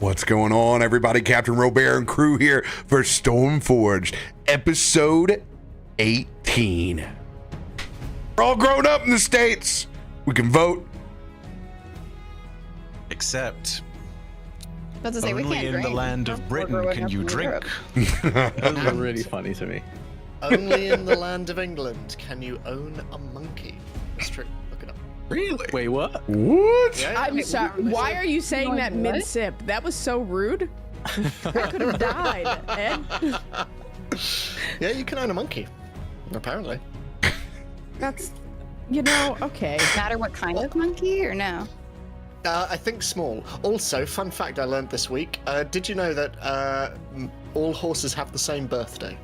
What's going on, everybody? CaptainRoBear and crew here for Stormforge, episode 18. We're all grown up in the States. We can vote. Except I was to say, we only can't in drink. the land of Britain can you drink. Those are really funny to me. Only in the land of England can you own a monkey. That's true. Look it up. Really? Wait, what? What? Yeah, I'm sorry. Why are you saying that what? mid-sip? That was so rude. I could have died, Ed. Yeah, you can own a monkey. Apparently. That's, you know, okay. Matter what kind of monkey or no? I think small. Also, fun fact I learned this week. Did you know that all horses have the same birthday?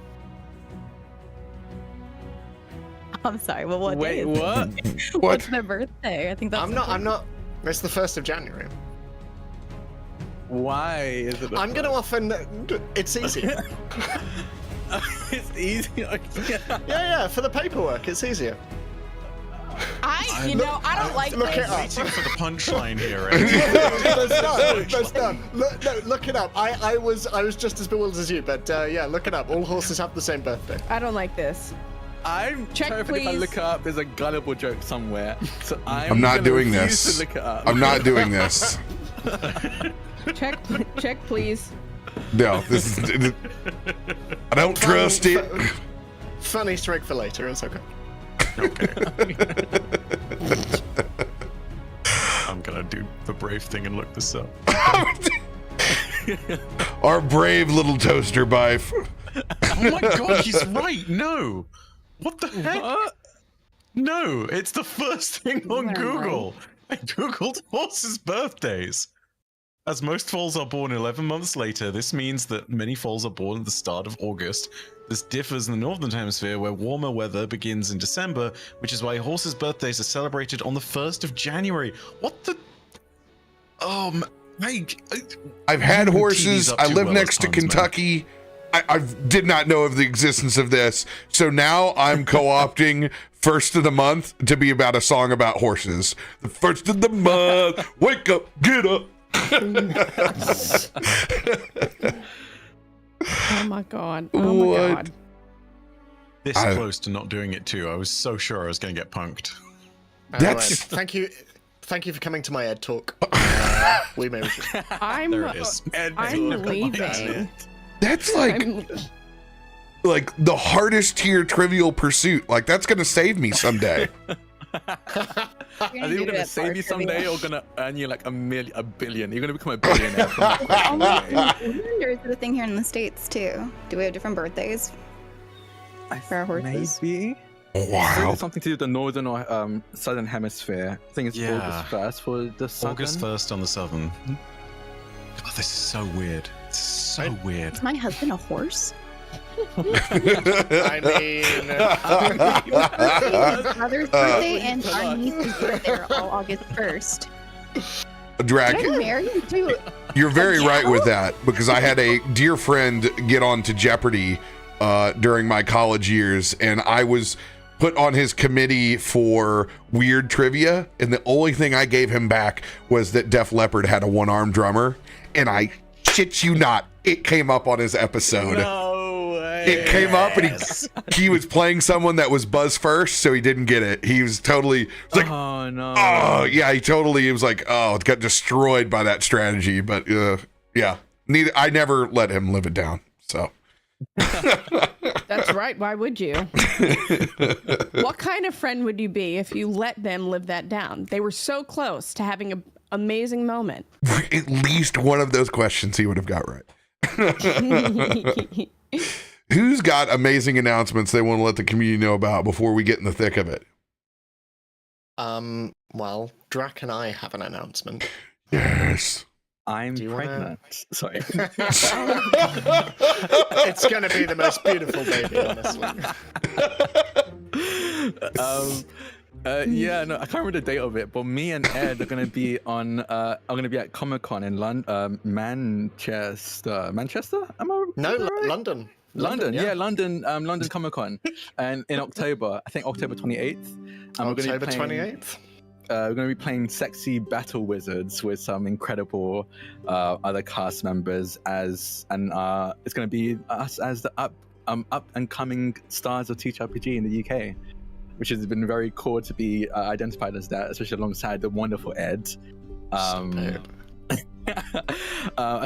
I'm sorry. Well, what Wait, day is what? it? What? What's their birthday? I think that's. I'm not. It's the 1st of January. Why is it? I'm going to often. It's easy. It's easy. Yeah, for the paperwork, it's easier. I don't like look this. it up. Waiting for the punchline here, Ed. There's none. Look it up. I was just as bewildered as you, but yeah, look it up. All horses have the same birthday. I don't like this. I'm Check, trying to think if I please. look it up. There's a gullible joke somewhere. So I'm not gonna doing refuse this. To look it up. I'm not doing this. Check, please. No, this is. I don't trust it. Fun Easter egg for later. It's okay. Okay. I'm gonna do the brave thing and look this up. Our brave little toaster bife. Oh my god, he's right. No. What the heck? What? No, it's the first thing on Never mind. Google. I googled horses' birthdays. As most foals are born 11 months later, this means that many foals are born at the start of August. This differs in the northern hemisphere, where warmer weather begins in December, which is why horses' birthdays are celebrated on the 1st of January. What the? I've had You tee horses. these up I too live well next as to puns, man. Kentucky. I did not know of the existence of this. So now I'm co-opting first of the month to be about a song about horses. The first of the month. Wake up, get up. Oh my god. Oh my What? god. This close to not doing it too. I was so sure I was going to get punked. That's- Thank you for coming to my Ed talk. We may. I'm There it is. I'm leaving. That's like the hardest tier Trivial Pursuit. Like that's gonna save me someday. Are they gonna save you someday or gonna earn you like a billion? You're gonna become a billionaire. Oh my There is a thing here in the States too. Do we have different birthdays for our horses? Maybe. Wow. It's something to do with the northern or southern hemisphere. I think it's Yeah. August 1st for the southern. August 1st on the southern. God, this is so weird. It's so weird. Is my husband a horse? I mean, His brother's birthday and our niece's birthday are all August 1st. Drak, Did I marry him too? you're very Yeah. right with that because I had a dear friend get onto Jeopardy during my college years, and I was put on his committee for weird trivia, and the only thing I gave him back was that Def Leppard had a one-armed drummer, and I shit you not, it came up on his episode. No way. It came up, and he was playing someone that was buzz first, so he didn't get it. He was totally like, Oh no. oh yeah, he was like, oh, it got destroyed by that strategy. But yeah, I never let him live it down. So That's right. Why would you? What kind of friend would you be if you let them live that down? They were so close to having an amazing moment. at least one of those questions he would have got right. Who's got amazing announcements they want to let the community know about before we get in the thick of it? well, Drak and I have an announcement. Yes. I'm Do you wanna- pregnant. Sorry. It's gonna be the most beautiful baby, honestly. Yeah, no, I can't remember the date of it, but me and Ed are gonna be on. I'm gonna be at Comic-Con in Manchester. Manchester? Am I? No, is that right? London. London, yeah, London Comic Con, and in October, I think October 28th. And we're gonna be October playing- 28th. we're going to be playing sexy battle wizards with some incredible other cast members it's going to be us as the up and coming stars of TTRPG in the UK, which has been very cool to be identified as that, especially alongside the wonderful Ed. I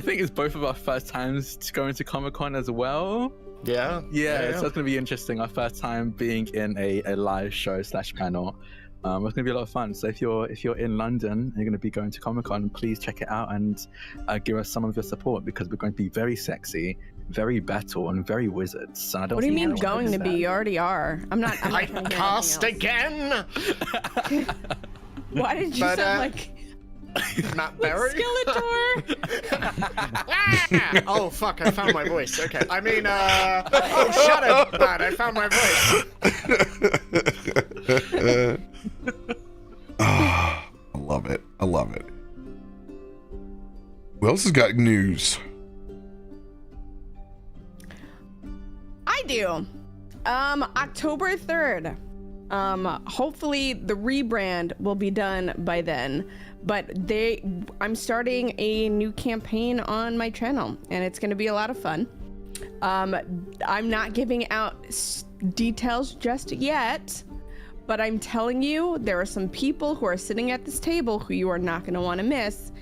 think it's both of our first times to go into Comic-Con as well. Yeah. So it's going to be interesting. Our first time being in a live show / panel. It's going to be a lot of fun. So if you're in London and you're going to be going to Comic-Con, please check it out and give us some of your support, because we're going to be very sexy, very battle, and very wizards. And I don't What do you think mean anyone going to thinks be? that. You already are. I'm not trying to hear Cast anything again! Why did you But, sound like Matt Berry? Skeletor? Oh, fuck, I found my voice. Okay. I mean, oh, shut up, Matt. I found my voice. I love it. I love it. Who else has got news? I do. October 3rd. Hopefully the rebrand will be done by then. But I'm starting a new campaign on my channel, and it's going to be a lot of fun. I'm not giving out details just yet, but I'm telling you, there are some people who are sitting at this table who you are not going to want to miss,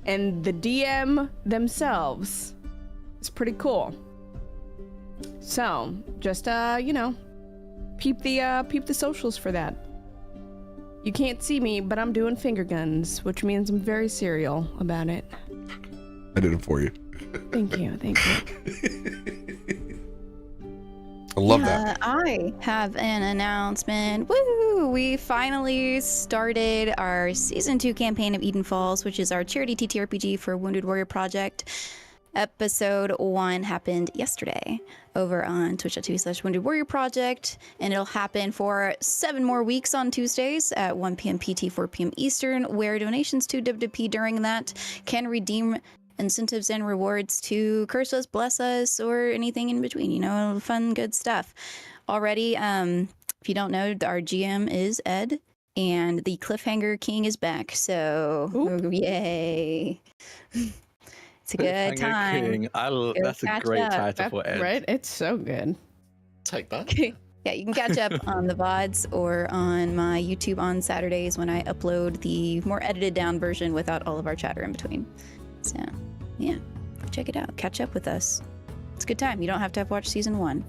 and the DM themselves is pretty cool. So just peep the socials for that. You can't see me, but I'm doing finger guns, which means I'm very serial about it. I did it for you. Thank you. I love that. I have an announcement. Woo! We finally started our Season 2 campaign of Eden Falls, which is our charity TTRPG for Wounded Warrior Project. Episode 1 happened yesterday over on twitch.tv/Wounded Warrior Project, and it'll happen for 7 more weeks on Tuesdays at 1 p.m. PT, 4 p.m. Eastern, where donations to WWP during that can redeem incentives and rewards to curse us, bless us, or anything in between, fun, good stuff. Already, if you don't know, our GM is Ed, and the Cliffhanger King is back, so yay. It's a good time. King. That's a great title for Ed. Right? It's so good. Take that. Yeah, you can catch up on the VODs or on my YouTube on Saturdays when I upload the more edited down version without all of our chatter in between. So, yeah, check it out. Catch up with us. It's a good time. You don't have to have watched season 1.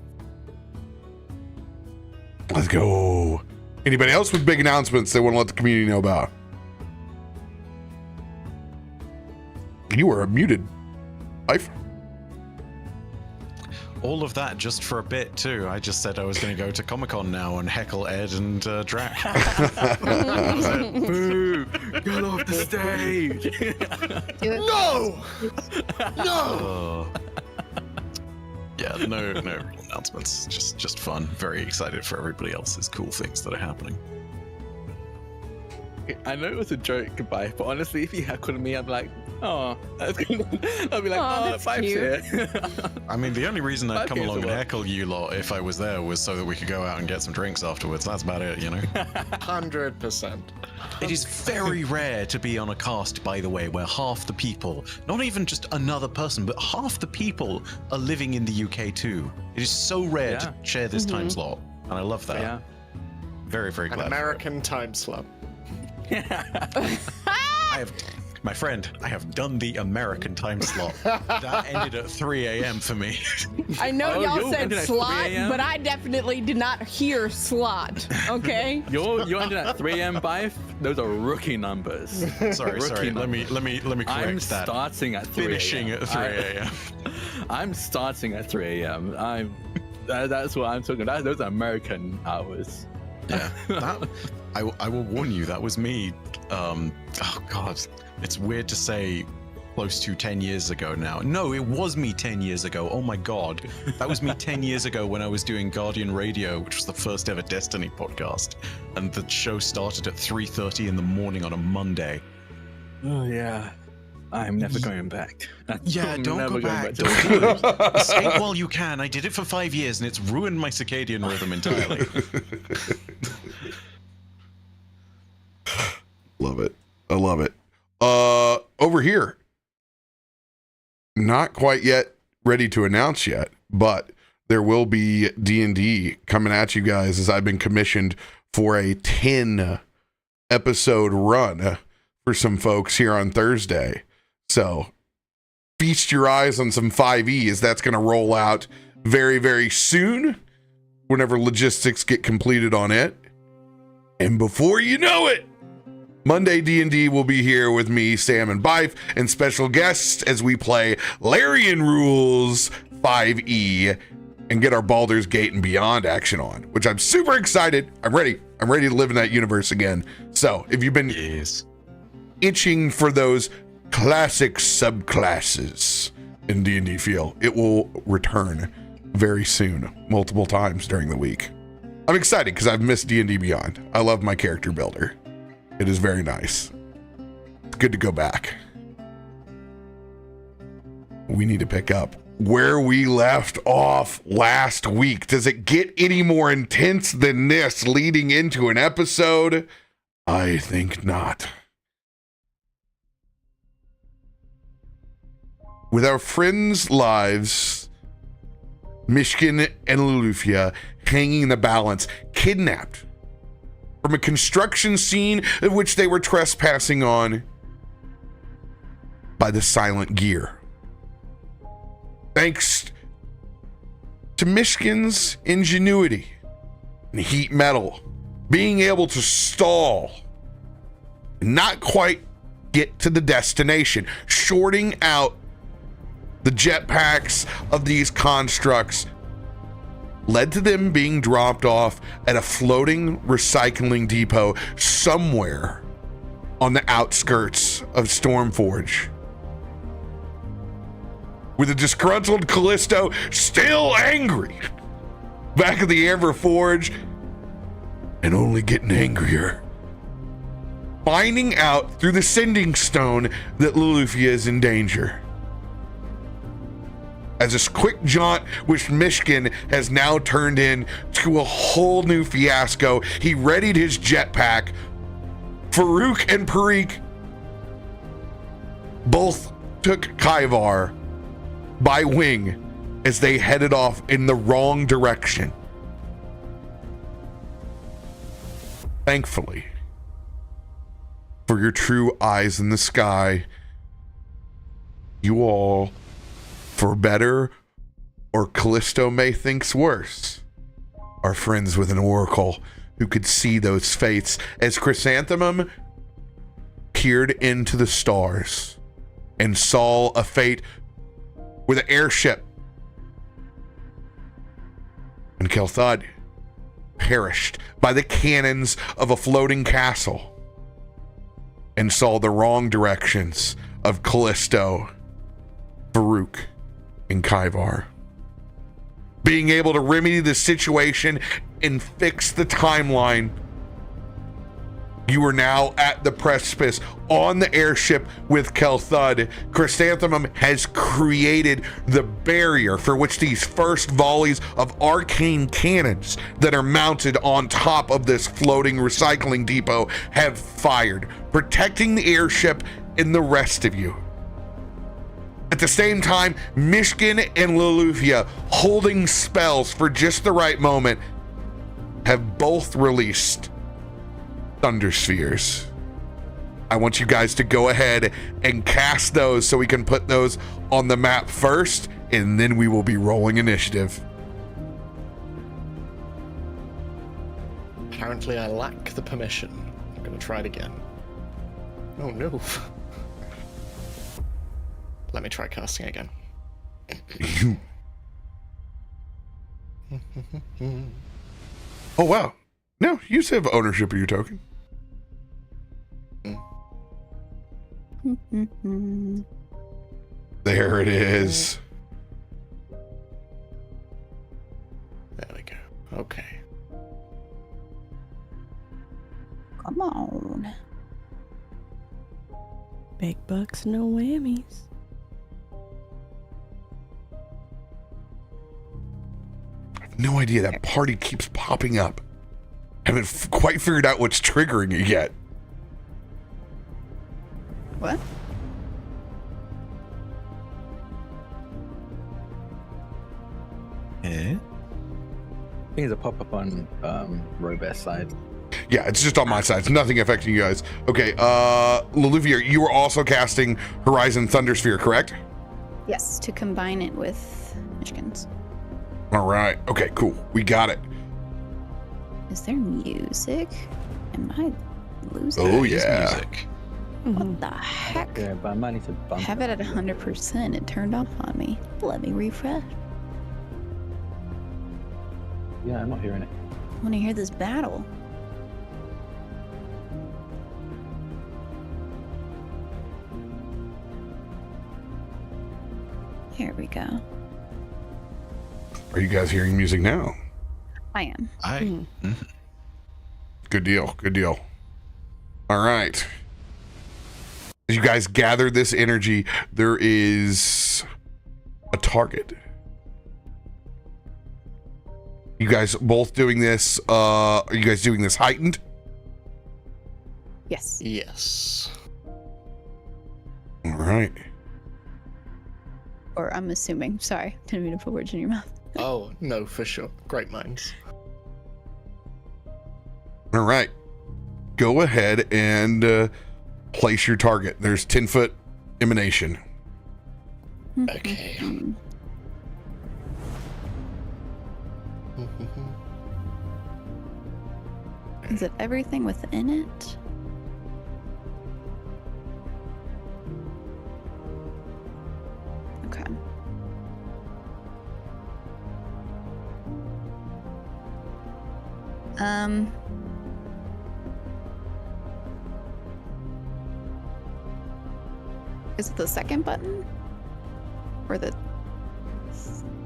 Let's go. Anybody else with big announcements they want to let the community know about? You are muted. Life. All of that just for a bit too. I just said I was going to go to Comic-Con now and heckle Ed and Drak. Boo! Get off the stage! No! Yeah, no real announcements. Just fun. Very excited for everybody else's cool things that are happening. I know it was a joke goodbye, but honestly, if you heckled me, I'd be like, oh. I'd be like, oh, Pipe's here. I mean, the only reason I'd come Okay, along so and what? heckle you lot if I was there was so that we could go out and get some drinks afterwards. That's about it, 100%. It is very rare to be on a cast, by the way, where half the people, not even just another person, but half the people are living in the UK too. It is so rare to share this time slot, and I love that. Yeah. Very, very An glad. American time slot. I have done the American time slot. That ended at 3 a.m. for me. I know y'all you're said ending at slot, 3 a.m.? but I definitely did not hear slot. Okay. You're ending at 3 a.m. Bife? Those are rookie numbers. Sorry. Let me correct I'm that. starting at 3 Finishing a.m. at 3 a.m. I'm starting at 3 a.m. That's what I'm talking about. Those are American hours. Yeah, I will warn you, that was me. Oh God, it's weird to say close to 10 years ago now. No, it was me 10 years ago. Oh my God, that was me 10 years ago when I was doing Guardian Radio, which was the first ever Destiny podcast, and the show started at 3:30 in the morning on a Monday. Oh yeah, I'm never going back. Yeah, I'm don't never go going back. to Don't do it. Escape while you can. I did it for 5 years, and it's ruined my circadian rhythm entirely. not quite yet ready to announce yet, but there will be D&D coming at you guys, as I've been commissioned for a 10 episode run for some folks here on Thursday. So feast your eyes on some 5e, as that's going to roll out very, very soon whenever logistics get completed on it. And before you know it, Monday D&D will be here with me, Sam, and Bife, and special guests as we play Larian Rules 5e and get our Baldur's Gate and Beyond action on, which I'm super excited. I'm ready to live in that universe again. So if you've been itching for those classic subclasses in D&D feel, it will return very soon, multiple times during the week. I'm excited because I've missed D&D Beyond. I love my character builder. It is very nice. It's good to go back. We need to pick up where we left off last week. Does it get any more intense than this leading into an episode? I think not. With our friends' lives, Myshkin and Loluphia hanging in the balance, kidnapped from a construction scene of which they were trespassing on by the Silent Gear. Thanks to Myshkin's ingenuity and heat metal, being able to stall and not quite get to the destination, shorting out the jetpacks of these constructs, led to them being dropped off at a floating recycling depot somewhere on the outskirts of Stormforge. With a disgruntled Kallisto still angry back at the Amber Forge and only getting angrier, finding out through the Sending Stone that Loluphia is in danger. As this quick jaunt, which Myshkin has now turned into a whole new fiasco, he readied his jetpack. Faroük and Parik both took Kaivar by wing as they headed off in the wrong direction. Thankfully, for your true eyes in the sky, you all, for better or Kallisto may thinks worse, are friends with an oracle who could see those fates as Chrysanthemum peered into the stars and saw a fate with an airship, and Kelthud perished by the cannons of a floating castle, and saw the wrong directions of Kallisto, Faroük, and Kaivar. Being able to remedy the situation and fix the timeline, you are now at the precipice on the airship with Kelthud. Chrysanthemum has created the barrier for which these first volleys of arcane cannons that are mounted on top of this floating recycling depot have fired, protecting the airship and the rest of you. At the same time, Myshkin and Loluphia, holding spells for just the right moment, have both released Thunder Spheres. I want you guys to go ahead and cast those so we can put those on the map first, and then we will be rolling initiative. Apparently I lack the permission. I'm gonna try it again. Oh no. Let me try casting again. Oh wow. No, you have ownership of your token. There it is. There we go. Okay. Come on. Big bucks, no whammies. No idea. That party keeps popping up. Haven't quite figured out what's triggering it yet. What? Eh? Things that pop up on RoBear's side. Yeah, it's just on my side. It's nothing affecting you guys. Okay, Loluphia, you were also casting Horizon Thundersphere, correct? Yes, to combine it with Myshkin's. All right. Okay, cool. We got it. Is there music? Am I losing? Oh, it? yeah. Music. What the heck? Yeah, but I might need to I bump have it at 100%. It turned off on me. Let me refresh. Yeah, I'm not hearing it. I want to hear this battle. Here we go. Are you guys hearing music now? I am. Good deal. Good deal. All right. As you guys gather this energy, there is a target. You guys both doing this, are you guys doing this heightened? Yes. Yes. All right. Or I'm assuming. Sorry. Didn't mean to put words in your mouth. Oh, no, for sure. Great minds. All right. Go ahead and place your target. There's 10-foot emanation. Okay. Is it everything within it? Okay. Is it the second button? Or the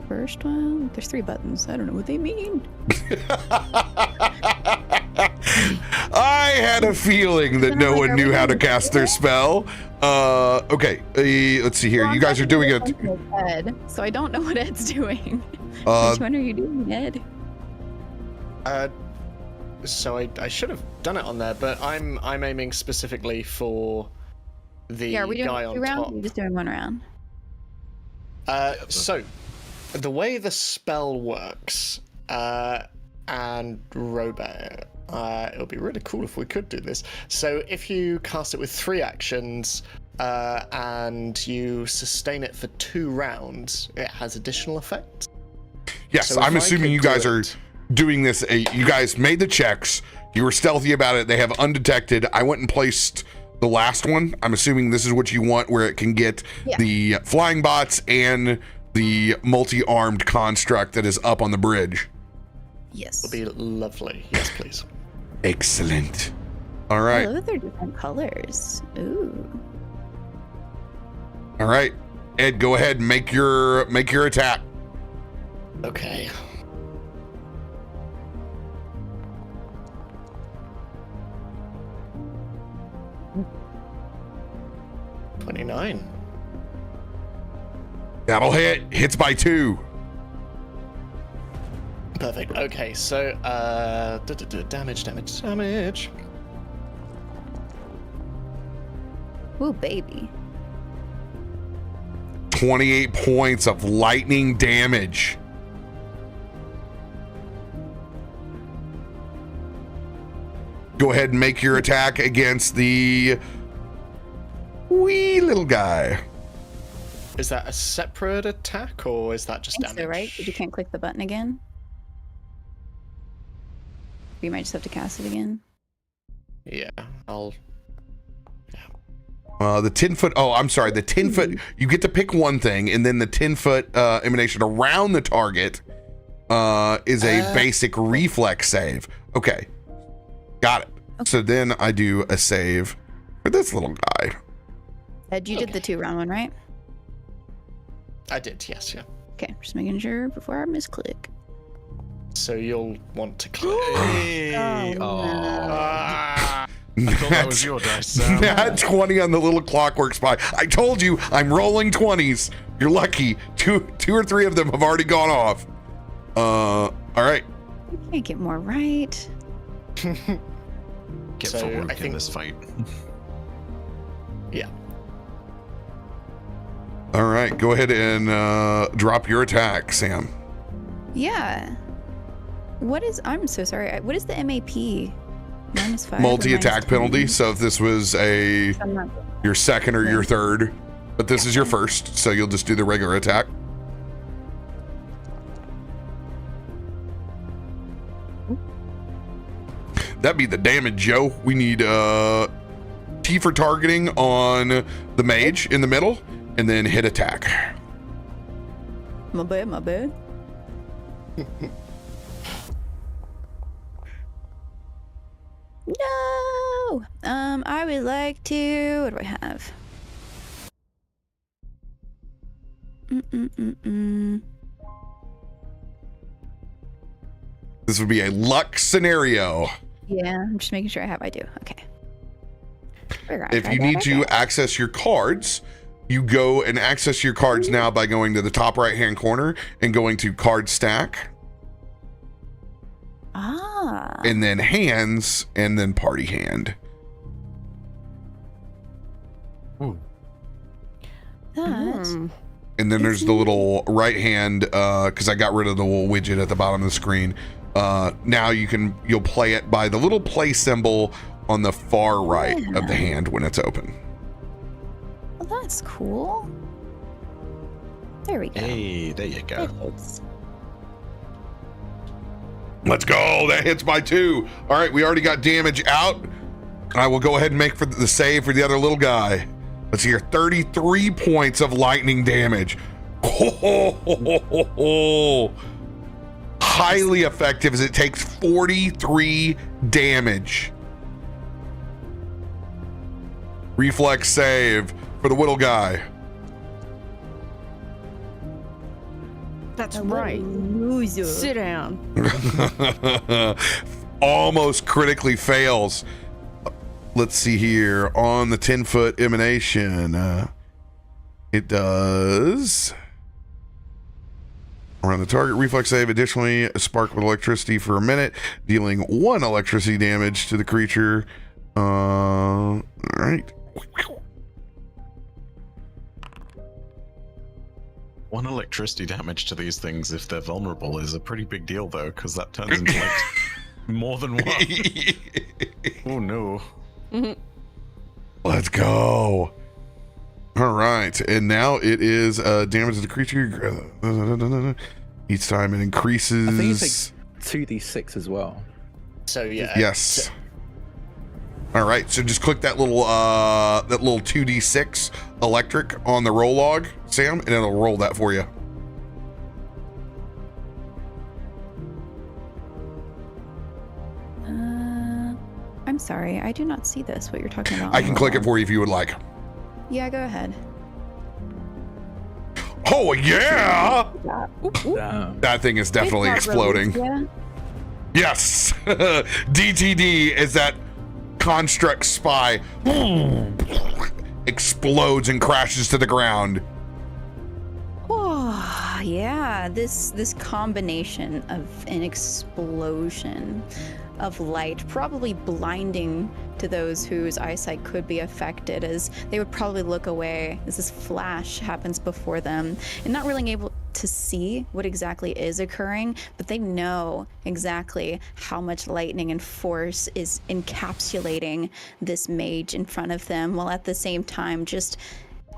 first one? There's 3 buttons. I don't know what they mean. I had a feeling that no one knew how to cast their spell. Okay, let's see here. Well, You guys are doing it. Ed, so I don't know what Ed's doing. Uh, Which one are you doing, Ed? So I should have done it on there, but I'm aiming specifically for the Yeah, are we doing guy 2 on rounds? top. We're just doing 1 round. So the way the spell works, and RoBear, it would be really cool if we could do this. So if you cast it with 3 actions, and you sustain it for 2 rounds, it has additional effects. yes, So if I'm I assuming could you do guys are it- doing this. You guys made the checks. You were stealthy about it. They have undetected. I went and placed the last one. I'm assuming this is what you want, where it can get the flying bots and the multi-armed construct that is up on the bridge. Yes. Would be lovely. Yes, please. Excellent. All I right. love that they're different colors. Ooh. All right. Ed, go ahead and make your attack. Okay. $29. That'll hit. Hits by 2. Perfect. Okay, so damage. Ooh, baby. 28 points of lightning damage. Go ahead and make your attack against the wee little guy. Is that a separate attack or is that just I think damage? so, right? But you can't click the button again. You might just have to cast it again. Yeah, I'll. The 10-foot. Oh, I'm sorry. The 10-foot. You get to pick one thing, and then the 10-foot emanation around the target is a basic reflex save. Okay, got it. Okay. So then I do a save for this little guy. Ed, you did the 2-round one, right? I did, yes, yeah. Okay, just making sure before I misclick. So you'll want to click. Hey! Oh, Oh, Ah, I thought that was your dice, Sam. Nat 20 on the little clockwork spy. I told you I'm rolling 20s. You're lucky. Two or 3 of them have already gone off. All right. You can't get more right. Get So, Farouk I in think- this fight. yeah. All right. Go ahead and drop your attack, Sam. Yeah. What is? I'm so sorry. What is the MAP? -5. Multi-attack -10? penalty. So if this was I'm not- your second or your third, but this is your first, so you'll just do the regular attack. That'd be the damage, Joe. We need T for targeting on the mage in the middle, and then hit attack. My bad. No. I would like to. What do I have? This would be a luck scenario. Yeah, I'm just making sure I do. Okay. If you need to access your cards, you go and access your cards now by going to the top right hand corner and going to card stack. Ah. And then hands, and then party hand. That. And then there's the little right hand, because I got rid of the little widget at the bottom of the screen. Now you'll play it by the little play symbol on the far right of the hand when it's open. Well, that's cool. There we go. Hey, there you go. Let's go. That hits by 2. All right, we already got damage out. I will go ahead and make for the save for the other little guy. Let's see here. 33 points of lightning damage. Highly effective as it takes 43 damage. Reflex save for the little guy. That's right. Loser. Sit down. Almost critically fails. Let's see here. On the 10-foot emanation, it does around the target. Reflex save. Additionally, a spark with electricity for a minute, dealing 1 electricity damage to the creature. All right. 1 electricity damage to these things if they're vulnerable is a pretty big deal, though, because that turns into like more than 1. Oh no. Let's go. All right, and now it is damage to the creature. Each time it increases. I think it's like 2d6 as well. So yeah. Yes. All right, so just click that little 2d6 electric on the roll log, Sam, and it'll roll that for you. I'm sorry, I do not see this. What you're talking about? I can click it for you if you would like. Yeah, go ahead. Oh yeah! Damn. That thing is definitely exploding. Yeah. Yes. DTD is that construct spy explodes and crashes to the ground. Oh, yeah, this combination of an explosion of light, probably blinding to those whose eyesight could be affected, as they would probably look away as this flash happens before them and not really able to see what exactly is occurring, but they know exactly how much lightning and force is encapsulating this mage in front of them, while at the same time just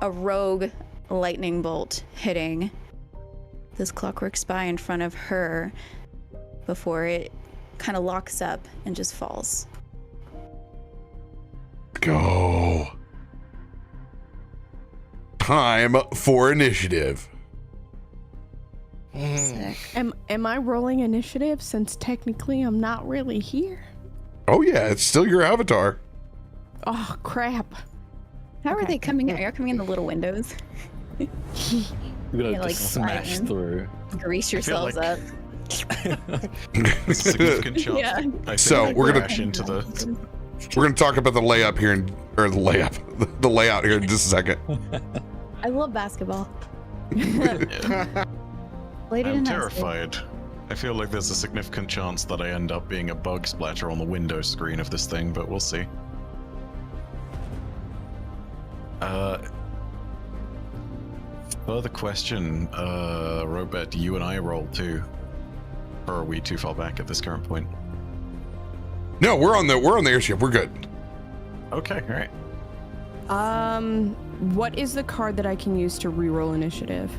a rogue lightning bolt hitting this clockwork spy in front of her before it kind of locks up and just falls. Go. Time for initiative. Sick. Am I rolling initiative since technically I'm not really here? Oh yeah, it's still your avatar. Oh crap. How are Okay. they coming in? Are you coming in the little windows? You're gonna Yeah, like just smash slide in. through. Grease yourselves like- up. Significant chance. Yeah. I think So, I we're gonna- crash into the. We're gonna talk about the layup here, the layout here in just a second. I love basketball. Played it I'm in high school. terrified. I feel like there's a significant chance that I end up being a bug splatter on the window screen of this thing, but we'll see. Further question, Robert, do you and I roll too? Or are we too far back at this current point? No, we're on the airship. We're good. Okay, all right. What is the card that I can use to reroll initiative?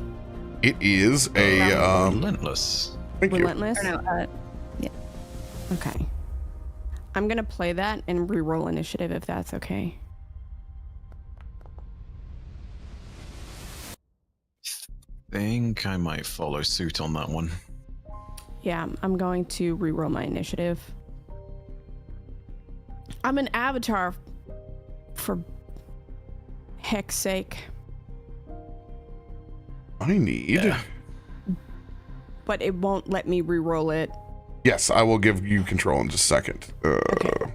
It is a Relentless. thank you. Relentless? Or no, yeah. Okay. I'm gonna play that and reroll initiative if that's okay. Think I might follow suit on that one. Yeah, I'm going to reroll my initiative. I'm an avatar for heck's sake. I need. Yeah. But it won't let me reroll it. Yes, I will give you control in just a second. Okay.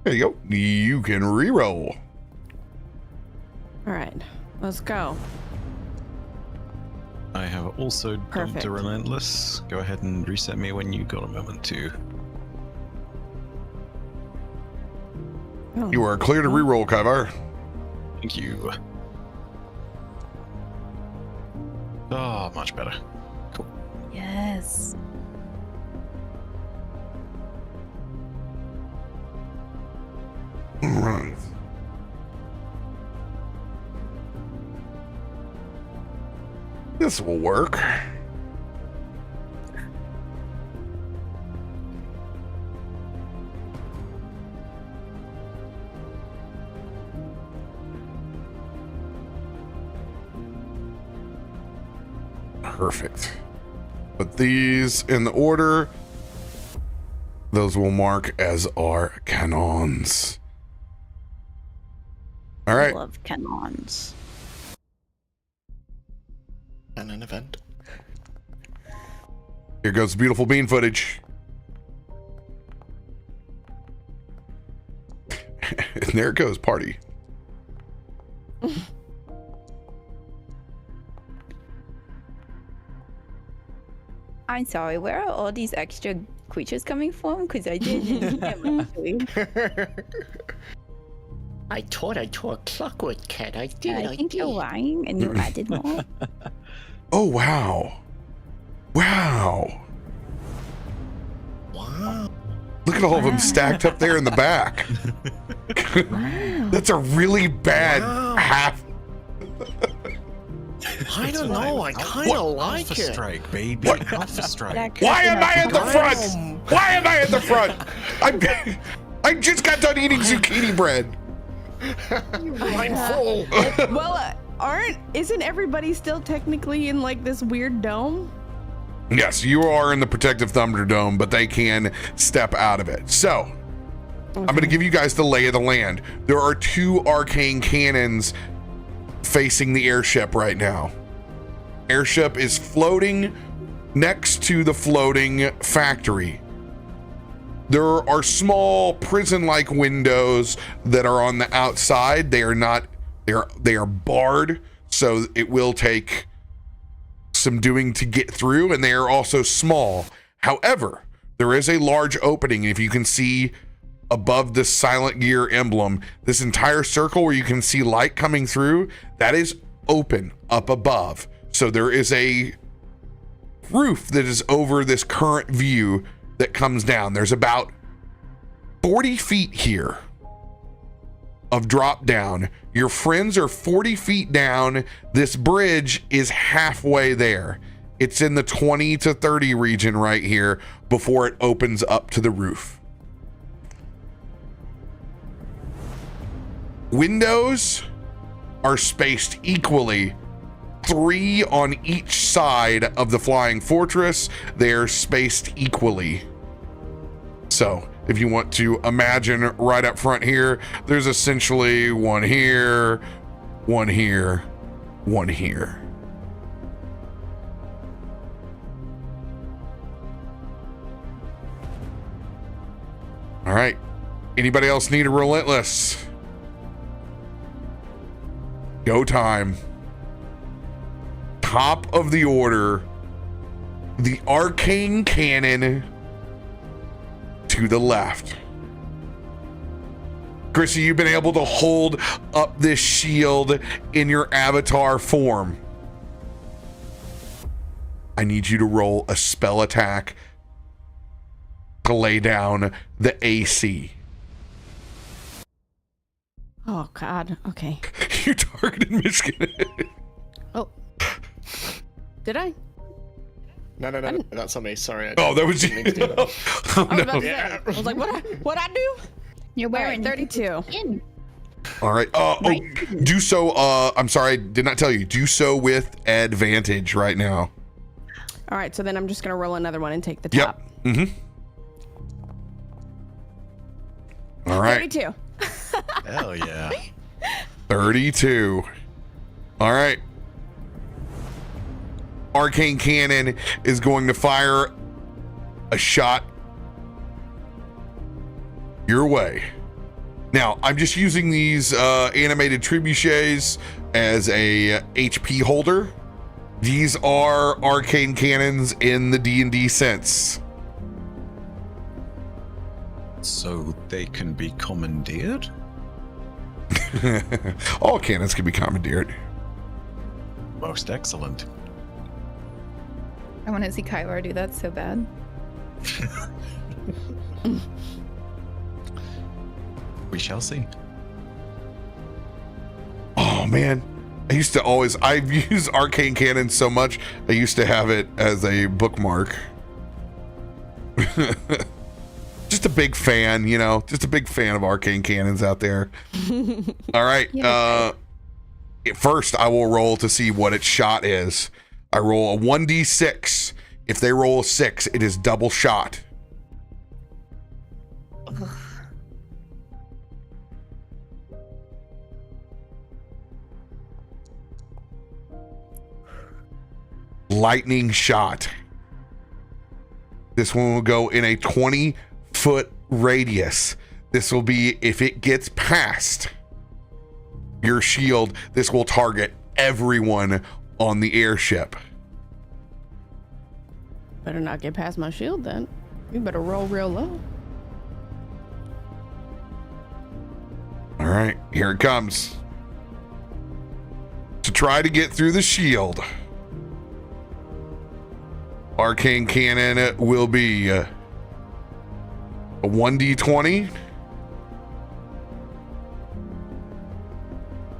There you go. You can reroll. All right, let's go. I have also dumped Perfect. a relentless. Go ahead and reset me when you got a moment to. Oh. You are clear to reroll, Kaivar. Thank you. Oh, much better. Cool. Yes. All right. This will work. Perfect. Put these in the order. Those will mark as our canons. All I right. love canons. And an event. Here goes the beautiful bean footage. And there it goes, party. I'm sorry, where are all these extra creatures coming from? Because I didn't need them actually. I thought I tore clockwork cat. I did. I think you're lying and you added more. Oh, wow. Wow. Wow. Look at all of them stacked up there in the back. That's a really bad Wow. half. I don't know. I kind of like Alpha it. Strike, baby. What? Alpha Strike. Why am I at the front? Wow. Why am I at the front? I just got done eating zucchini bread. I'm full. Well, isn't everybody still technically in like this weird dome? Yes, you are in the protective Thunderdome, but they can step out of it. So, I'm going to give you guys the lay of the land. There are 2 arcane cannons facing the airship right now. Airship is floating next to the floating factory. There are small prison-like windows that are on the outside. They are not, they are barred, so it will take some doing to get through, and they are also small. However, there is a large opening. If you can see above the Silent Gear emblem, this entire circle where you can see light coming through, that is open up above. So there is a roof that is over this current view that comes down. There's about 40 feet here of drop down. Your friends are 40 feet down. This bridge is halfway there. It's in the 20 to 30 region right here before it opens up to the roof. Windows are spaced equally, 3 on each side of the flying fortress. They're spaced equally. So if you want to imagine right up front here, there's essentially one here, one here, one here. All right. Anybody else need a relentless? Go time. Top of the order, the arcane cannon to the left. Chrissy, you've been able to hold up this shield in your avatar form. I need you to roll a spell attack to lay down the AC. Oh God. Okay. You targeted Myshkin. Oh. Did I? No, that's on me. Sorry. Oh, that was you. didn't mean to do that. Oh, I was about no. to say. I was like, what I do? You're wearing 32. skin. All right. Do so. I'm sorry, I did not tell you. Do so with advantage right now. All right, so then I'm just gonna roll another one and take the top. Yep. Mm-hmm. All right. 32. Hell yeah. 32. All right. Arcane Cannon is going to fire a shot your way. Now, I'm just using these animated trebuchets as a HP holder. These are arcane cannons in the D&D sense. So they can be commandeered? All cannons can be commandeered. Most excellent. I want to see Kylar do that so bad. We shall see. Oh man, I've used arcane cannon so much, I used to have it as a bookmark. Just a big fan, just a big fan of arcane cannons out there. All right. First I will roll to see what its shot is. I roll a 1d6. If they roll a 6, it is double shot. Lightning shot. This one will go in a 20-foot radius. This will be, if it gets past your shield, this will target everyone on the airship. Better not get past my shield then. You better roll real low. All right, here it comes. To try to get through the shield, Arcane Cannon will be a 1d20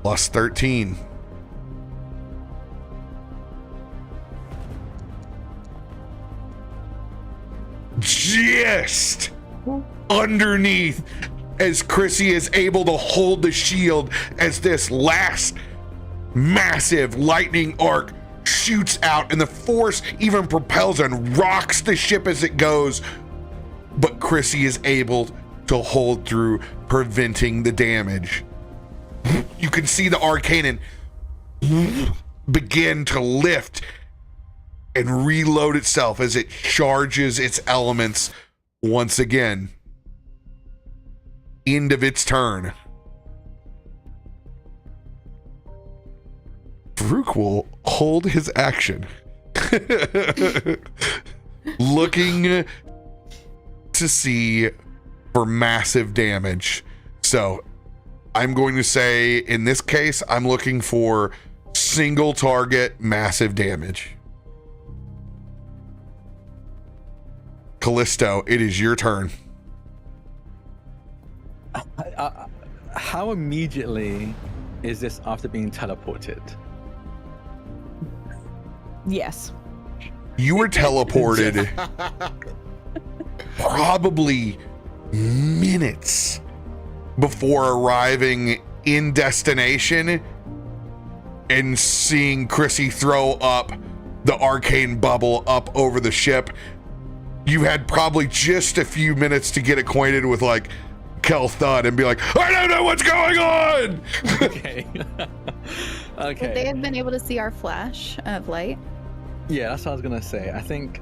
plus 13. Just underneath, as Chrissy is able to hold the shield as this last massive lightning arc shoots out, and the force even propels and rocks the ship as it goes, but Chrissy is able to hold through, preventing the damage. You can see the Arcanon begin to lift and reload itself as it charges its elements once again. End of its turn. Faroük will hold his action. Looking to see for massive damage. So I'm going to say, in this case, I'm looking for single target massive damage. Kallisto, it is your turn. How immediately is this after being teleported? Yes. You were teleported probably minutes before arriving in destination and seeing Chrissy throw up the arcane bubble up over the ship. You had probably just a few minutes to get acquainted with like Kel Thud and be like, I don't know what's going on. Okay. Okay. Would they have been able to see our flash of light? Yeah, that's what I was gonna say. I think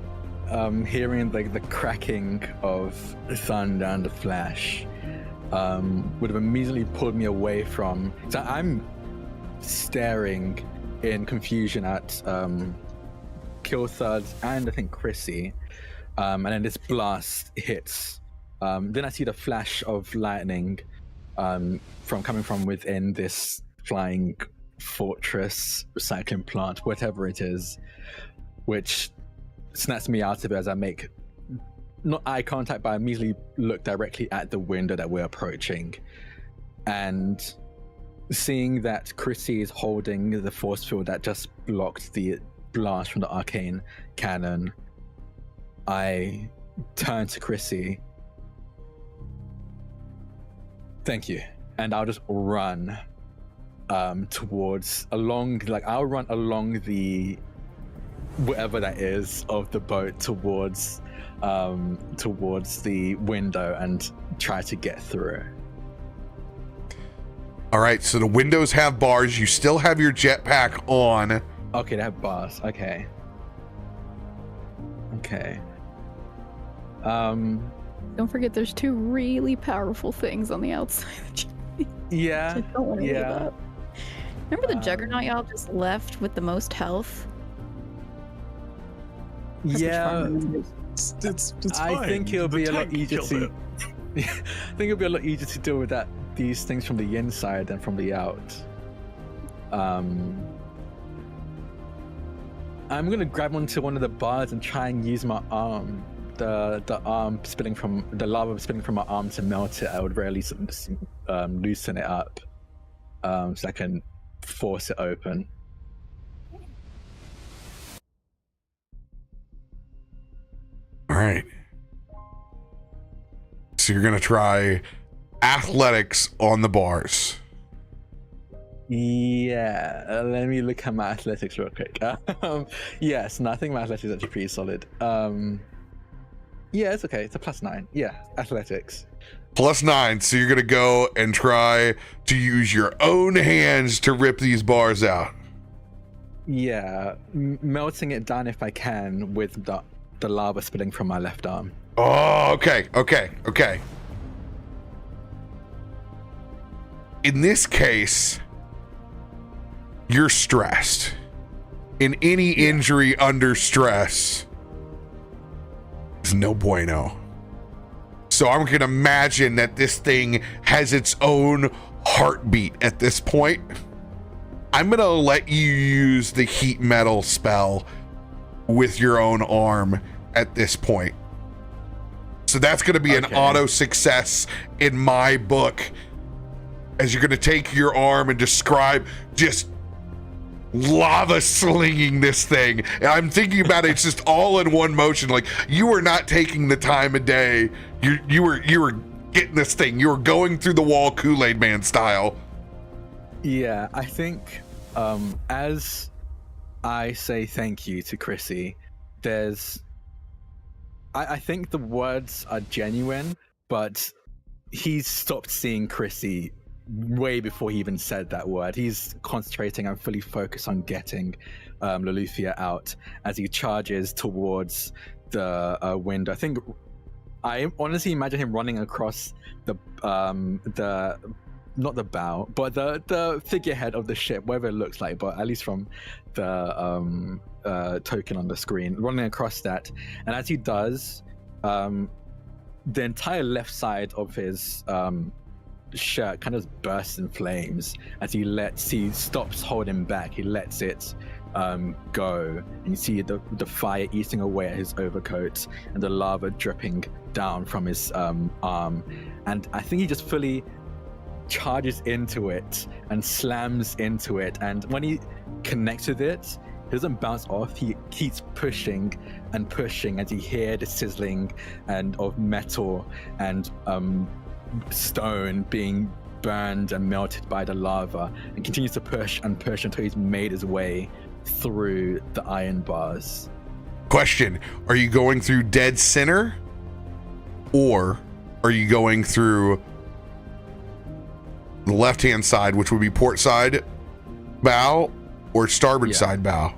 hearing the cracking of thunder and the flash would have immediately pulled me away from. So I'm staring in confusion at Kill Thuds and I think Chrissy, and then this blast hits. Then I see the flash of lightning, from coming from within this flying fortress, recycling plant, whatever it is, which snaps me out of it as I make not eye contact, but I immediately look directly at the window that we're approaching, and seeing that Chrissy is holding the force field that just blocked the blast from the arcane cannon, I turn to Chrissy. Thank you. And I'll just run I'll run along the whatever that is of the boat towards the window and try to get through. All right, so the windows have bars. You still have your jetpack on. Okay, they have bars. Okay. Don't forget, there's 2 really powerful things on the outside. Yeah. I don't want to give Yeah. up. Remember the Juggernaut y'all just left with the most health? That's which Yeah. farm It's I fine. think it'll The be a lot tank easier killed to. it. I think it'll be a lot easier to deal with these things from the inside than from the out. I'm gonna grab onto one of the bars and try and use my arm, the lava spilling from my arm to melt it. I would really loosen it up, so I can force it open. All right. So you're going to try athletics on the bars. Yeah, let me look at my athletics real quick. Yes, no, I think my athletics is actually pretty solid. Yeah, it's okay. It's a +9. Yeah, athletics. +9. So you're going to go and try to use your own hands to rip these bars out. Yeah, melting it down if I can with the lava spilling from my left arm. Oh, okay. In this case, you're stressed. In any injury under stress is no bueno. So I'm going to imagine that this thing has its own heartbeat at this point. I'm going to let you use the heat metal spell with your own arm at this point. So that's going to be an auto success in my book, as you're going to take your arm and describe just lava slinging this thing. And I'm thinking about it, it's just all in one motion. Like, you were not taking the time of day. You were getting this thing. You were going through the wall Kool-Aid Man style. Yeah, I think as I say thank you to Chrissy, I think the words are genuine, but he's stopped seeing Chrissy way before he even said that word. He's concentrating and fully focused on getting Loluphia out as he charges towards the window. I honestly imagine him running across the not the bow, but the figurehead of the ship, whatever it looks like, but at least from the token on the screen, running across that. And as he does, the entire left side of his shirt kind of bursts in flames as he stops holding back. He lets it go, and you see the fire eating away at his overcoat and the lava dripping down from his arm. And I think he just fully charges into it and slams into it, and when he connects with it, he doesn't bounce off. He keeps pushing and pushing as you hear the sizzling and of metal and stone being burned and melted by the lava, and continues to push and push until he's made his way through the iron bars. Question: are you going through dead center, or are you going through the left-hand side, which would be port side bow, or starboard side bow?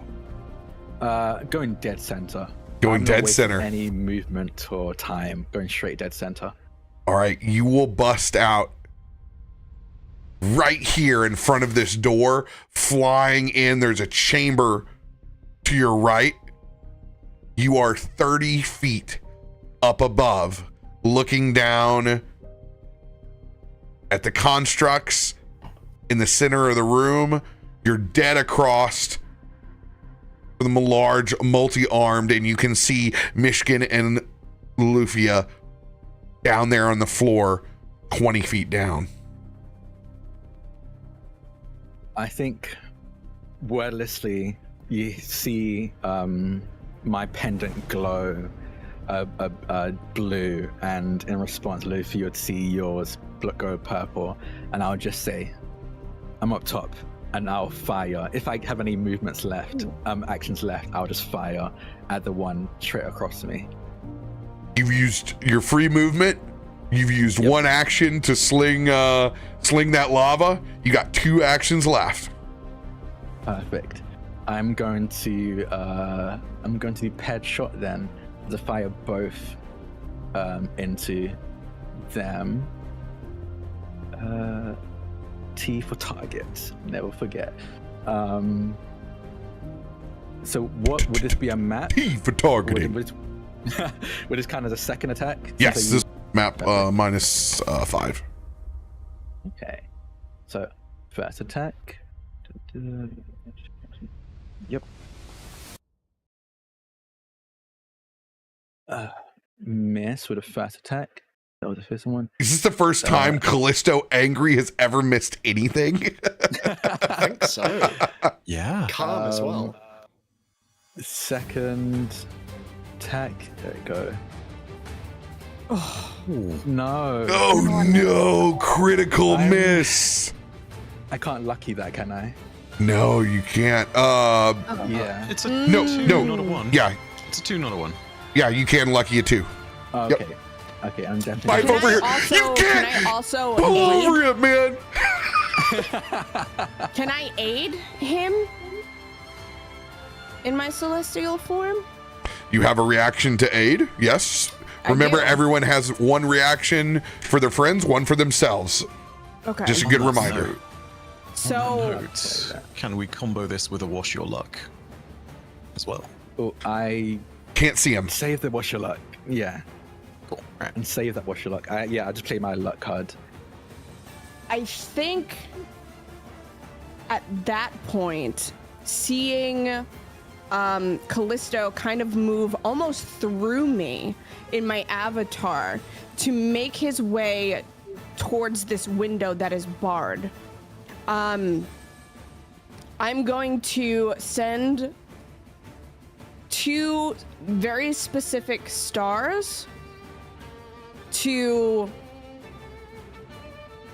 Going dead center. Going I'm not dead wasting center. Any movement or time. Going straight dead center. All right, you will bust out right here in front of this door, flying in. There's a chamber to your right. You are 30 feet up above, looking down at the constructs in the center of the room. You're dead across from the large, multi-armed, and you can see Myshkin and Loluphia down there on the floor, 20 feet down. I think wordlessly you see my pendant glow blue, and in response, Luffy would see yours go purple, and I'll just say, I'm up top, and I'll fire. If I have any movements left, actions left, I'll just fire at the one straight across me. You've used your free movement. You've used one action to sling that lava. You got 2 actions left. Perfect. I'm going to do paired shot then to fire both into them. T for target. Never forget. So what would this be, a map? T for targeting. Would this count as a second attack? Yes, So this map minus 5. Okay. So first attack. Yep. Miss with a first attack. That was the first one. Is this the first time Kallisto Angry has ever missed anything? I think so. Yeah. Calm as well. Second attack. There we go. Oh no! Oh no! Critical miss. I can't lucky that, can I? No, you can't. Yeah. It's a No, 2, no. not a 1. Yeah, It's a 2, not a 1. yeah, you can lucky it too. Okay. Okay, I'm definitely. Five over here. You can't Can I also pull aid? over it, man. Can I aid him in my celestial form? You have a reaction to aid. Yes. I Remember, do. everyone has one reaction for their friends, one for themselves. Okay. Just a good reminder. So Note, can we combo this with a wash your luck as well? Oh, I Can't see him. save the wash your luck. Yeah, Cool. Right. and save that wash your luck. I just play my luck card. I think at that point, seeing Kallisto kind of move almost through me in my avatar to make his way towards this window that is barred. I'm going to send 2 very specific stars to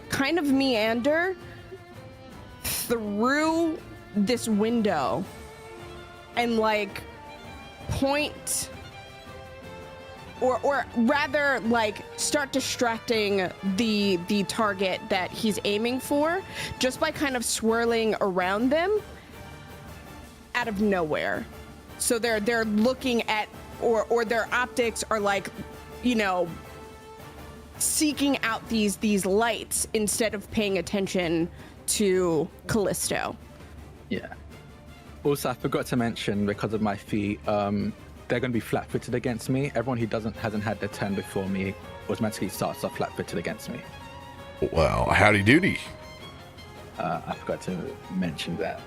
kind of meander through this window and like point or rather like start distracting the target that he's aiming for just by kind of swirling around them out of nowhere. So they're looking at or their optics are like, you know, seeking out these lights instead of paying attention to Kallisto. Yeah. Also, I forgot to mention, because of my feet, they're going to be flat-footed against me. Everyone who hasn't had their turn before me automatically starts off flat-footed against me. Well, howdy doody. I forgot to mention that.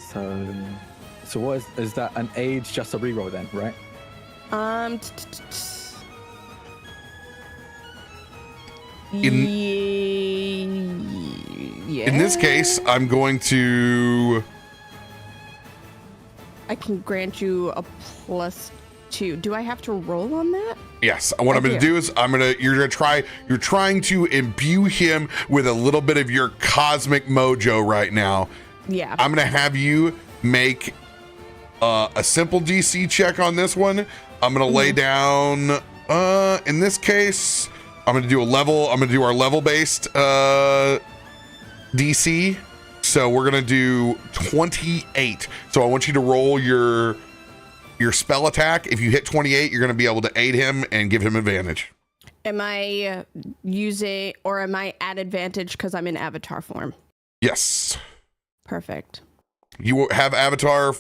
So what is that? An age, just a reroll then, right? In this case, I'm going to. I can grant you a +2. Do I have to roll on that? Yes, what I'm going to do is you're trying to imbue him with a little bit of your cosmic mojo right now. Yeah. I'm going to have you make a simple DC check on this one. I'm going to lay down, in this case, I'm going to do our level based DC. So we're going to do 28. So I want you to roll your spell attack. If you hit 28, you're going to be able to aid him and give him advantage. Am I at advantage because I'm in avatar form? Yes. Perfect. You will have avatar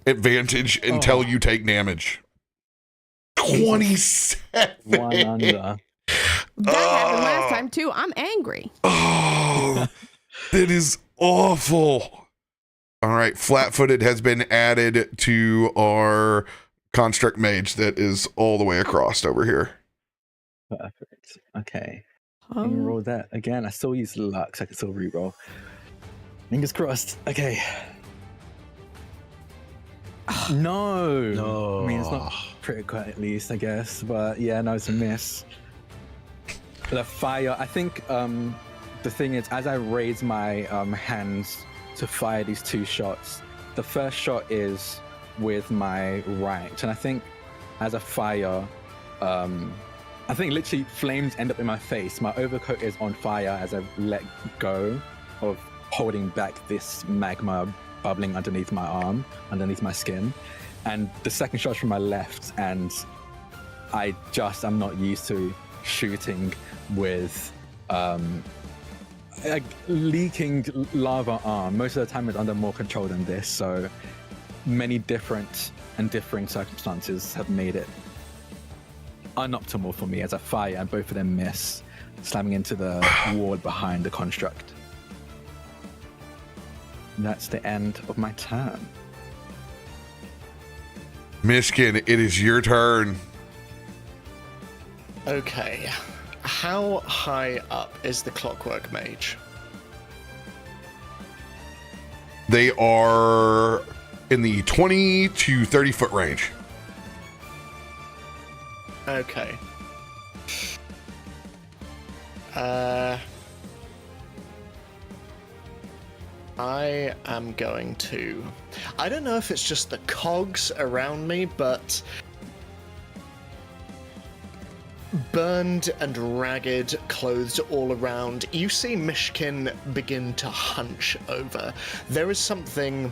advantage until you take damage. 27. One under. That happened last time too. I'm angry. Oh, that is awful. All right, flat-footed has been added to our construct mage that is all the way across over here. Perfect. Okay. Can you roll that again? I still use luck, so I can still reroll. Fingers crossed. Okay. No. No. I mean, it's not critical at least, I guess. But yeah, no, it's a miss. The fire. I think the thing is, as I raise my hands to fire these 2 shots, the first shot is with my right, and I think as a fire, I think literally flames end up in my face. My overcoat is on fire as I let go of holding back this magma bubbling underneath my arm, underneath my skin. And the second shot's from my left, and I'm not used to shooting with like leaking lava arm. Most of the time it's under more control than this, so many different and differing circumstances have made it unoptimal for me as a fire, and both of them miss, slamming into the wall behind the construct. And that's the end of my turn. Myshkin, it is your turn. Okay. How high up is the Clockwork Mage? They are in the 20 to 30 foot range. Okay. I am going to... I don't know if it's just the cogs around me, but... burned and ragged clothes all around, you see Myshkin begin to hunch over. There is something...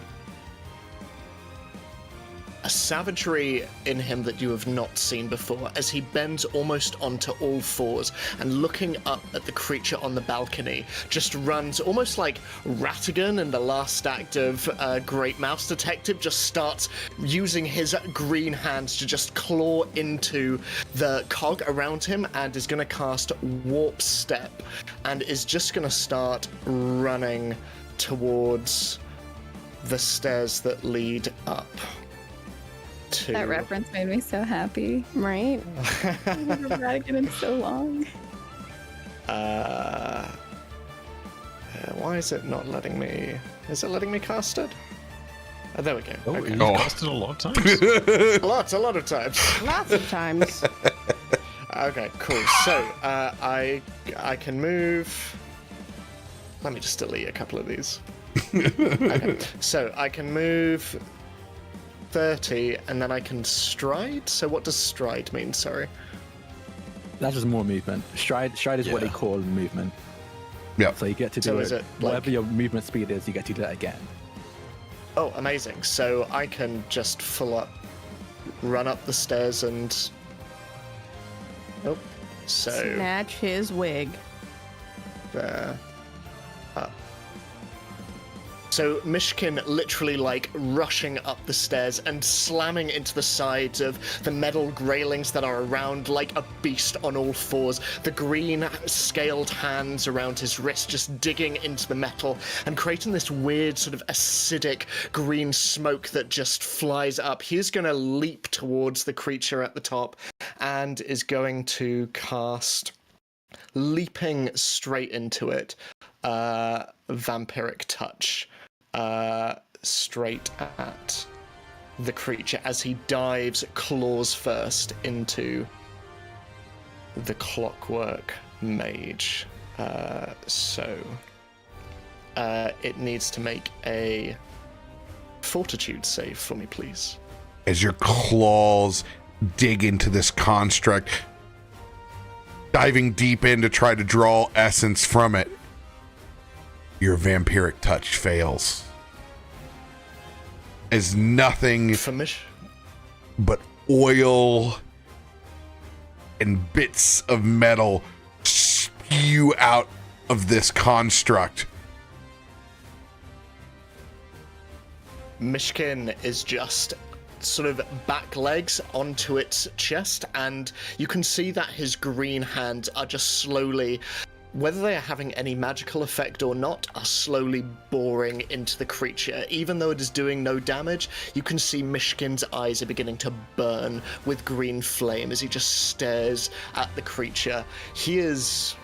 a savagery in him that you have not seen before, as he bends almost onto all fours and looking up at the creature on the balcony, just runs almost like Ratigan in the last act of Great Mouse Detective, just starts using his green hands to just claw into the cog around him, and is going to cast Warp Step and is just going to start running towards the stairs that lead up. That reference made me so happy. Right? I remember Ratigan in so long. Why is it not letting me... Is it letting me cast it? Oh, there we go. Oh, Okay. you've cast it a lot of times. A lot of times. Lots of times. Okay, cool. So, I can move... Let me just delete a couple of these. Okay, so I can move 30, and then I can stride? So what does stride mean? Sorry. That's just more movement. Stride is what they call movement. Yeah. So you get to do So is it like- whatever your movement speed is, you get to do that again. Oh, amazing. So I can just run up the stairs and... Oh, so... Snatch his wig. There. Up. So Myshkin literally like rushing up the stairs and slamming into the sides of the metal railings that are around like a beast on all fours. The green scaled hands around his wrist just digging into the metal and creating this weird sort of acidic green smoke that just flies up. He's going to leap towards the creature at the top and is going to cast, leaping straight into it, Vampiric Touch. Straight at the creature as he dives claws first into the Clockwork Mage. So it needs to make a Fortitude save for me, please. As your claws dig into this construct, diving deep in to try to draw essence from it, your vampiric touch fails. As nothing but oil and bits of metal spew out of this construct. Myshkin is just sort of back legs onto its chest, and you can see that his green hands are just slowly, whether they are having any magical effect or not, are slowly boring into the creature. Even though it is doing no damage, you can see Myshkin's eyes are beginning to burn with green flame as he just stares at the creature. He is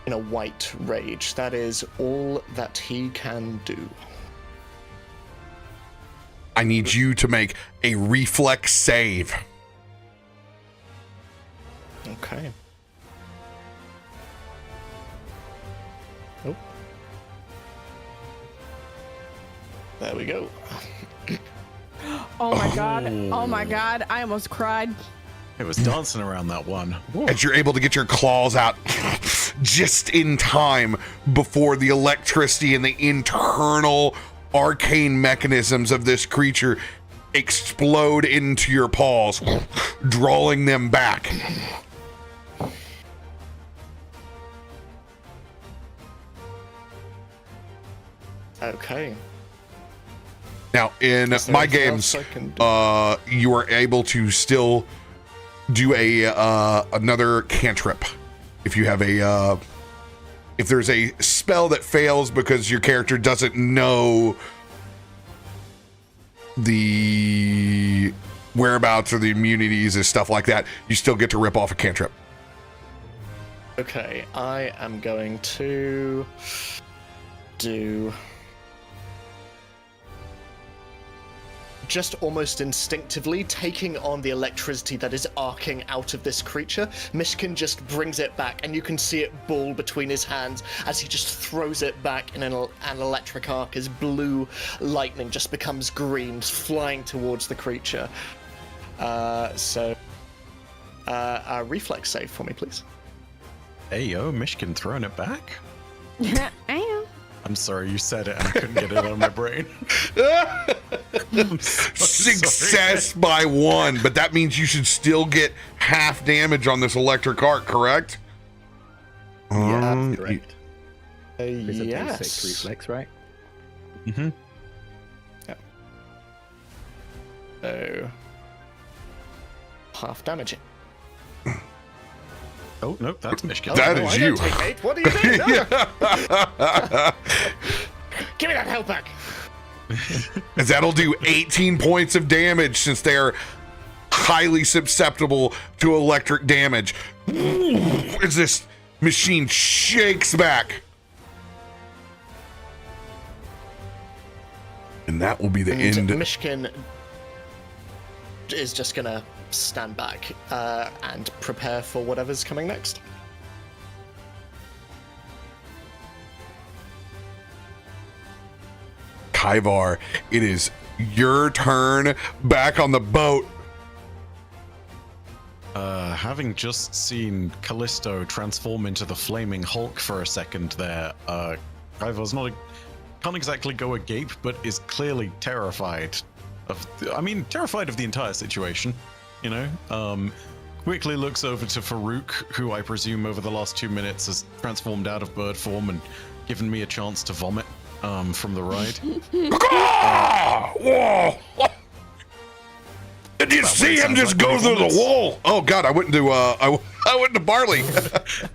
in a white rage. That is all that he can do. I need you to make a reflex save. Okay. Oh. There we go. Oh my god. Oh my god. I almost cried. It was dancing around that one. Whoa. As you're able to get your claws out just in time before the electricity and the internal arcane mechanisms of this creature explode into your paws, drawing them back. Okay. Now, in Is there my anything games, else I can do? you are able to still do another cantrip if you have if there's a spell that fails because your character doesn't know the whereabouts or the immunities and stuff like that, you still get to rip off a cantrip. Okay, I am going to do just almost instinctively taking on the electricity that is arcing out of this creature. Myshkin just brings it back, and you can see it ball between his hands as he just throws it back in an electric arc as blue lightning just becomes green, flying towards the creature. So a reflex save for me, please. Hey yo, Myshkin throwing it back? I am. I'm sorry, you said it and I couldn't get it out of my brain. I'm so Success sorry. by 1, but that means you should still get half damage on this electric arc, correct? Yeah, correct. It's a Yes. basic reflex, right? Mm-hmm. So half damage. Oh, no, that's Myshkin. That no, is I you. don't take 8. What are you doing? Give me that health back. As that'll do 18 points of damage since they're highly susceptible to electric damage. As this machine shakes back. And that will be the end. Myshkin is just gonna stand back and prepare for whatever's coming next. Kaivar, it is your turn back on the boat. Having just seen Kallisto transform into the flaming Hulk for a second there, Kaivar's can't exactly go agape, but is clearly terrified terrified of the entire situation, you know? Quickly looks over to Farouk, who I presume over the last 2 minutes has transformed out of bird form and given me a chance to vomit from the ride. Whoa! Did you see him just go through the wall? Oh God, I went into I went to Barley.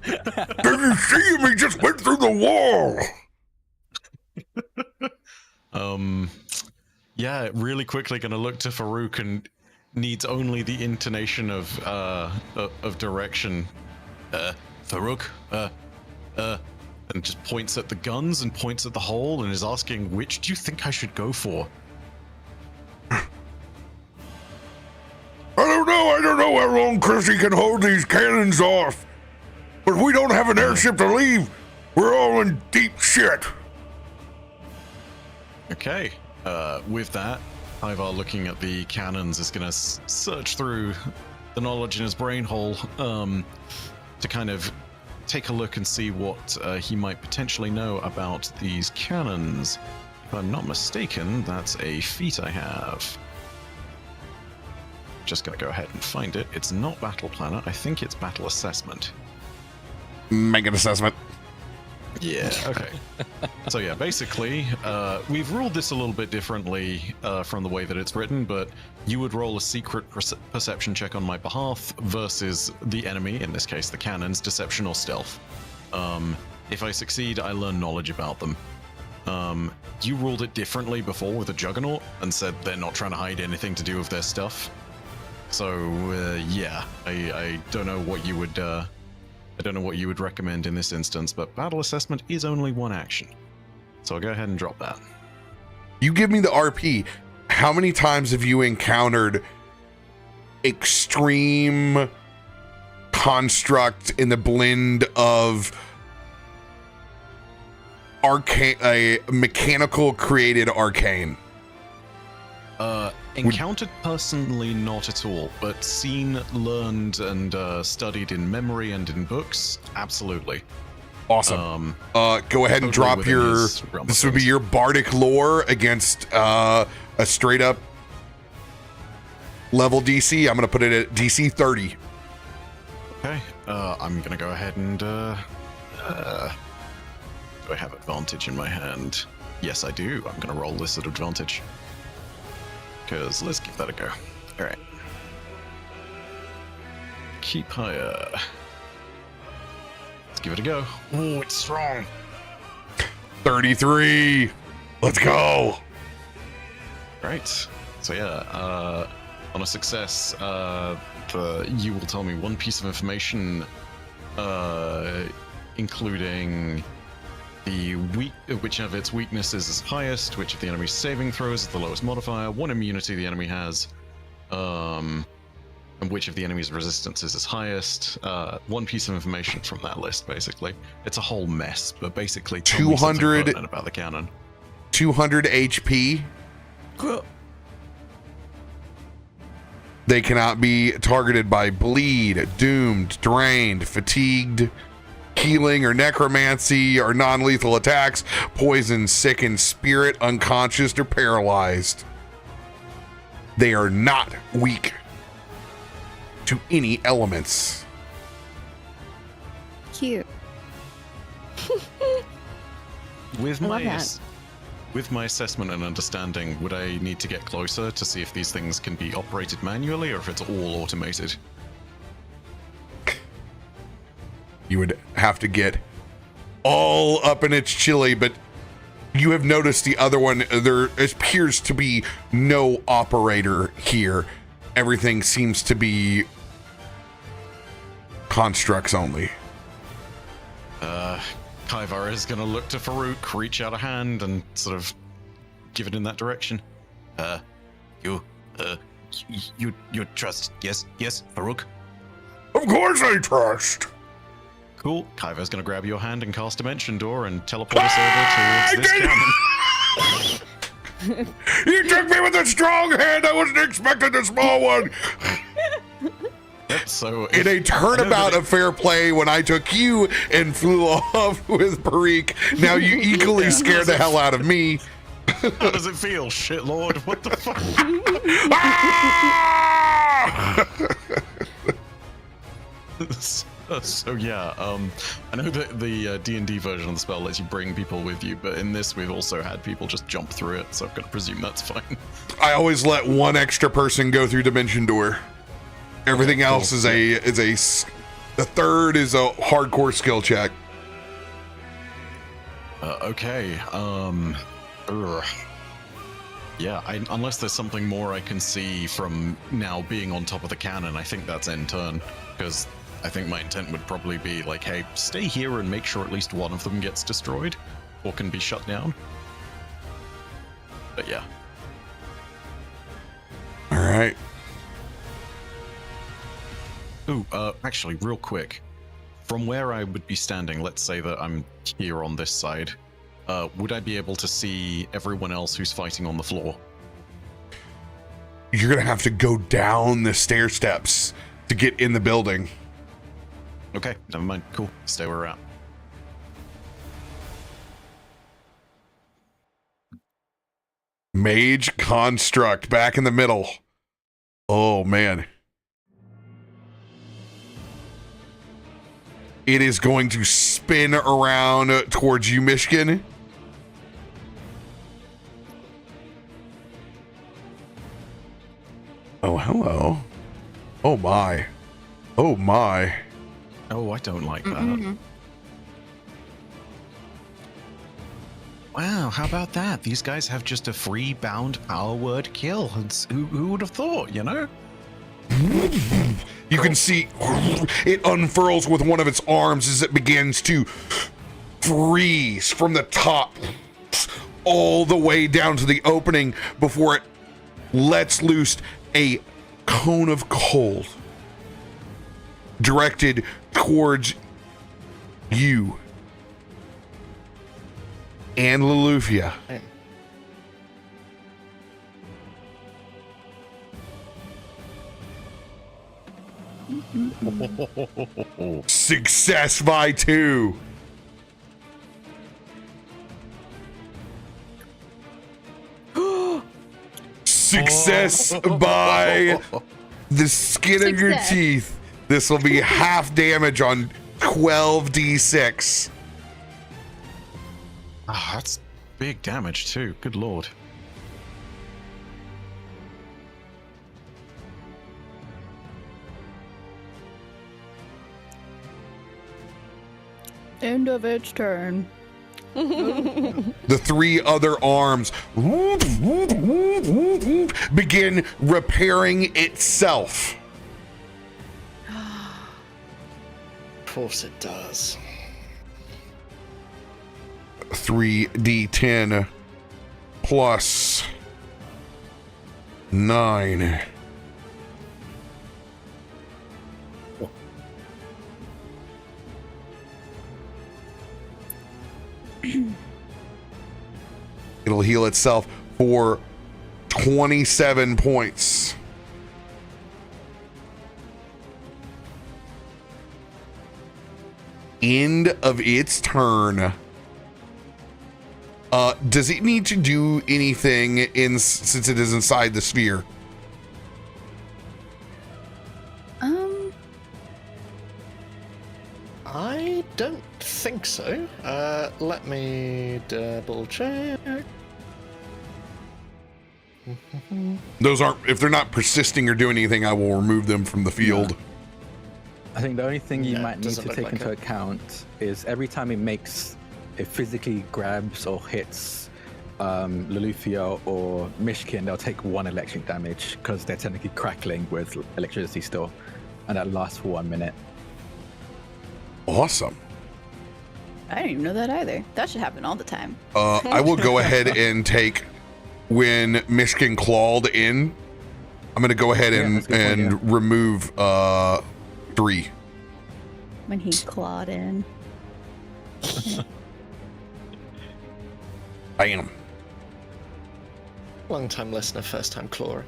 Did you see him? He just went through the wall. Yeah, really quickly gonna look to Farouk and needs only the intonation of direction. Farouk, and just points at the guns and points at the hole and is asking, which do you think I should go for? I don't know how long Chrissy can hold these cannons off. But if we don't have an airship to leave, we're all in deep shit. Okay, with that, Ivar looking at the cannons is gonna search through the knowledge in his brain hole to kind of take a look and see what he might potentially know about these cannons. If I'm not mistaken, that's a feat I have. Just gonna go ahead and find it. It's not Battle Planner. I think it's Battle Assessment. Make an assessment. Yeah, okay. So yeah, basically, we've ruled this a little bit differently from the way that it's written, but you would roll a secret perception check on my behalf versus the enemy, in this case the cannon's deception or stealth. If I succeed, I learn knowledge about them. You ruled it differently before with a Juggernaut and said they're not trying to hide anything to do with their stuff. So yeah, I don't know what you would I don't know what you would recommend in this instance, but battle assessment is only one action. So I'll go ahead and drop that. You give me the RP. How many times have you encountered extreme construct in the blend of arcane, a mechanical created arcane? Encountered personally, not at all, but seen, learned, and studied in memory and in books, absolutely. Awesome. Go ahead and totally drop within your. his realm of This would be things. your bardic lore against a straight up level DC. I'm gonna put it at DC 30. Okay, I'm gonna go ahead and do I have advantage in my hand? Yes, I do. I'm gonna roll this at advantage. Because let's give that a go. Alright. Keep higher. Let's give it a go. Oh, it's strong. 33. Let's go. Right. So yeah, on a success, you will tell me one piece of information, including which of its weaknesses is highest, which of the enemy's saving throws is the lowest modifier, one immunity the enemy has, and which of the enemy's resistances is highest. One piece of information from that list, basically. It's a whole mess, but basically tell me something 200 pertinent about the cannon. 200 HP. They cannot be targeted by bleed, doomed, drained, fatigued, healing or necromancy or non-lethal attacks, poison, sickened, spirit, unconscious, or paralyzed. They are not weak to any elements. Cute. With I love my that. with my assessment and understanding, would I need to get closer to see if these things can be operated manually or if it's all automated? You would have to get all up in its chili, but you have noticed the other one, there appears to be no operator here. Everything seems to be constructs only. Kaivar is going to look to Farouk, reach out a hand, and sort of give it in that direction. You trust? Yes, Farouk. Of course I trust. Cool. Kaivar's going to grab your hand and cast Dimension Door and teleport us over towards this cannon. You took me with a strong hand. I wasn't expecting a small one. Yep, so In a turnabout of fair play, when I took you and flew off with Pathfinder, now you equally scared the hell out of me. how does it feel, shitlord? What the fuck? Ah! So yeah, I know that the D&D version of the spell lets you bring people with you, but in this we've also had people just jump through it, so I'm gonna presume that's fine. I always let one extra person go through Dimension Door. Everything else is the third is a hardcore skill check. Okay, yeah, unless there's something more I can see from now being on top of the cannon, I think that's end turn, because I think my intent would probably be like, hey, stay here and make sure at least one of them gets destroyed or can be shut down. But yeah. All right. Ooh, actually, real quick. From where I would be standing, let's say that I'm here on this side, would I be able to see everyone else who's fighting on the floor? You're going to have to go down the stair steps to get in the building. Okay, never mind. Cool. Stay where we're at. Mage Construct back in the middle. Oh, man. It is going to spin around towards you, Myshkin. Oh, hello. Oh, my. Oh, my. Oh, I don't like that. Wow, how about that? These guys have just a free bound power word kill. Who would have thought, you know? You can see it unfurls with one of its arms as it begins to freeze from the top all the way down to the opening before it lets loose a cone of cold directed towards you and Loluphia. Success by 2. Success by the skin of your Success. teeth. This will be half damage on 12d6. Ah, that's big damage too. Good lord. End of its turn. The 3 other arms begin repairing itself. Of course it does. 3d10 plus 9. It'll heal itself for 27 points. End of its turn. Does it need to do anything since it is inside the sphere? I don't think so. Let me double check. Those aren't, if they're not persisting or doing anything, I will remove them from the field. I think the only thing you Yeah, might need doesn't to look take like into it. account is every time it physically grabs or hits Loluphia or Myshkin, they'll take 1 electric damage because they're technically crackling with electricity still, and that lasts for 1 minute. Awesome. I didn't even know that either. That should happen all the time. I will go ahead and take, when Myshkin clawed in, I'm going to go ahead Yeah, and, that's a good point, remove 3. When he clawed in. Bam. Long time listener, first time clawer.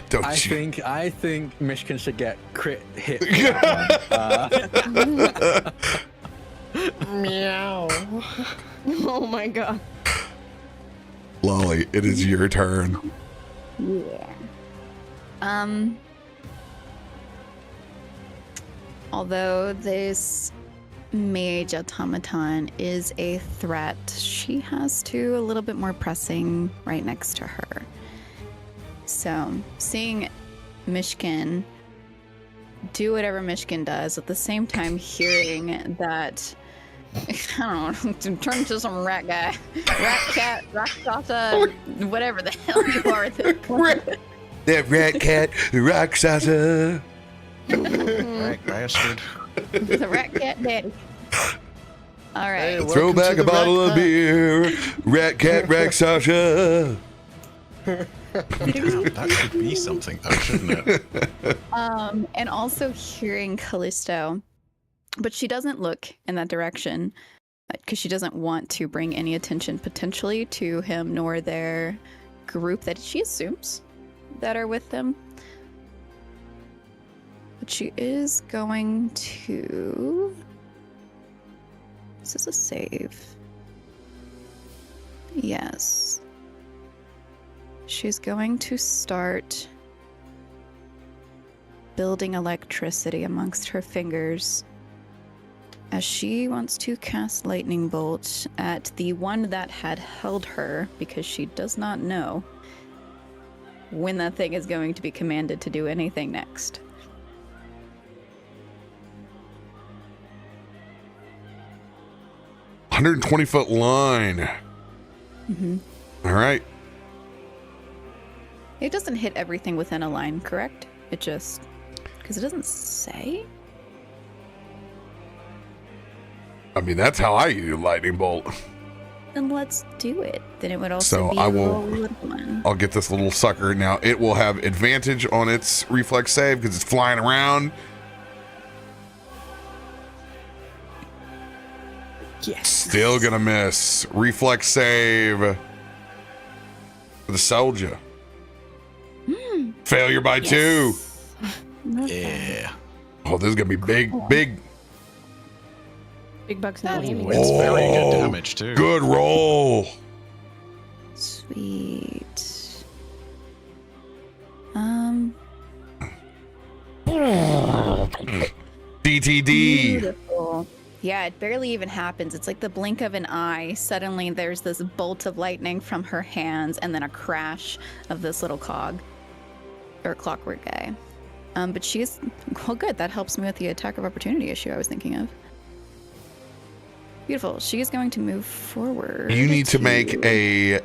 Don't I you? think Myshkin should get crit hit. Meow. Oh my god. Lolly, it is your turn. Yeah. Although this mage automaton is a threat, she has 2 a little bit more pressing right next to her. So, seeing Myshkin do whatever Myshkin does, at the same time hearing that, I don't know, to turn into some rat guy, rat cat, rakshasa, whatever the hell you are at this point. That rat cat, the Rakshasa. Right, bastard. The rat cat daddy. All right. Hey, Throw welcome back to a the bottle Rat of Pack. beer. Rat cat, Rakshasa. Damn, that should be something though, shouldn't it? And also hearing Kallisto, but she doesn't look in that direction because she doesn't want to bring any attention potentially to him nor their group that she assumes that are with them. But she is going to. This is a save. Yes. She's going to start building electricity amongst her fingers as she wants to cast lightning bolt at the one that had held her, because she does not know when that thing is going to be commanded to do anything next. $120-foot line. All right. It doesn't hit everything within a line, correct? It just... because it doesn't say? I mean, that's how I use lightning bolt. Then let's do it. Then it would also So be I a will- little one. I'll get this little sucker. Now, it will have advantage on its reflex save because it's flying around. Yes. Still gonna miss. Reflex save for the soldier. Failure by 2. Yeah. Oh, this is gonna be big. Big bucks now. Ooh, it's very good damage too. Good roll. Sweet. DTD. Beautiful. Yeah, it barely even happens. It's like the blink of an eye. Suddenly there's this bolt of lightning from her hands and then a crash of this little cog. Or clockwork guy. But she's... well, good. That helps me with the attack of opportunity issue I was thinking of. Beautiful. She is going to move forward. You need to make a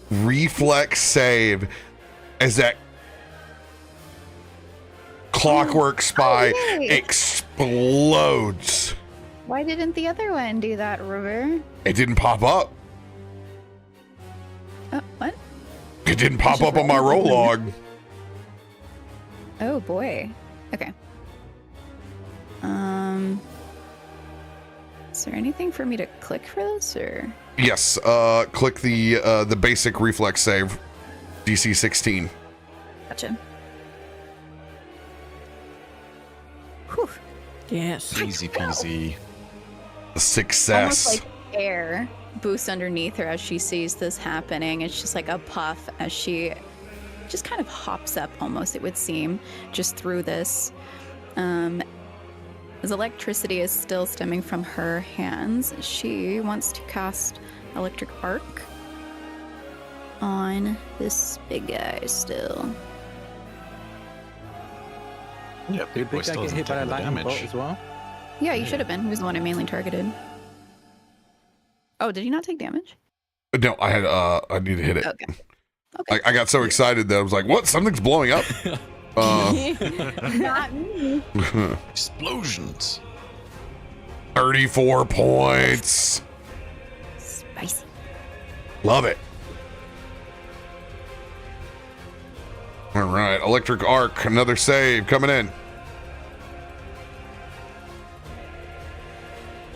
reflex save as that clockwork spy yay. explodes. Why didn't the other one do that, RoBear? It didn't pop up. Oh, what? It didn't pop up on my roll log. Oh boy. Okay. Is there anything for me to click for this, or? Yes. Click the basic reflex save, DC 16. Gotcha. Whew. Yes. Easy peasy. Success. Almost like air boosts underneath her as she sees this happening. It's just like a puff as she just kind of hops up, almost, it would seem, just through this. As electricity is still stemming from her hands, she wants to cast Electric Arc on this big guy still. Yep. Did boy Big Guy still get doesn't hit by take a all the lightning bolt damage. as well? Yeah, you should have been. He was the one I mainly targeted. Oh, did he not take damage? No, I had I need to hit it. Okay. Okay. I got so excited that I was like, "What? Something's blowing up." Not me. Explosions. 34 points. Spicy. Love it. All right, Electric Arc, another save coming in.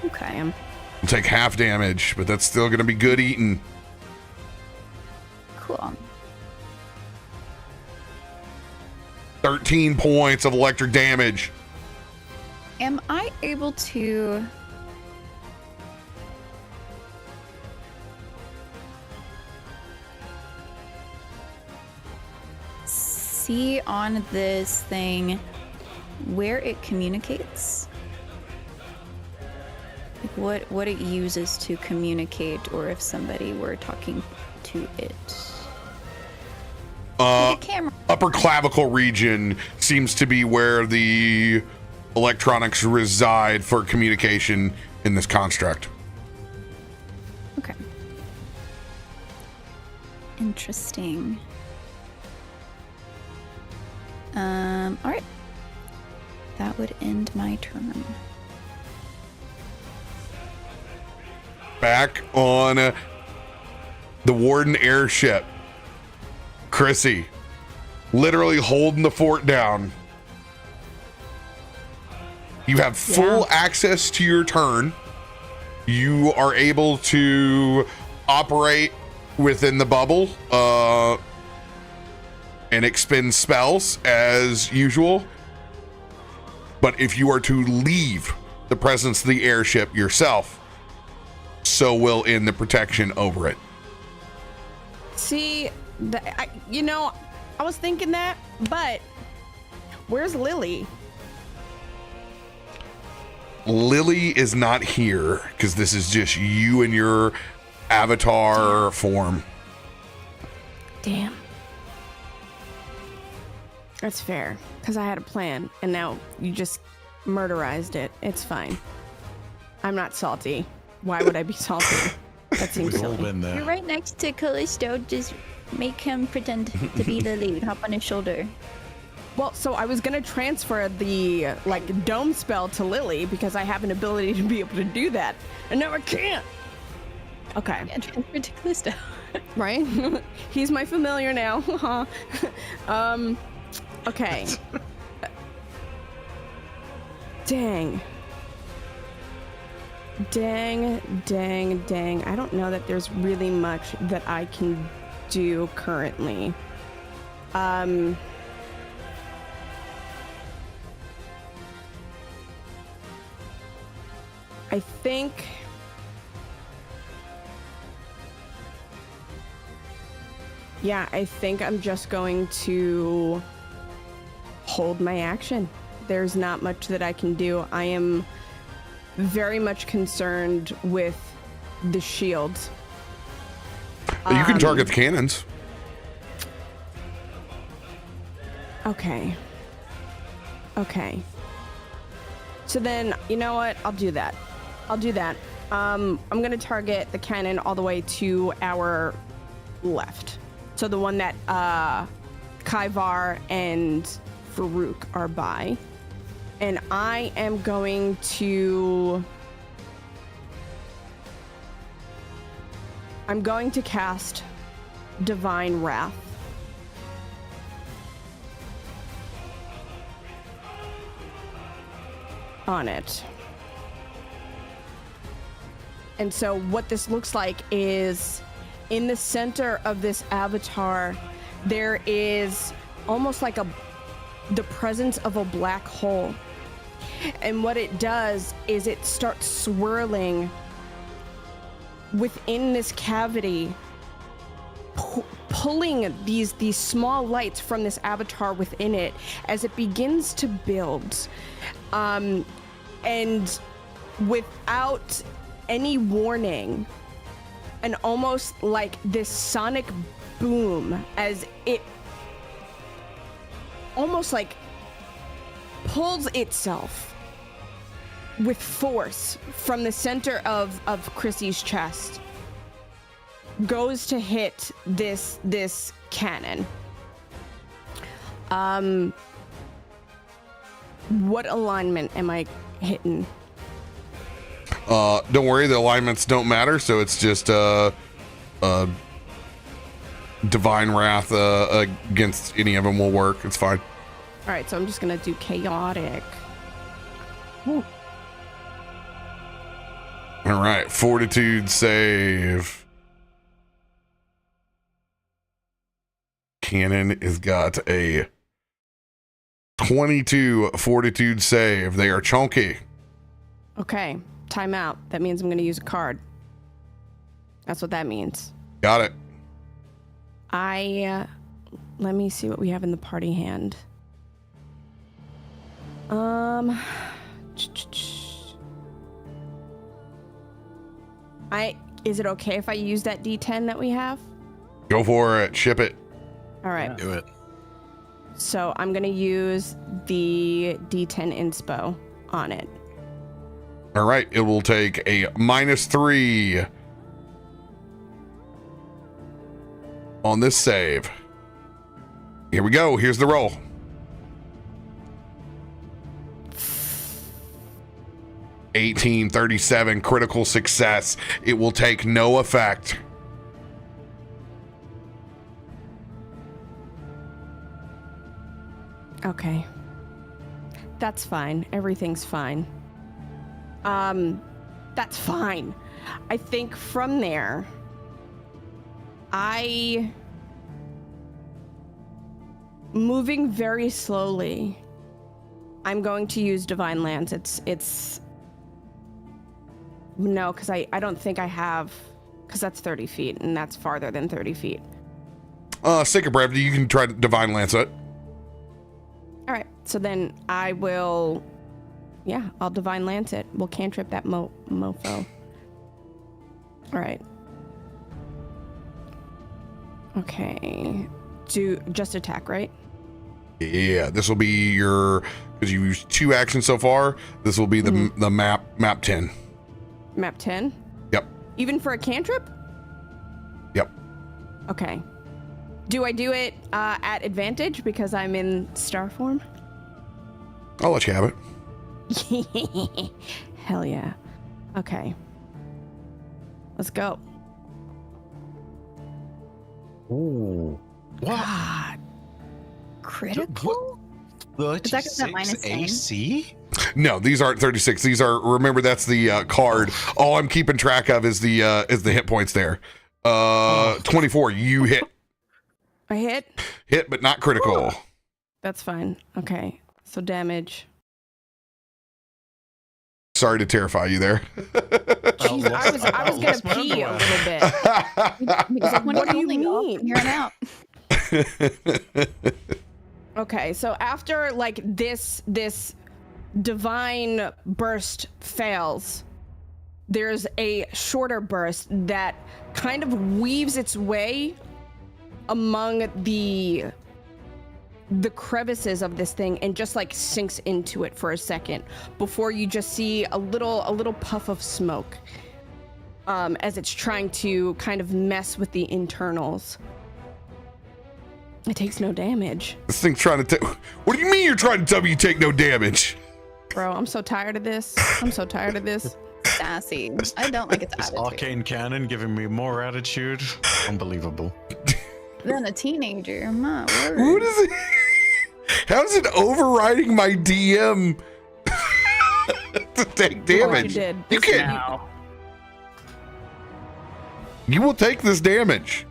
Okay. We'll take half damage, but that's still going to be good eating. Cool. 13 points of electric damage. Am I able to... see on this thing where it communicates? Like what it uses to communicate, or if somebody were talking to it? The camera. Upper clavicle region seems to be where the electronics reside for communication in this construct. Okay. Interesting. All right. That would end my turn. Back on the Warden airship. Chrissy, literally holding the fort down. You have full access to your turn. You are able to operate within the bubble and expend spells as usual. But if you are to leave the presence of the airship yourself, so will end the protection over it. See, I was thinking that, but where's Lily? Lily is not here because this is just you and your avatar form. Damn. That's fair, because I had a plan, and now you just murderized it. It's fine. I'm not salty. Why would I be salty? That seems We've all silly. been there. You're right next to Kallisto. Just make him pretend to be the lead. Hop on his shoulder. Well, so I was gonna transfer the dome spell to Lily because I have an ability to be able to do that, and now I can't. Okay. Yeah, transfer to Kallisto. Right? He's my familiar now. Okay. Dang. I don't know that there's really much that I can do currently. I think I'm just going to hold my action. There's not much that I can do. I am very much concerned with the shields. You can target the cannons. Okay. So then, you know what? I'll do that. I'm gonna target the cannon all the way to our left. So the one that Kaivar and Farouk are by. And I am going to cast Divine Wrath. On it. And so what this looks like is in the center of this avatar, there is almost like the presence of a black hole. And what it does is it starts swirling within this cavity, pulling these small lights from this avatar within it as it begins to build. And without any warning, and almost like this sonic boom as it almost like pulls itself with force from the center of Chrissy's chest, goes to hit this cannon. What alignment am I hitting? Don't worry, the alignments don't matter, so it's just Divine Wrath against any of them will work. It's fine. All right, so I'm just gonna do chaotic. Woo. All right, Fortitude save. Cannon has got a 22 Fortitude save. They are chunky. Okay, timeout. That means I'm gonna use a card. That's what that means. Got it. Let me see what we have in the party hand. Is it okay if I use that D10 that we have? Go for it. Ship it. All right. Do it. So I'm gonna use the D10 inspo on it. All right. It will take a -3 on this save. Here we go. Here's the roll. (1837) critical success. It will take no effect. Okay. That's fine. Everything's fine. That's fine. I think from there, moving very slowly, I'm going to use Divine Lance. No, because I don't think I have, because that's 30 feet, and that's farther than 30 feet. Sake of brevity, you can try to divine lance it. All right. So then I will. Yeah, I'll divine lance it. We'll cantrip that mofo. All right. Okay. Do just attack, right? Yeah, this will be your, because you used 2 actions so far. This will be the map 10. Map 10. Yep. Even for a cantrip? Yep. Okay. Do I do it at advantage because I'm in star form? I'll let you have it. Hell yeah. Okay. Let's go. Ooh. What? God. Critical? What? Is that 'cause that 36 minus 10? AC? No, these aren't 36. These are, remember, that's the card. All I'm keeping track of is the hit points there. 24. You hit, I hit? but not critical. That's fine. Okay. So damage. Sorry to terrify you there. Jeez, I was lost gonna my pee a underwear. little bit. Because What do you only go mean? from here on out. Okay, so after like this divine burst fails, there's a shorter burst that kind of weaves its way among the crevices of this thing and just like sinks into it for a second before you just see a little puff of smoke as it's trying to kind of mess with the internals. It takes no damage. This thing's trying to what do you mean you're trying to tell me you take no damage? Bro, I'm so tired of this. Sassy. I don't like its This attitude. arcane cannon giving me more attitude. Unbelievable. Then a teenager. My word. What is it? How's it overriding my DM to take damage? You did. You can't. You will take this damage.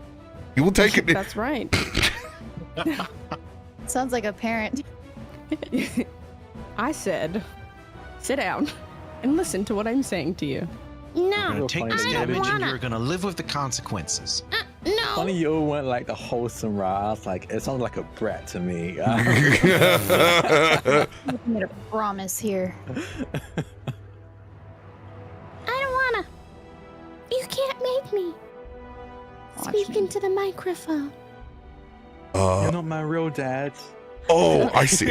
You will take it. That's right. Sounds like a parent. I said, sit down and listen to what I'm saying to you. You're No, gonna take this I don't damage and wanna. you're gonna live with the consequences. No. Funny you all went like the wholesome route. I was like, it sounds like a Brett to me. I made a promise here. I don't wanna. You can't make me. Watch Speak me. into the microphone. You're not my real dad. Oh, I see.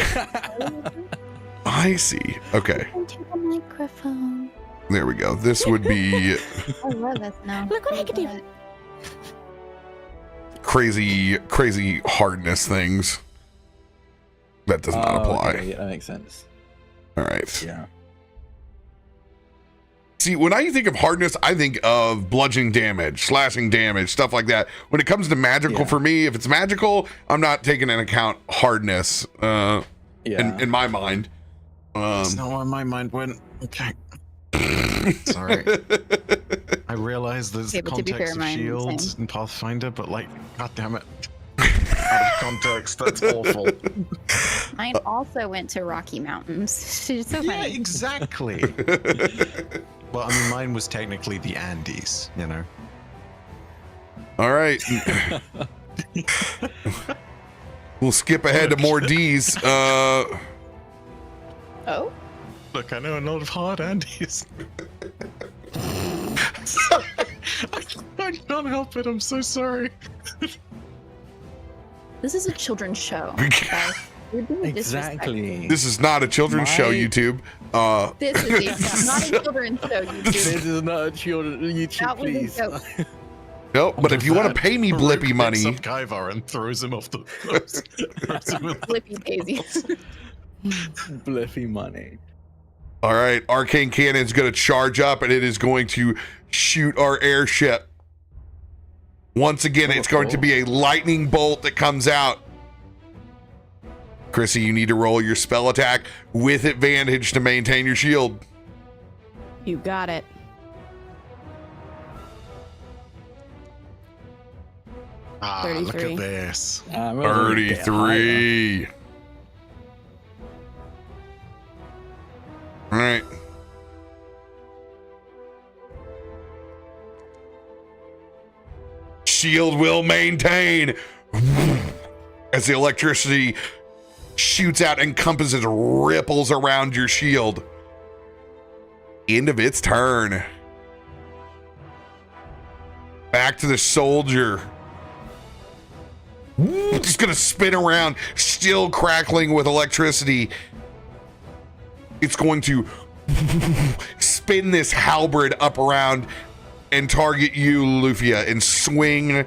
I see. Okay, Into the microphone. there we go. This would be I love this now. Look what I can do. crazy hardness things. That does not apply. Okay, yeah, that makes sense. All right. Yeah. See, when I think of hardness, I think of bludgeoning damage, slashing damage, stuff like that. When it comes to magical, Yeah. for me, if it's magical, I'm not taking into account hardness Yeah. in my mind. That's not where my mind went. Okay. Sorry. I realize there's Okay, but to be context fair, of mine shields same. and Pathfinder, but like, god damn it. Out of context, that's awful. Mine also went to Rocky Mountains. She's so Yeah, funny. exactly. Well, I mean, mine was technically the Andes, you know. All right. We'll skip ahead to more D's. Oh? Look, I know a lot of hard Andes. I can't help it, I'm so sorry. This is a children's show. guys. You're being disrespectful. Exactly. This is not a children's show, My- YouTube. This is not a children's show, This YouTube. is not a children YouTube, That was a please. joke. Nope, but if you want to pay me Farouk blippy money, picks up Kaivar and throws him off the throws him with Flippy daisies. Bliffy money. all right, Arcane Cannon's going to charge up and it is going to shoot our airship. Once again, it's going to be a lightning bolt that comes out. Chrissy, you need to roll your spell attack with advantage to maintain your shield. You got it. look 33. at this. I'm a little bit higher. 33. All right. Shield will maintain. as the electricity shoots out, encompasses, ripples around your shield. End of its turn. Back to the soldier. Just gonna spin around, still crackling with electricity. It's going to spin this halberd up around and target you, Loluphia, and swing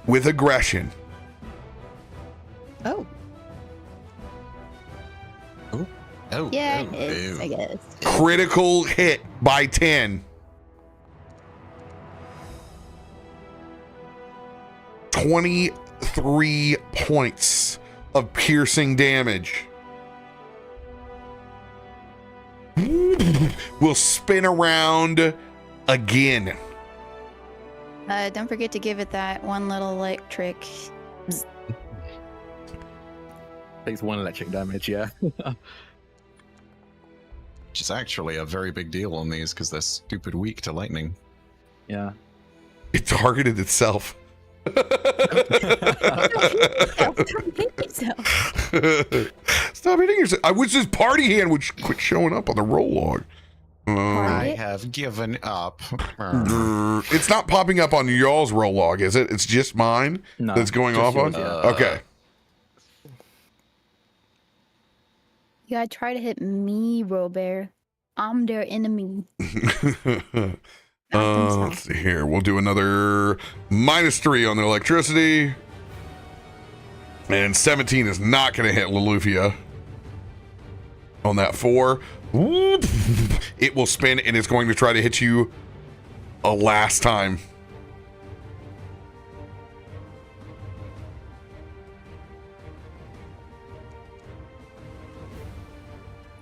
with aggression. Oh. Oh, Yeah, oh, it is, oh. I guess. Critical hit by 10. 23 points of piercing damage. Will spin around again. Don't forget to give it that one little electric. Takes 1 electric damage, yeah. Which is actually a very big deal on these because they're stupid weak to lightning. Yeah. It targeted itself. Stop hitting yourself. I wish this party hand would quit showing up on the roll log. I have given up. It's not popping up on y'all's roll log, is it? It's just mine No, that's going just off on? yours, yeah. Okay. You gotta try to hit me, RoBear. I'm their enemy. Let's see here. We'll do another -3 on the electricity. And 17 is not going to hit Loluphia. On that 4. It will spin and it's going to try to hit you a last time.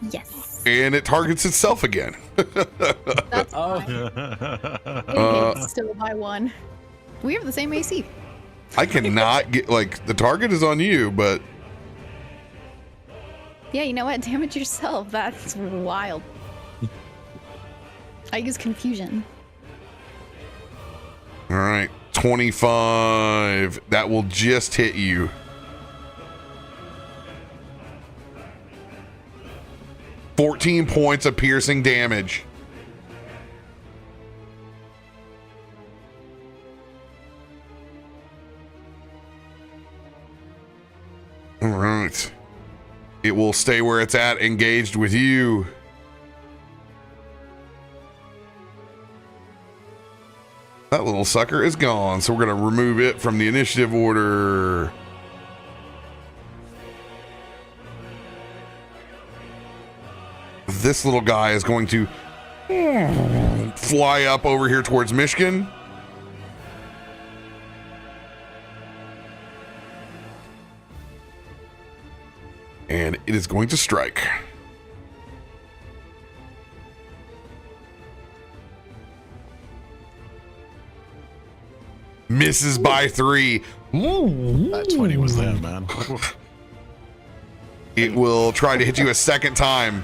Yes. And it targets itself again. That's Oh. fine. It's still by 1. We have the same AC. I cannot get, like, the target is on you, but Yeah, you know what? Damage yourself. That's wild. I use confusion. all right, 25. That will just hit you. $14 points of piercing damage. All right. It will stay where it's at, engaged with you. That little sucker is gone, so we're going to remove it from the initiative order. This little guy is going to fly up over here towards Myshkin. And it is going to strike. Misses by 3. That 20 was there, man. It will try to hit you a second time.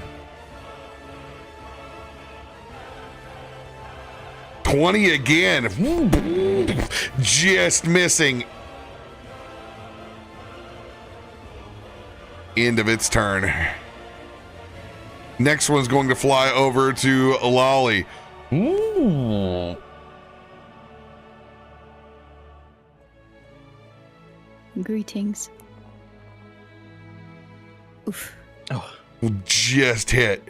20 again. Just missing. End of its turn. Next one's going to fly over to Lolly. Greetings. Oof. Just hit.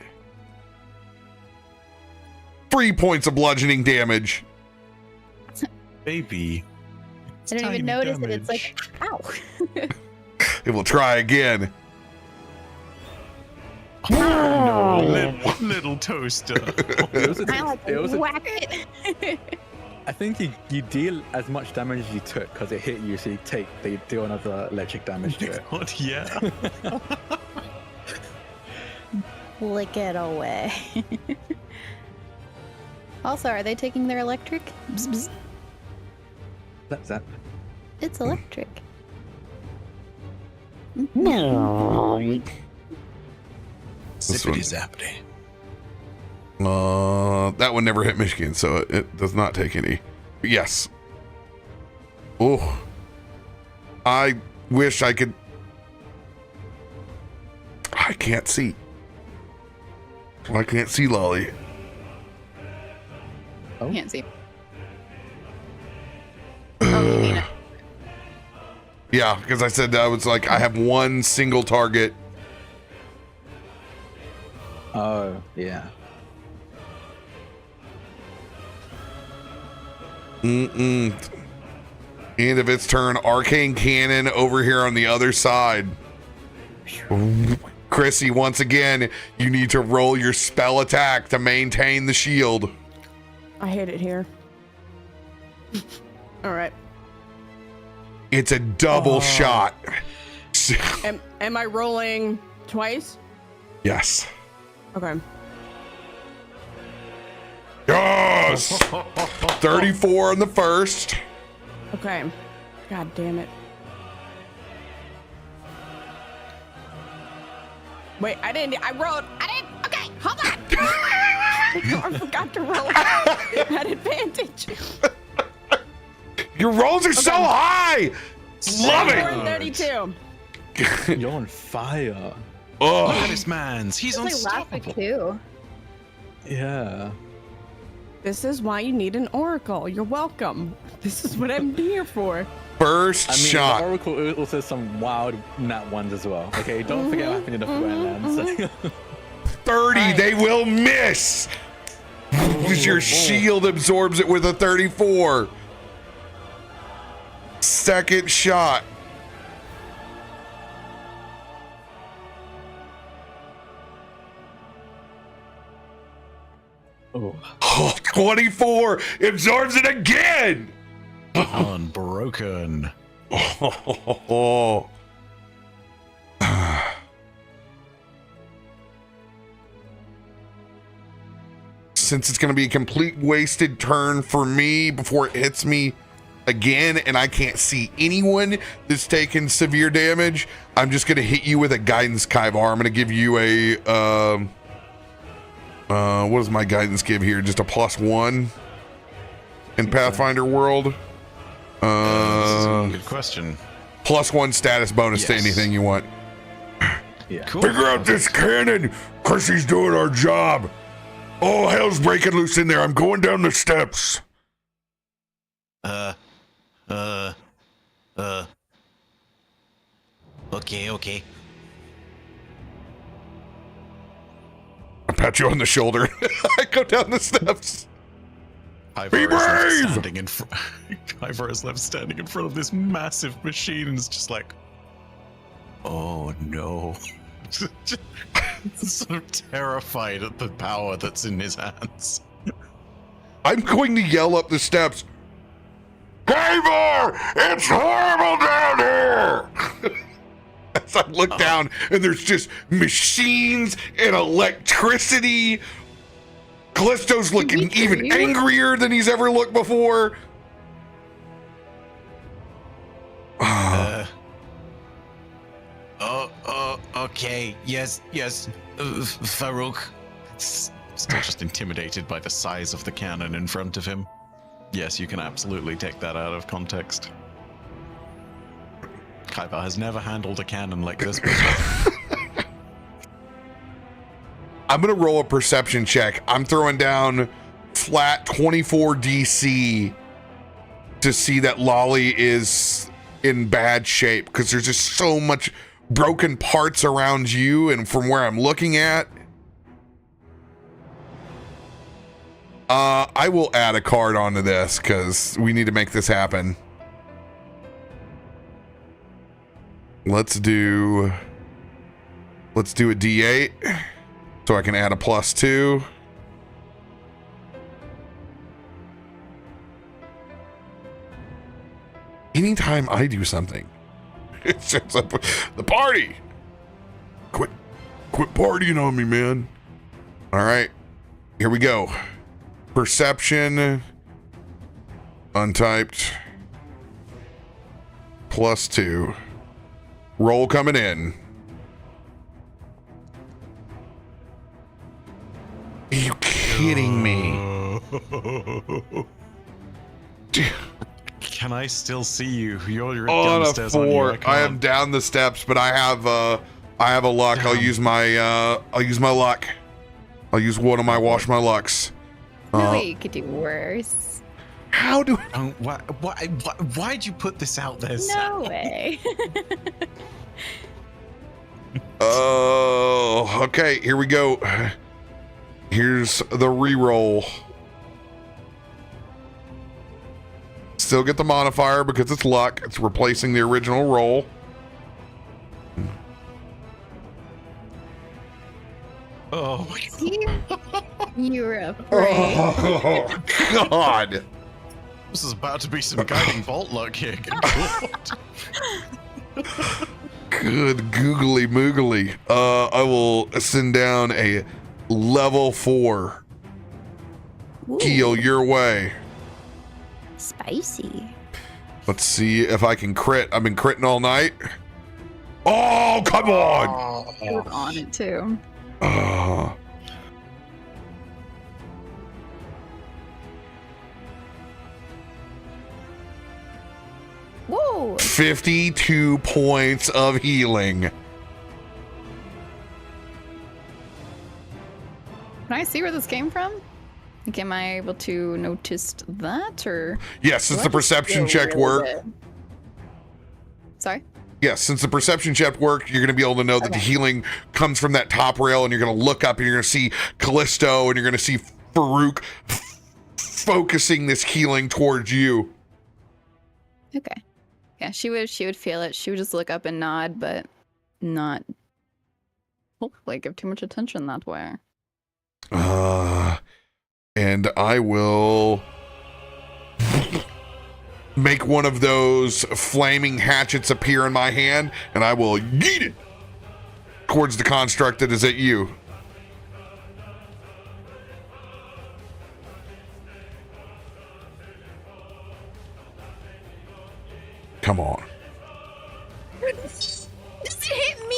3 points of bludgeoning damage. Baby. I don't even notice it. It's like, ow. It will try again. No, little toaster. I like whack it. I think you deal as much damage as you took because it hit you, so they deal another electric damage to it. What? Yeah. Lick it away. Also, are they taking their electric? Bzz, bzz. That's that. It's electric. Zippity zappity. That one never hit Myshkin, so it does not take any. But yes. Oh. I wish I could. I can't see. I can't see Lolly. Oh. Can't see. Oh, you mean it. Yeah, because I said I was like, I have one single target. Oh, yeah. End of its turn. Arcane Cannon over here on the other side. Chrissy, once again, you need to roll your spell attack to maintain the shield. I hate it here. All right. It's a double shot. Am I rolling twice? Yes. Okay. Yes! 34 on the first. Okay. God damn it. Wait, I didn't. Okay, hold on. I forgot to roll at advantage. Your rolls are so high. Love it. 32. You're on fire. Oh, Look at this man's. He's It's like last unstoppable. too. Yeah. This is why you need an oracle. You're welcome. This is what I'm here for. first I mean, shot. the Oracle also has some wild nat ones as well. Okay, don't forget what happened in the Landlands. 30. Right. They will miss. Your shield absorbs it with a 34. Second shot. Oh, 24. Absorbs it again. Unbroken. Oh. Since it's going to be a complete wasted turn for me before it hits me again, and I can't see anyone that's taken severe damage, I'm just going to hit you with a guidance Kaivar. I'm going to give you a what does my guidance give here? Just a +1 in Pathfinder world. This is a good question. +1 status bonus to Yes. anything you want. Yeah. Cool. Figure out this cannon. Chrissy's doing our job. Oh, hell's breaking loose in there. I'm going down the steps. Okay. I pat you on the shoulder. I go down the steps. Be brave! Ivor is left standing in front of this massive machine and is just like, oh no. Sort of terrified at the power that's in his hands. I'm going to yell up the steps. Kaivar, it's horrible down here. As I look down, and there's just machines and electricity. Kallisto's looking even angrier than he's ever looked before. Okay. Yes. Farouk. Still just intimidated by the size of the cannon in front of him. Yes, you can absolutely take that out of context. Kaivar has never handled a cannon like this before. I'm going to roll a perception check. I'm throwing down flat 24 DC to see that Lolly is in bad shape because there's just so much broken parts around you and from where I'm looking at. I will add a card onto this because we need to make this happen. Let's do a D8 so I can add a +2. Anytime I do something, it sets up the party. Quit partying on me, man. All right, here we go. Perception, untyped, +2. Roll coming in. Are you kidding me? can I still see you? You're On a downstairs, aren't you? 4. I am can't. down the steps, but I have a luck. I'll Damn. use my luck. I'll use one of my wash my lucks. No way you could do worse. How do Why'd you put this out there, Sam? No way. Oh, okay, here we go. Here's the reroll. Still get the modifier because it's luck. It's replacing the original roll. Oh my God. You were afraid. Oh, God. This is about to be some guiding bolt luck here. Good God. Good googly moogly. I will send down a level 4 Ooh, heal your way. spicy. Let's see if I can crit. I've been critting all night. Oh, come on. It was on it too. Whoa! 52 points of healing. Can I see where this came from? Like, am I able to notice that, or? Yes, since the What? perception check worked. Sorry? Yes, since the perception check worked, you're going to be able to know that the Okay. healing comes from that top rail, and you're going to look up and you're going to see Kallisto, and you're going to see Farouk focusing this healing towards you. Okay. Yeah, she would feel it. She would just look up and nod, but not hopefully give too much attention that way. And I will make one of those flaming hatchets appear in my hand, and I will yeet it towards the construct that is at you. Come on. Does it hit me?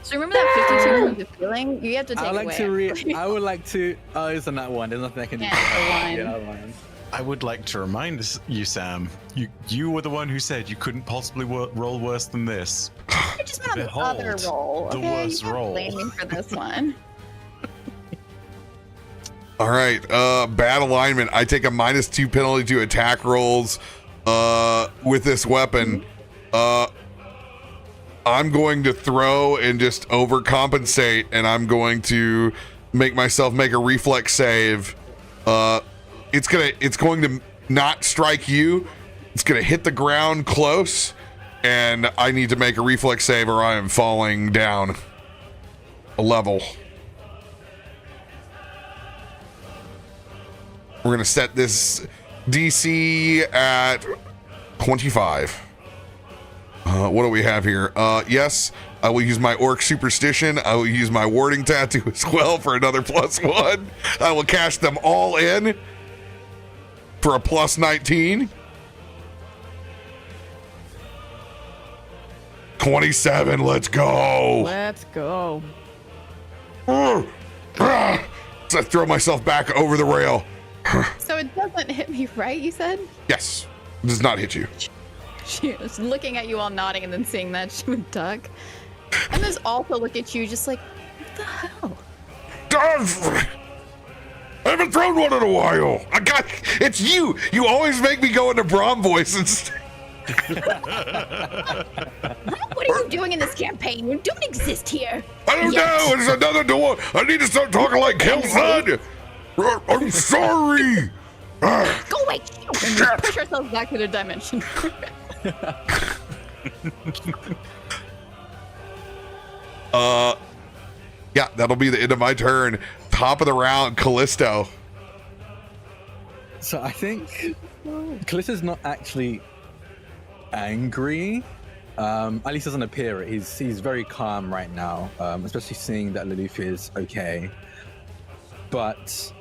So remember that 52 points of feeling? You have to take I would like away. to I would like to. Oh, it's on that one. There's nothing I can do. Yeah, the one. Yeah, that one. I would like to remind you, Sam, you were the one who said you couldn't possibly roll worse than this. I just went on the other Behold, roll. the Okay, worst you can't roll. blame me for this one. All right, bad alignment. I take a -2 penalty to attack rolls with this weapon. I'm going to throw and just overcompensate, and I'm going to make myself make a reflex save. It's going to not strike you. It's going to hit the ground close, and I need to make a reflex save or I am falling down a level. We're going to set this DC at 25. What do we have here? Yes, I will use my Orc Superstition. I will use my Warding Tattoo as well for another +1. I will cash them all in for a +19. 27, let's go. Let's go. So I throw myself back over the rail. So it doesn't hit me, right? You said? Yes, it does not hit you. She was looking at you all nodding and then seeing that she would duck. And there's also look at you just like, what the hell? I haven't thrown one in a while. It's you. You always make me go into Braum voice and What are you doing in this campaign? You don't exist here. I don't know. It's another door. I need to start talking like Kel'Thuzad. I'm sorry. Go away. And we push ourselves back to the dimension. Yeah, that'll be the end of my turn. Top of the round, Kallisto. So I think Kallisto's not actually angry. At least doesn't appear it. He's very calm right now, especially seeing that Loluphia is okay. But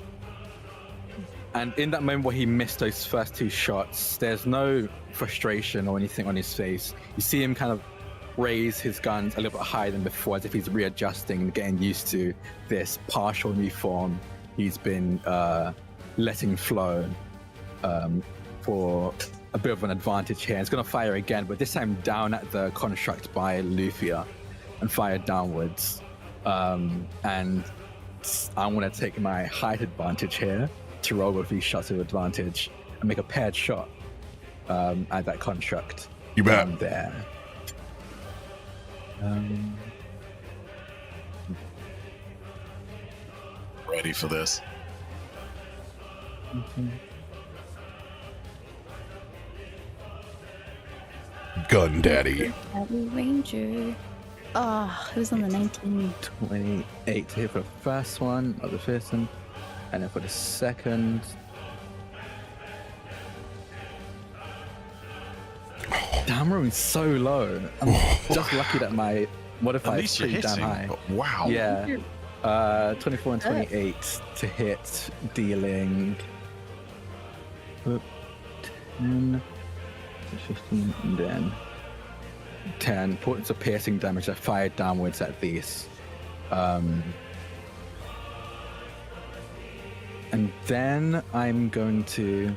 and in that moment where he missed those first 2 shots, there's no frustration or anything on his face. You see him kind of raise his guns a little bit higher than before, as if he's readjusting and getting used to this partial new form. he's been letting flow for a bit of an advantage here. It's going to fire again, but this time down at the construct by Loluphia and fire downwards. And I want to take my height advantage here to roll with these shots of advantage and make a paired shot at that construct. You bet. There. Ready for this. Gun Daddy. Ranger. Oh, it was on the 19. 28 to hit for the first one of the first one, and then for the second. Damn, we're so low. I'm just lucky that my At modifier is least you're pretty damn hitting. high. Wow. Yeah. 24 and 28 to hit, dealing 10, 15, and then 10 points of piercing damage that fired downwards at these. And then I'm going to...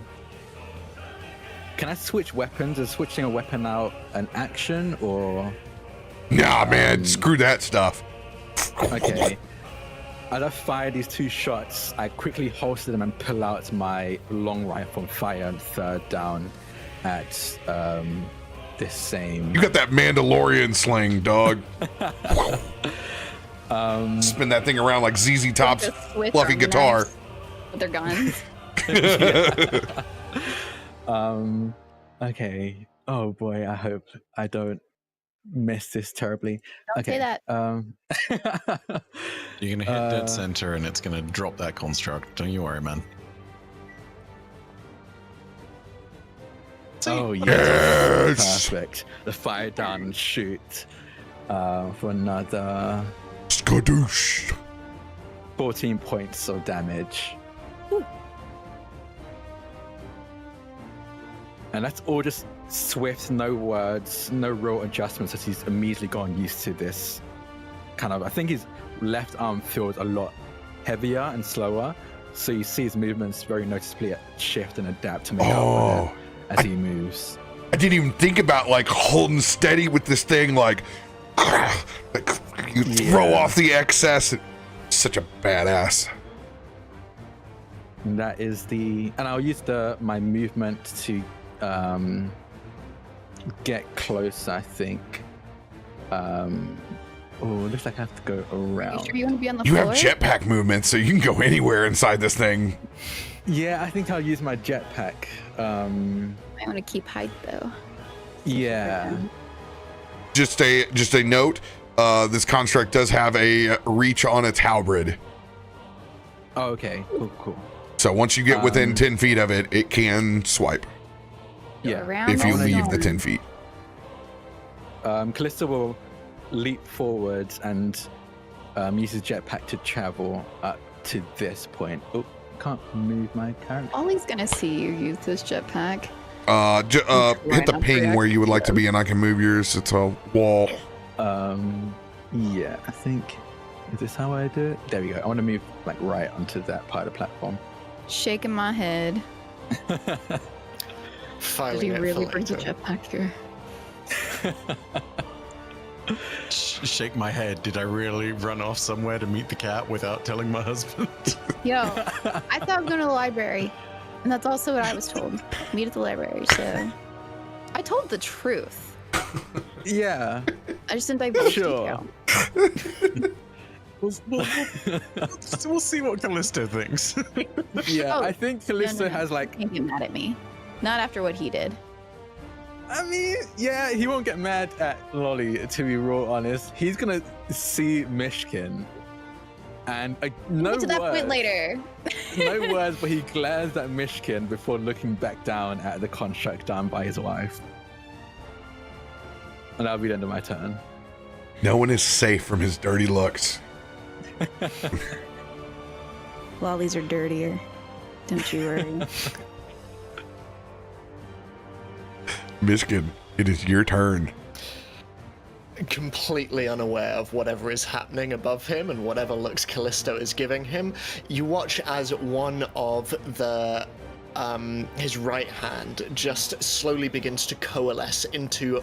Can I switch weapons? Is switching a weapon out an action, or... Nah, man, screw that stuff. Okay. As I fire these two shots, I quickly holster them and pull out my long rifle and fire and third down at this same... You got that Mandalorian sling, dog. Spin that thing around like ZZ Top's Just switch fluffy on guitar. knives with their guns. Okay. Oh boy, I hope I don't miss this terribly. Don't say that. You're gonna hit dead center and it's gonna drop that construct. Don't you worry, man. Oh Yes! Perfect. The fire down and shoot for another Skadoosh. 14 points of damage. And that's all just swift, no words, no real adjustments, as he's immediately gotten used to this kind of... I think his left arm feels a lot heavier and slower, so you see his movements very noticeably shift and adapt to make up for it as he moves. I didn't even think about like holding steady with this thing, like you throw off the excess. Such a badass. And that is the... And I'll use my movement to get close, I think. Looks like I have to go around. You sure you want to be on the You floor? have jetpack movement, so you can go anywhere inside this thing. Yeah, I think I'll use my jetpack. I want to keep height though. Yeah. Just a note. This construct does have a reach on its halberd. Oh, okay. Cool. So once you get within 10 feet of it, it can swipe. Yeah. Around If you the leave the zone. 10 feet. Kallisto will leap forwards and use his jetpack to travel up to this point. Oh, can't move my character. Ollie's gonna see you use this jetpack. Hit the ping where you would like to be, and I can move yours. It's a wall. Yeah, I think... Is this how I do it? There we go. I want to move like right onto that part of the platform. Shaking my head. Did Filing he it really for bring the later. jetpack here? Shake my head. Did I really run off somewhere to meet the cat without telling my husband? Yo, I thought I was going to the library, and that's also what I was told. Meet at the library. So I told the truth. Yeah. I just didn't divulge Sure. detail. We'll see what Kallisto thinks. Yeah, Oh, I think Kallisto no. has like... He can't get mad at me. Not after what he did. I mean, yeah, he won't get mad at Lolly, to be real honest. He's gonna see Myshkin. And no We'll get to that words, point later. no words, but he glares at Myshkin before looking back down at the construct done by his wife. And that'll be the end of my turn. No one is safe from his dirty looks. Lollies are dirtier. Don't you worry. Myshkin, it is your turn. completely unaware of whatever is happening above him and whatever looks Kallisto is giving him. You watch as one of the his right hand just slowly begins to coalesce into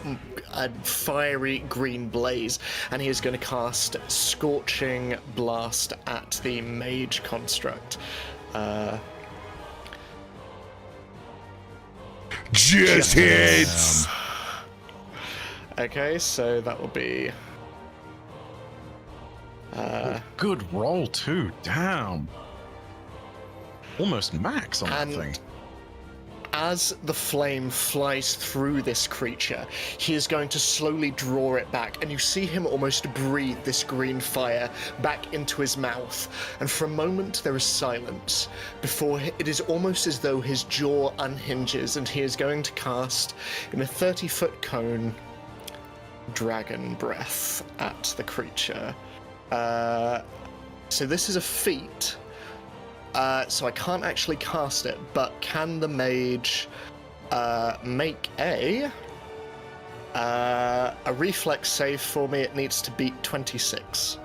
a fiery green blaze, and he is going to cast Scorching Blast at the mage construct. Just hits. Okay, so that will be Good roll too. Damn. Almost max on that And- thing. as the flame flies through this creature, he is going to slowly draw it back, and you see him almost breathe this green fire back into his mouth. And for a moment, there is silence before it is almost as though his jaw unhinges, and he is going to cast in a 30-foot cone Dragon Breath at the creature. So this is a feat. So I can't actually cast it, but can the mage make a reflex save for me? It needs to beat 26.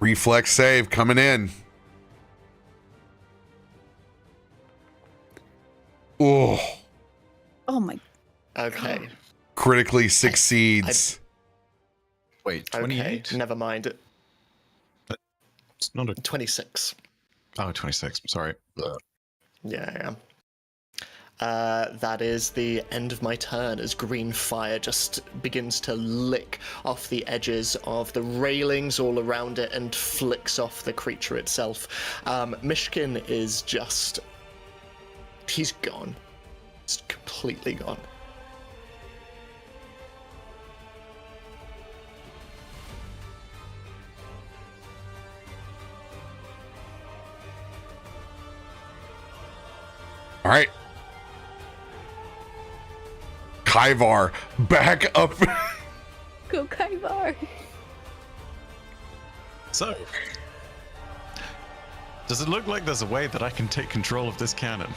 Reflex save coming in. Oh, Oh my. Okay. critically succeeds. Wait, Okay. 28? Never mind. It's not a... 26. Oh, 26. Sorry. Yeah. That is the end of my turn as green fire just begins to lick off the edges of the railings all around it and flicks off the creature itself. Myshkin is just... he's gone. It's completely gone. All right. Kaivar, back up. Go Kaivar. So, does it look like there's a way that I can take control of this cannon?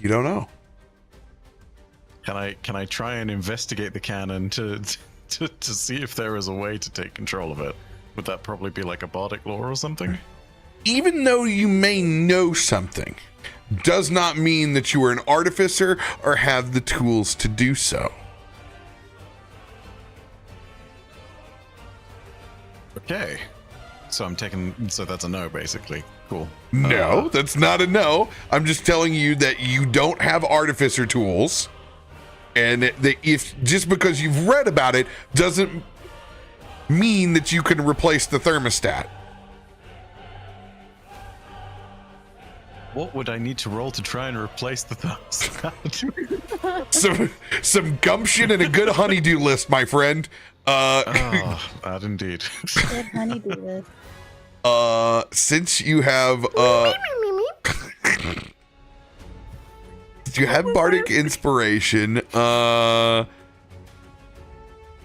You don't know. Can I try and investigate the cannon to see if there is a way to take control of it? Would that probably be like a bardic lore or something? Even though you may know something, does not mean that you are an artificer or have the tools to do so. Okay. So that's a no, basically. Cool. No, that's not a no. I'm just telling you that you don't have artificer tools, and that if just because you've read about it doesn't mean that you can replace the thermostat. What would I need to roll to try and replace the thermostat? Some gumption and a good honeydew list, my friend. Oh, that indeed. Good honey do this. Since you have you have bardic inspiration, and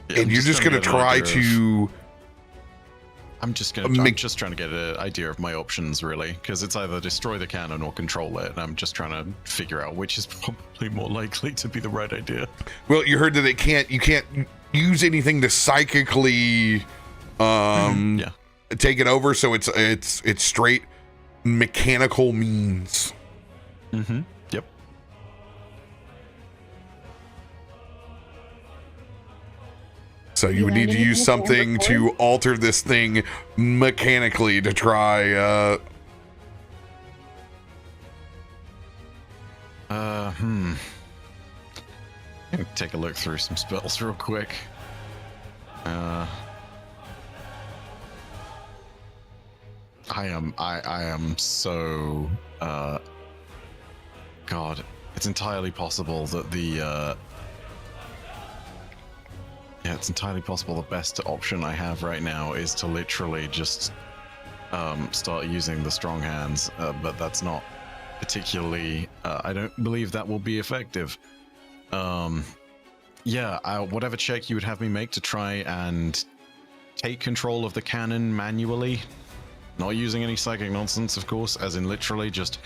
you're just gonna try to. I'm just trying to get an idea of my options, really, because it's either destroy the cannon or control it, and I'm just trying to figure out which is probably more likely to be the right idea. Well, you heard that you can't use anything to psychically take it over, so it's straight mechanical means. Mm-hmm. Yep. So you would need to use something to alter this thing mechanically to try. Take a look through some spells real quick. I am so God, it's entirely possible that it's entirely possible the best option I have right now is to literally just start using the strong hands, but that's not particularly I don't believe that will be effective. Whatever check you would have me make to try and take control of the cannon manually, Not using any psychic nonsense, of course, as in literally just,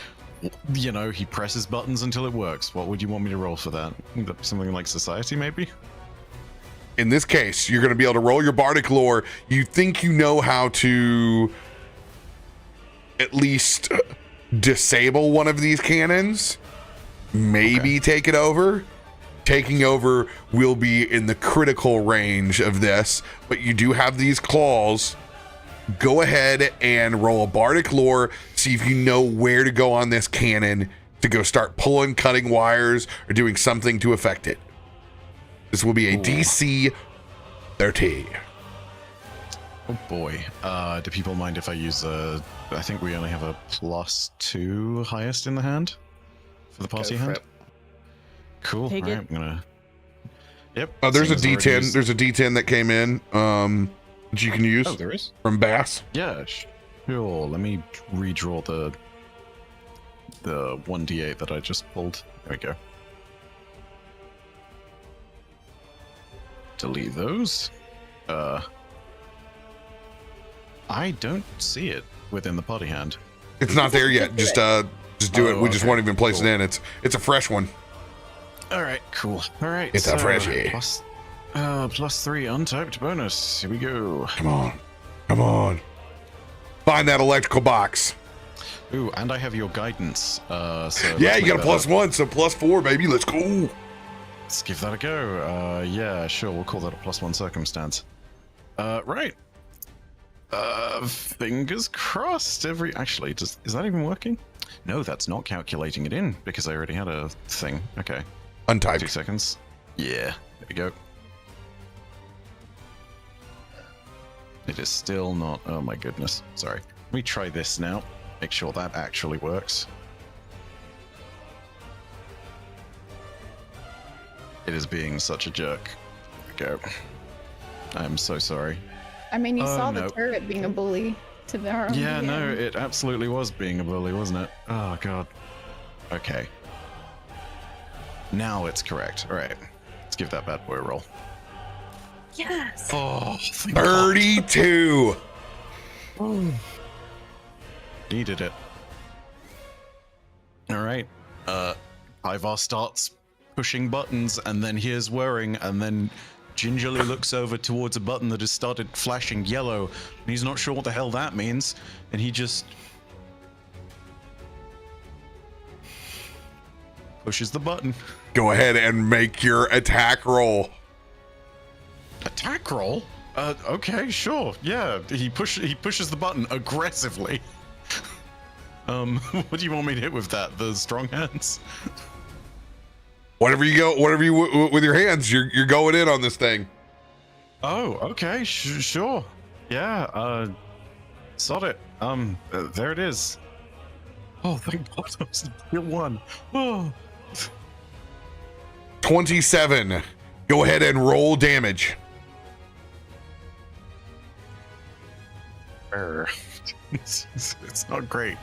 you know, he presses buttons until it works. What would you want me to roll for that? Something like society, maybe? In this case, you're going to be able to roll your Bardic lore. You think you know how to at least disable one of these cannons, maybe take it over. Taking over will be in the critical range of this, but you do have these claws. Go ahead and roll a Bardic lore, see if you know where to go on this cannon to go start pulling, cutting wires, or doing something to affect it. This will be a DC 30. Oh boy. Do people mind if I use I think we only have a +2 highest in the hand for the party Go for hand. it. Cool. Take All right, it. I'm gonna. Yep. There's a seeing as already D10. There's a D10 that came in that you can use Oh, there is. from Bass. Yeah. Sure. Let me redraw the 1d8 that I just pulled. There we go. Delete those. I don't see it within the party hand. It's not there yet. Just do it. Oh, We just okay. won't even place Cool. it in. It's a fresh one. All right, cool. All right, It's a freshie. +3 untyped bonus. Here we go. Come on. Find that electrical box. Ooh, and I have your guidance. So Yeah, let's you got make a that +1, so +4, baby. Let's go. Let's give that a go. Yeah, sure. We'll call that a +1 circumstance. Right. Fingers crossed. Actually, is that even working? No, that's not calculating it in because I already had a thing. Okay. 2 Untyped. seconds. Yeah. There we go. It is still not. Oh my goodness. Sorry. Let me try this now. Make sure that actually works. It is being such a jerk. There we go. I'm so sorry. I mean, you Oh, saw no. the turret being a bully to their own. Yeah, DM. no, it absolutely was being a bully, wasn't it? Oh, God. Okay. Now it's correct. All right. Let's give that bad boy a roll. Yes. Oh, thank God. 32. Needed it. All right. Ivar starts pushing buttons and then hears whirring and then gingerly looks over towards a button that has started flashing yellow and he's not sure what the hell that means and he just pushes the button. Go ahead and make your attack roll. Attack roll? Okay, sure. Yeah, he pushes the button aggressively. What do you want me to hit with that? The strong hands? Whatever you with your hands, you're going in on this thing. Oh, okay, sure. Yeah, sod it. There it is. Oh, thank God, that was the one. Oh. 27. Go ahead and roll damage. It's not great.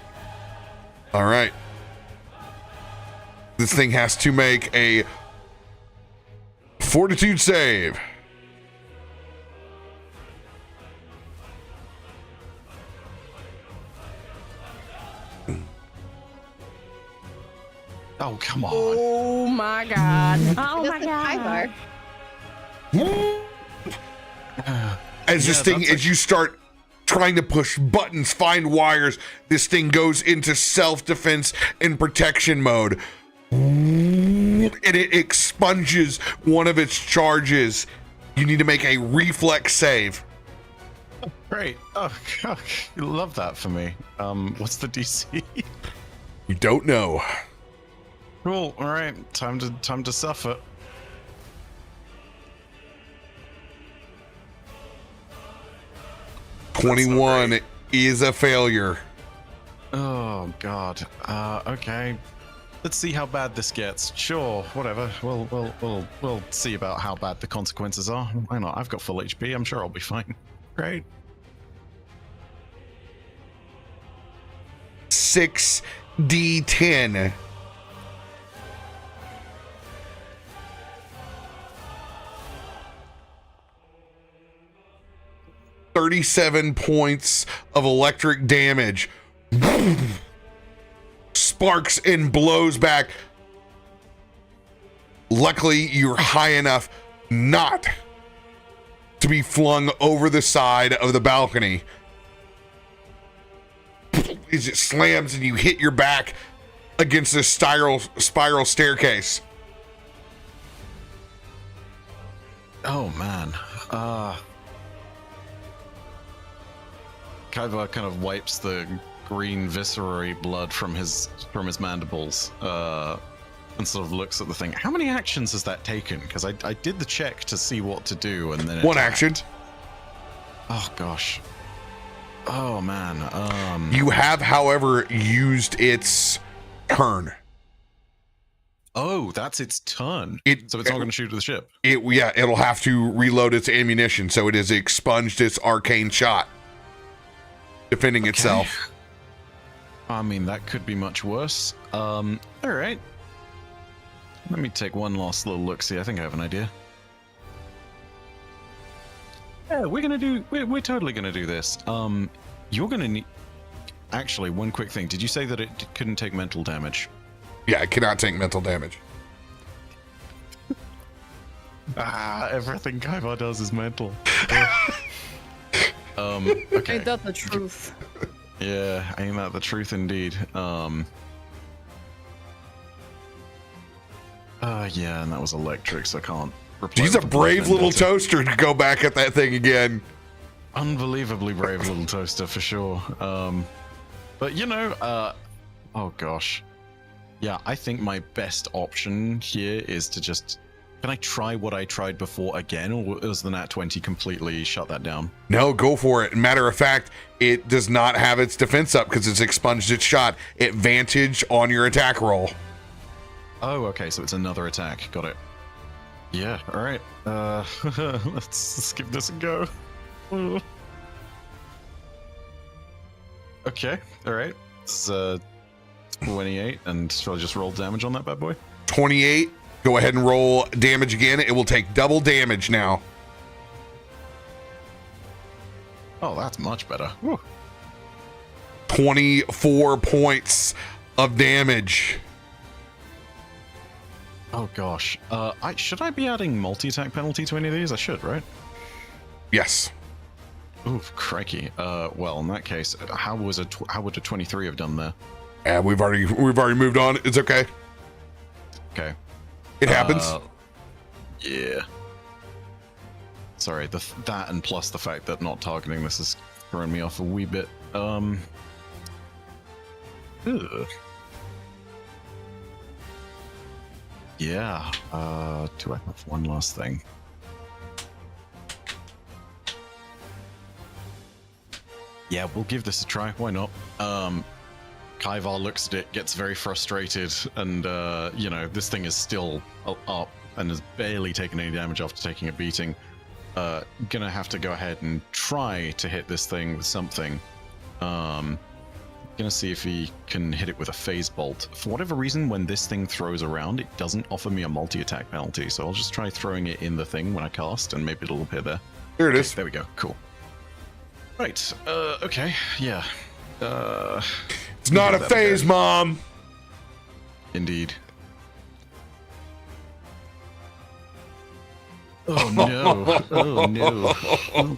All right. This thing has to make a fortitude save. Oh, come on. Oh my god. Oh my god. As this thing, as you start trying to push buttons, find wires, this thing goes into self-defense and protection mode. And it expunges one of its charges. You need to make a reflex save. Great. Oh, God. You love that for me. What's the DC? You don't know. Cool. All right. Time to suffer. That's 21 is a failure. Oh God. Okay. Let's see how bad this gets. Sure. Whatever. We'll see about how bad the consequences are. Why not? I've got full HP. I'm sure I'll be fine. Great. 6d10. 37 points of electric damage. Sparks and blows back. Luckily, you're high enough not to be flung over the side of the balcony. As it slams and you hit your back against this spiral staircase. Oh man. Kaiva kind of wipes the green viscerary blood from his mandibles, and sort of looks at the thing. How many actions has that taken? Because I did the check to see what to do, and then it One attacked. action. Oh gosh. Oh man. You have, however, used its turn. Oh, that's its turn. So it's not going to shoot at the ship. It'll have to reload its ammunition, so it has expunged its arcane shot, defending itself. I mean, that could be much worse. All right. Let me take one last little look. See, I think I have an idea. Yeah, we're totally gonna do this. You're gonna need. Actually, one quick thing. Did you say that it couldn't take mental damage? Yeah, it cannot take mental damage. Everything Kaiva does is mental. Okay. Ain't that the truth? Yeah, ain't that the truth indeed. Yeah, and that was electric, so I can't reply. He's a with the brave blood little vendetta. toaster to go back at that thing again. Unbelievably brave little toaster for sure. But you know, oh gosh. Yeah, I think my best option here is to just... Can I try what I tried before again, or was the nat 20 completely shut that down? No, go for it. Matter of fact, it does not have its defense up because it's expunged its shot. Advantage on your attack roll. Oh, okay, so it's another attack. Got it. Yeah, alright. Let's give this a go. Okay, alright. It's 28, and shall I just roll damage on that bad boy? 28. Go ahead and roll damage again. It will take double damage now. Oh, that's much better. Whew. 24 points of damage. Oh gosh. Should I be adding multi-attack penalty to any of these? I should, right? Yes. Oof, crikey. Well, in that case, how would a 23 have done there? Yeah, we've already moved on. It's okay. Okay. It happens. Yeah. Sorry, that and plus the fact that not targeting this has thrown me off a wee bit. Ugh. Yeah. Do I have one last thing? Yeah, we'll give this a try. Why not? Kaivar looks at it, gets very frustrated, and you know, this thing is still up and has barely taken any damage after taking a beating. Gonna have to go ahead and try to hit this thing with something. Gonna see if he can hit it with a phase bolt. For whatever reason, when this thing throws around, it doesn't offer me a multi-attack penalty, so I'll just try throwing it in the thing when I cast, and maybe it'll appear there. Here it is. There we go. Cool. Right. Okay. Yeah. It's not a that phase, again. Mom. Indeed. Oh no. Oh no. Oh,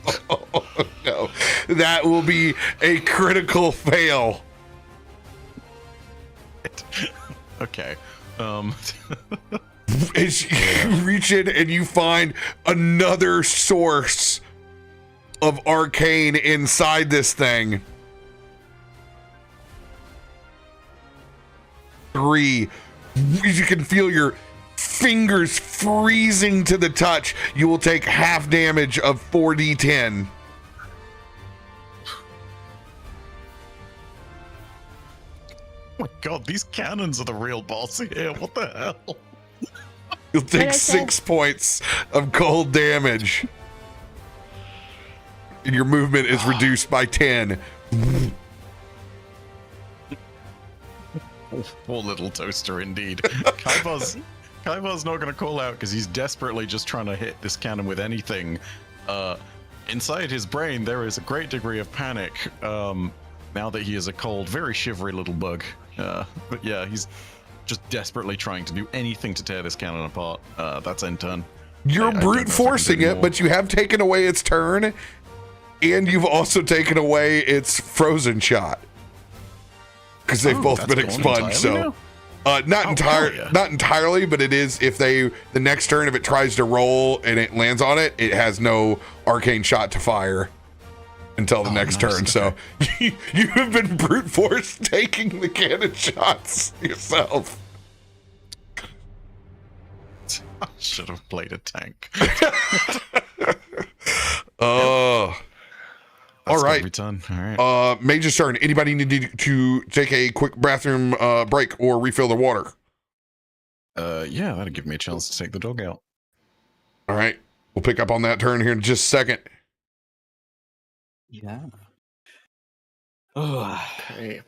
no. That will be a critical fail. Okay. As you reach in and you find another source of arcane inside this thing. 3. You can feel your fingers freezing to the touch. You will take half damage of 4d10. Oh my god, these cannons are the real boss here. What the hell? You'll What take I said. 6 points of cold damage. And your movement is reduced by 10. Poor little toaster indeed. Kaivar's not going to call out because he's desperately just trying to hit this cannon with anything. Inside his brain, there is a great degree of panic. Now that he is a cold, very shivery little bug. But yeah, he's just desperately trying to do anything to tear this cannon apart. That's end turn. You're I don't know brute if I can do forcing it, more. but you have taken away its turn, and you've also taken away its frozen shot. Because they've both that's been gone expunged, so entirely not hell yeah. not entirely, but it is if the next turn if it tries to roll and it lands on it, it has no arcane shot to fire until the next nice, turn. So you have been brute force taking the cannon shots yourself. I should have played a tank. Oh. All right. Every turn. All right. Mage's turn. Anybody need to take a quick bathroom break or refill the water? Yeah, that'll give me a chance to take the dog out. All right. We'll pick up on that turn here in just a second. Yeah. Oh, Okay.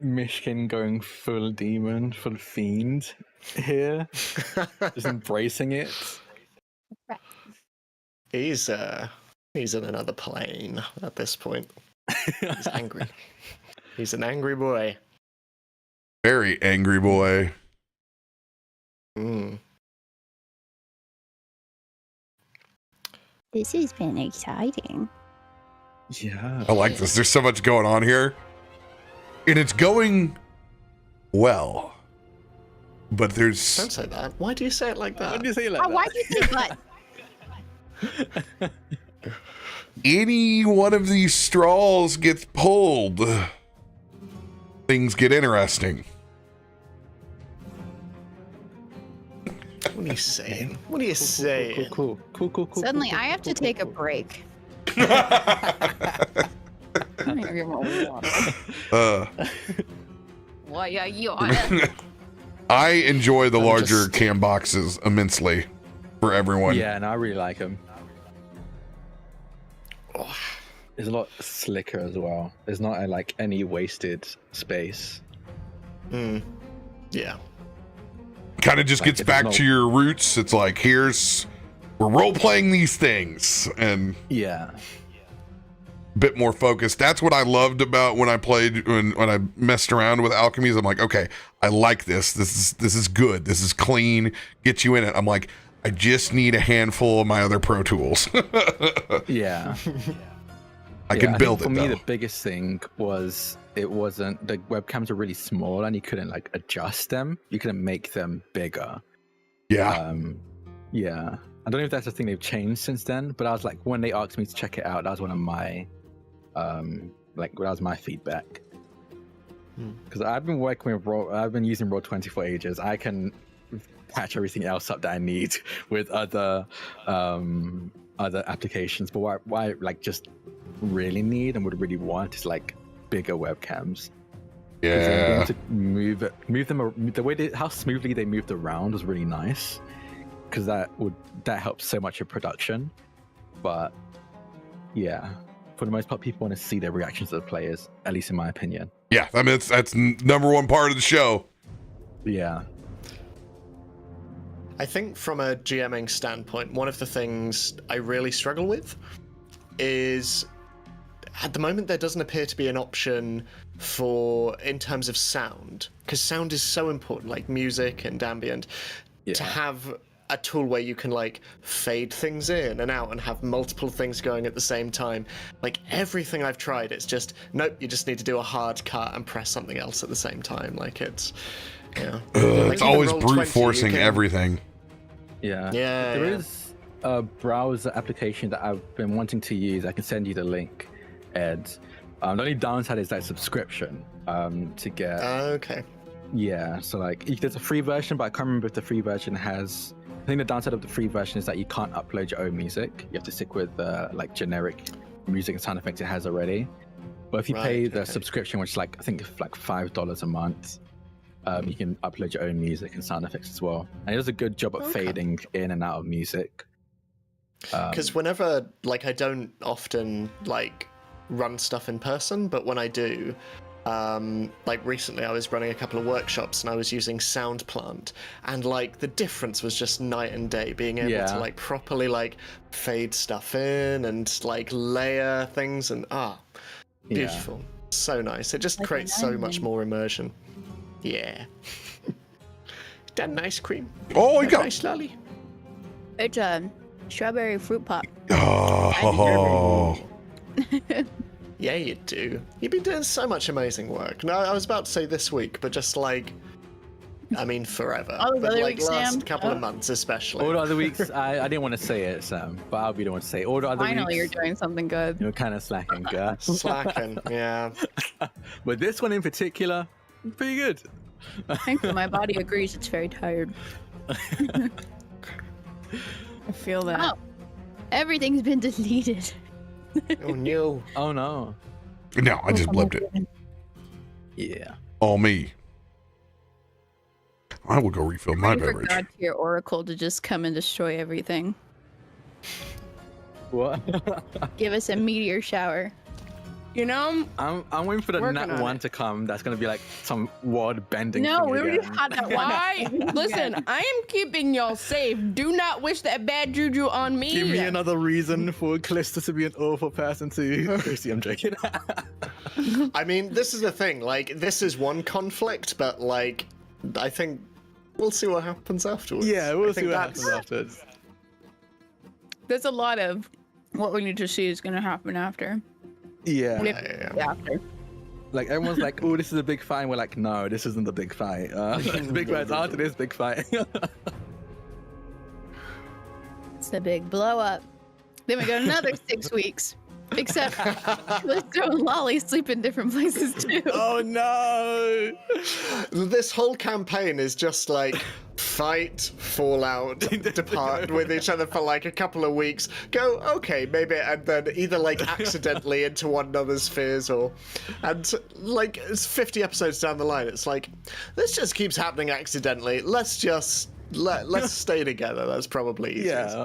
Myshkin going full demon, full fiend here, just embracing it. He's in another plane at this point. He's angry. He's an angry boy. Very angry boy. Mm. This has been exciting. Yeah. I like this. There's so much going on here. And it's going well. But there's... Don't say that. Why do you say it like that? Why do you say it like Oh, that? why do you say but? any one of these straws gets pulled, things get interesting. What are you saying? What are you saying? Cool. Suddenly, I have to take a break. Why are you on it? I enjoy the I'm larger just- cam boxes immensely for everyone. Yeah, and I really like them. It's a lot slicker as well. There's not like any wasted space. Yeah. Kind of just Like, gets it back does to not- your roots. It's like, we're role playing these things and Yeah. a bit more focused. That's what I loved about when I played, when I messed around with alchemies. I'm like, okay, I like this. This is good. This is clean. Get you in it. I'm like, I just need a handful of my other Pro Tools. Yeah. I can build think it for me, though. the biggest thing was the webcams are really small and you couldn't like adjust them. You couldn't make them bigger. Yeah. Yeah. I don't know if that's a thing they've changed since then, but I was like, when they asked me to check it out, that was one of my, that was my feedback. Because I've been working with I've been using Roll20 for ages. I can patch everything else up that I need with other applications, but what I like just really need and would really want is like bigger webcams. Yeah. To move them, the way how smoothly they moved around was really nice, because that helps so much in production. But yeah, for the most part, people want to see their reactions to the players, at least in my opinion. Yeah. I mean, that's number one part of the show. Yeah. I think from a GMing standpoint, one of the things I really struggle with is at the moment there doesn't appear to be an option for in terms of sound, because sound is so important, like music and ambient, to have a tool where you can like fade things in and out and have multiple things going at the same time. Like everything I've tried, it's just nope, you just need to do a hard cut and press something else at the same time. Like it's It's always brute forcing everything. Yeah. Yeah, There yeah. is a browser application that I've been wanting to use. I can send you the link, Ed. The only downside is that subscription to get. Okay. Yeah, so like there's a free version, but I can't remember if the free version has. I think the downside of the free version is that you can't upload your own music. You have to stick with like generic music and sound effects it has already. But if you pay Right, the okay. subscription, which is like I think it's like $5 a month, you can upload your own music and sound effects as well. And it does a good job at Okay. fading in and out of music. Because whenever, like, I don't often like run stuff in person, but when I do, Like recently I was running a couple of workshops and I was using Sound Plant, and like the difference was just night and day, being able to like properly like fade stuff in and like layer things, and beautiful. So nice. It just Like creates so much more immersion. Yeah. Done ice cream. Oh, you got nice lolly. It's a strawberry fruit pop. Oh. Yeah, you do. You've been doing so much amazing work. No, I was about to say this week, but just like, I mean, forever. All the But other like weeks, last Sam? couple of months, especially. All the other weeks, I didn't want to say it, Sam, but I'll be the one to say it. All the other Finally, weeks, you're doing something good. you're kind of slacking, Gus. Slacking, yeah. But this one in particular, pretty good. I think my body agrees it's very tired. I feel that. Oh, everything's been deleted. Oh no. Oh no. No, I just blipped it. Yeah. All me. I will go refill my I beverage. forgot your oracle to just come and destroy everything. What? Give us a meteor shower. You know, I'm waiting for the Working nat on one it. to come. That's gonna be like some world bending. No, thing we already again. had that one. why? Listen, I am keeping y'all safe. Do not wish that bad juju on me. Give me another reason for Kallisto to be an awful person to. Seriously, I'm joking. I mean, this is the thing. Like, this is one conflict, but like, I think we'll see what happens afterwards. Yeah, I we'll think see what that's- happens afterwards. There's a lot of what we need to see is going to happen after. Yeah. Yeah. After. Like everyone's like, "Oh, this is a big fight." We're like, "No, this isn't the big fight. The big fight's after this big fight." It's the big blow up. Then we go another 6 weeks. Except Kallisto and Lolly sleep in different places too. Oh no! This whole campaign is just like fight, fall out, depart with each other for like a couple of weeks, go, okay, maybe, and then either like accidentally into one another's fears, or, and like it's 50 episodes down the line, it's like, this just keeps happening accidentally, let's just let's stay together. That's probably easiest.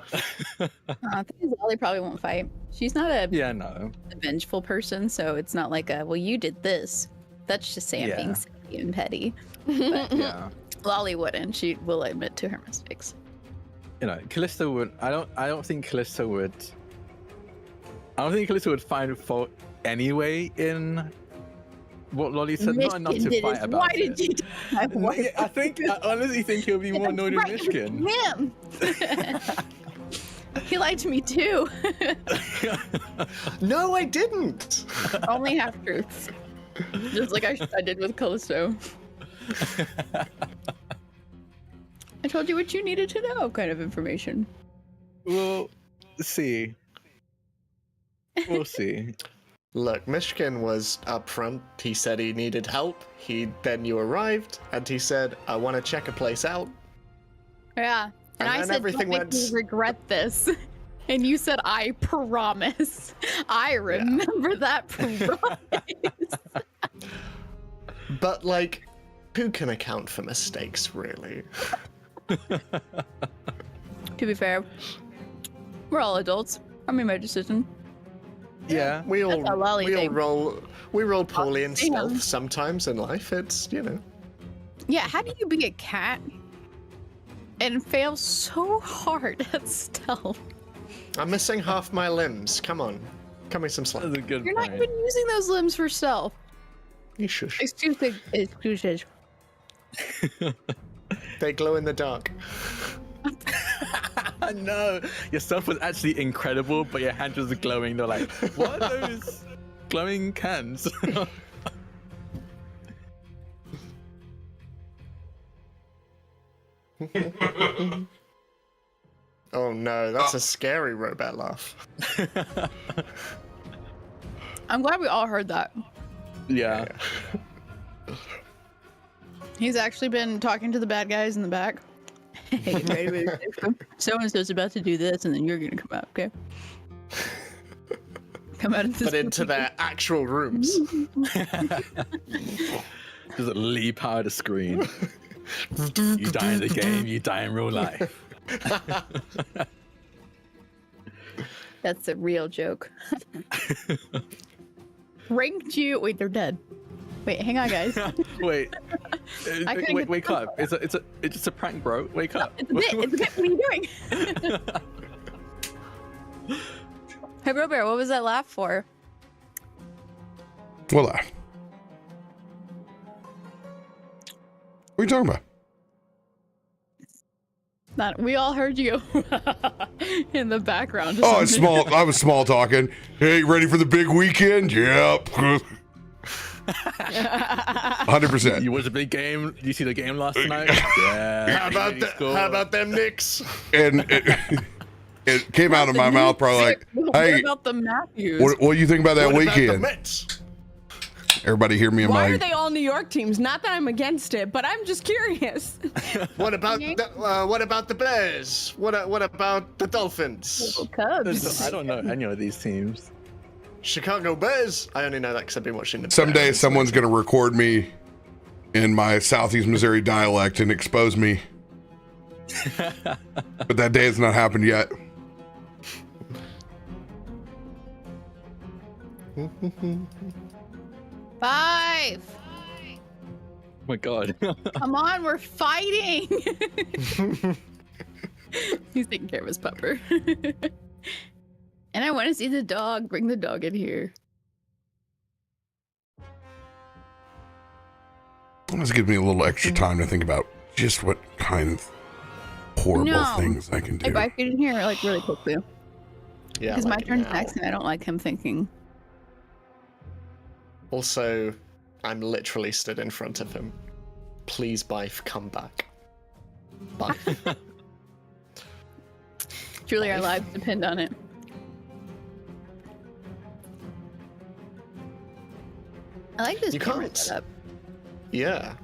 Yeah. I think Lolly probably won't fight. She's not a Yeah. No. vengeful person, so it's not like a, well, you did this. That's just Sam being silly and petty. But Yeah. Lolly wouldn't. She will admit to her mistakes. You know, Kallisto would. I don't think Kallisto would. I don't think Kallisto would find fault anyway in what Lolly said. Not enough Myshkin to did fight it. about Why it. did you do that? Why- I honestly think he'll be more annoyed with Right, Myshkin. Him. He lied to me too. No, I didn't. Only half truths. Just like I did with Kallisto. I told you what you needed to know, kind of information. We'll see. We'll see. Look, Myshkin was up front. He said he needed help. Then you arrived, and he said, I want to check a place out. Yeah. And And I then said, everything don't make me went- regret this. And you said, I promise. I remember that promise. But, like, who can account for mistakes, really? To be fair, we're all adults. I made my decision. Yeah. We all, That's a lolly we all thing. roll poorly in Damn. stealth sometimes in life. It's, you know. Yeah, how do you be a cat and fail so hard at stealth? I'm missing half my limbs. Come on. Cut me some slack. That's a good You're not point. even using those limbs for stealth. You shush. Excuses. They glow in the dark. No, your stuff was actually incredible, but your hand was glowing. They're like, what are those glowing cans? Oh no, that's a scary RoBear laugh. I'm glad we all heard that. Yeah. He's actually been talking to the bad guys in the back. Hey, ready? So-and-so's about to do this, and then you're gonna come out, okay? Come out of this. But into their actual rooms. Just leap out of the screen. You die in the game, you die in real life. That's a real joke. Ranked you. Wait, they're dead. Wait, hang on, guys. Wait. I couldn't Wait, get wake the up. It's just a prank, bro. Wake up. It's a bit. It's a bit. What are you doing? Hey, RoBear, what was that laugh for? What laugh? What are you talking about? Not. We all heard you in the background. Oh, it's small. I was small talking. Hey, ready for the big weekend? Yep. 100%. You was a big game. Did you see the game last night? Yeah. How about them Knicks? And it came out of my mouth probably like, hey, What about the Matthews? what do you think about that What about the weekend? Mets? Everybody hear me in Why my... are they all New York teams? Not that I'm against it, but I'm just curious. What about the Bears? What about the Dolphins? Cubs. I don't know any of these teams. Chicago Bears? I only know that because I've been watching the Someday Bears someone's lately. going to record me in my Southeast Missouri dialect and expose me. But that day has not happened yet. Five. Oh my god. Come on, we're fighting. He's taking care of his pupper. And I want to see the dog. Bring the dog in here. This gives me a little extra time to think about just what kind of horrible things I can do. If I get in here like really quickly. Yeah, Because like my turn's now. next and I don't like him thinking. Also, I'm literally stood in front of him. Please, Bife, come back. Bife. Truly, our lives depend on it. I like this You camera can't. setup. Yeah.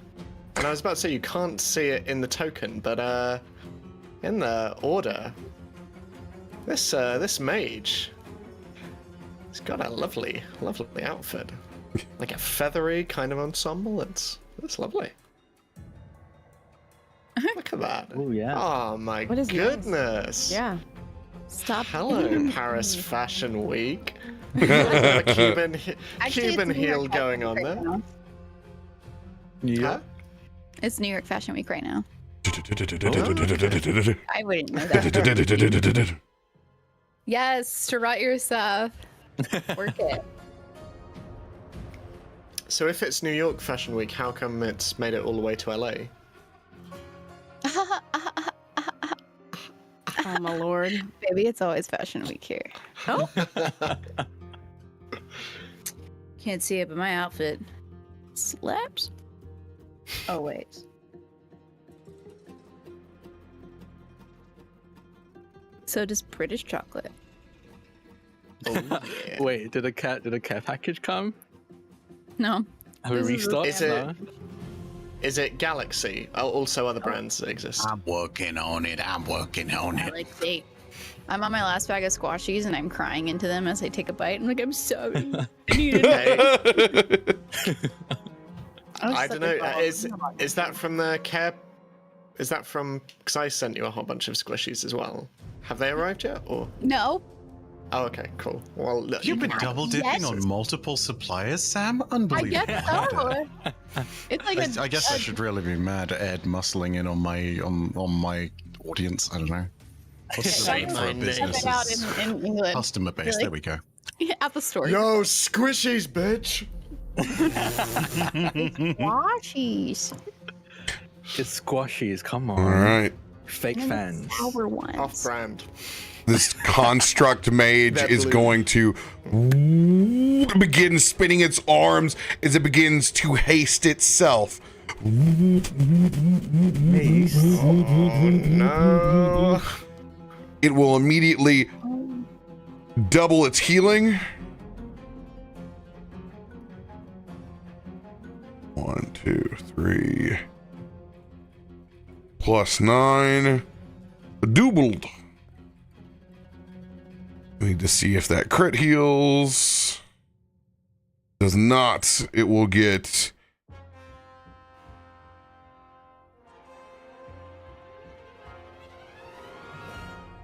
And I was about to say you can't see it in the token, but in the order, this mage, he's got a lovely outfit, like a feathery kind of ensemble. It's lovely. Look at that. Oh yeah. Oh my What is this? goodness. Yeah. Stop. Hello, Paris Fashion Week. A Cuban Actually, Cuban it's New York heel going Fashion on Week there. right now. Yeah. Huh? It's New York Fashion Week right now. I wouldn't know that. Yes, strut yourself. Work it. So if it's New York Fashion Week, how come it's made it all the way to LA? Oh my lord. Baby, it's always Fashion Week here. Oh. Can't see it, but my outfit slaps. Oh, wait. So does British chocolate. Oh, yeah. Wait, did a care package come? No. Have we This is a restocked? Is it- No? Is it Galaxy? Oh, also other brands that exist. I'm working on it. I'm working on I it. like date. I'm on my last bag of squashies and I'm crying into them as I take a bite. I'm like, I'm sorry. I needed it. Hey, I don't know. Is that from the care? Is that from? Because I sent you a whole bunch of squishies as well. Have they arrived yet? Or No. oh, okay, cool. Well, look, You've been double dipping Yes. on multiple suppliers, Sam? I Unbelievable. guess so. It's like I guess I should really be mad at Ed muscling in on my audience. I don't know. What's the Say word for my a name. business? Check it out in England. Customer base. Really? There we go. At the store. Yo, squishies, bitch. Squashies. It's squashies. Come on. All right. Fake And fans. Sour ones. Off-brand. This construct mage That is blue. going to begin spinning its arms as it begins to haste itself. Oh no. It will immediately double its healing. 1, 2, 3. +9. Doubled. I need to see if that crit heals. Does not. It will get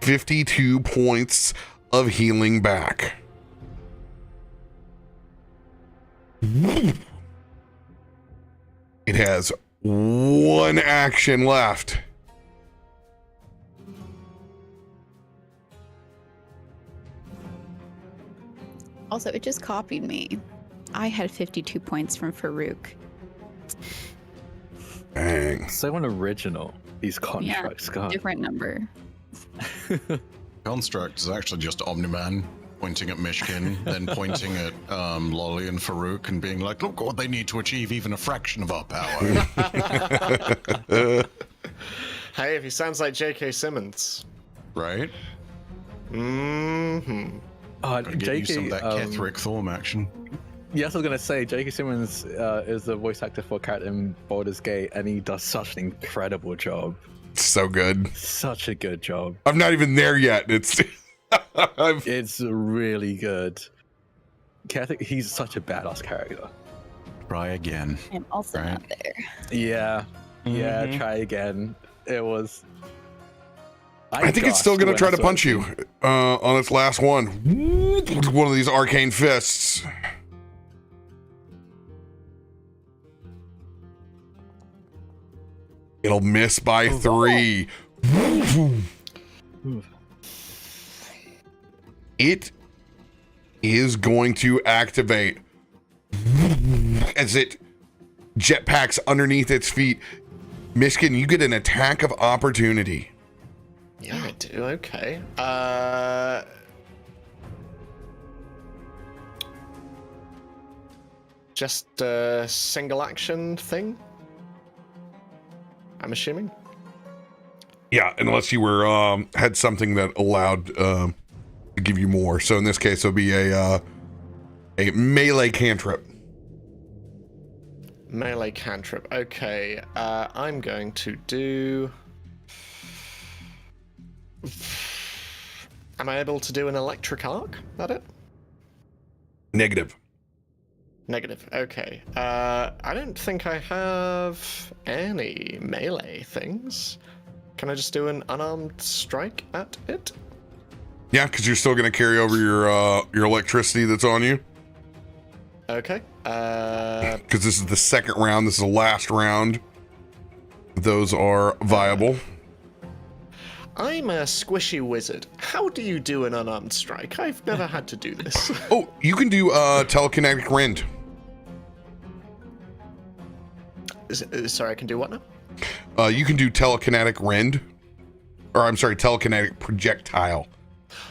$52 points of healing back. It has one action left. Also, it just copied me. I had 52 points from Farouk. Dang. So unoriginal, these constructs. God. Different number. Construct is actually just Omni-Man pointing at Myshkin, then pointing at Lolly and Farouk and being like, look what they need to achieve even a fraction of our power. Hey, if he sounds like J.K. Simmons. Right? Mm-hmm. Get you some of that Ketheric Thorm action. Yes, I was gonna say J.K. Simmons is the voice actor for Cat in Baldur's Gate, and he does such an incredible job. So good. Such a good job. I'm not even there yet. It's It's really good. He's such a badass character. Try again. I'm also Right. not there. Yeah. Yeah, Mhm. try again. It was. I think it's still gonna when try I to saw punch it. you on its last one. One of these arcane fists. It'll miss by 3. It is going to activate as it jetpacks underneath its feet. Myshkin, you get an attack of opportunity. Yeah, I do. Okay. Just a single action thing? I'm assuming? Yeah, unless you were had something that allowed to give you more. So in this case, it'll be a melee cantrip. Melee cantrip. Okay. I'm going to do... Am I able to do an electric arc? That it? Negative. Negative. Okay. I don't think I have any melee things. Can I just do an unarmed strike at it? Yeah, because you're still going to carry over your electricity that's on you. Okay. Because this is the second round. This is the last round. Those are viable. I'm a squishy wizard. How do you do an unarmed strike? I've never had to do this. Oh, you can do telekinetic rend. Sorry, I can do what now? You can do telekinetic rend. Or I'm sorry, telekinetic projectile.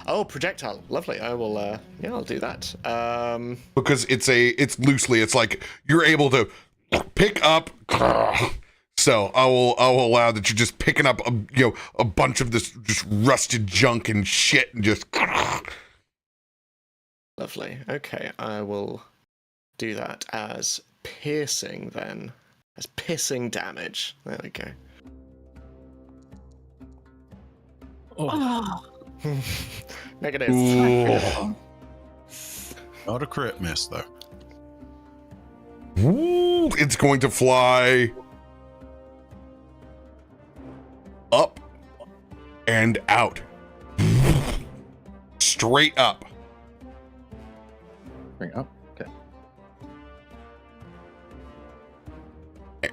Oh, projectile. Lovely. I will, yeah, I'll do that. Because it's loosely, it's like you're able to pick up. So I will allow that you're just picking up a bunch of this just rusted junk and shit and just. Lovely. Okay, I will do that as piercing then. As piercing damage. There we go. Oh, Negative. Ooh. Not a crit miss, though. Ooh, it's going to fly up and out. Straight up. Bring it up. Okay.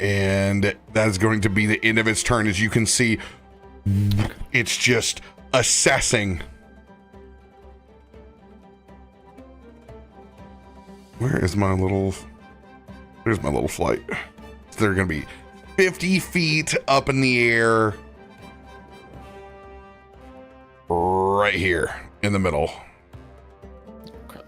And that's going to be the end of its turn. As you can see, it's just assessing. Where's my little flight? So they're going to be 50 feet up in the air. Right here in the middle. Okay.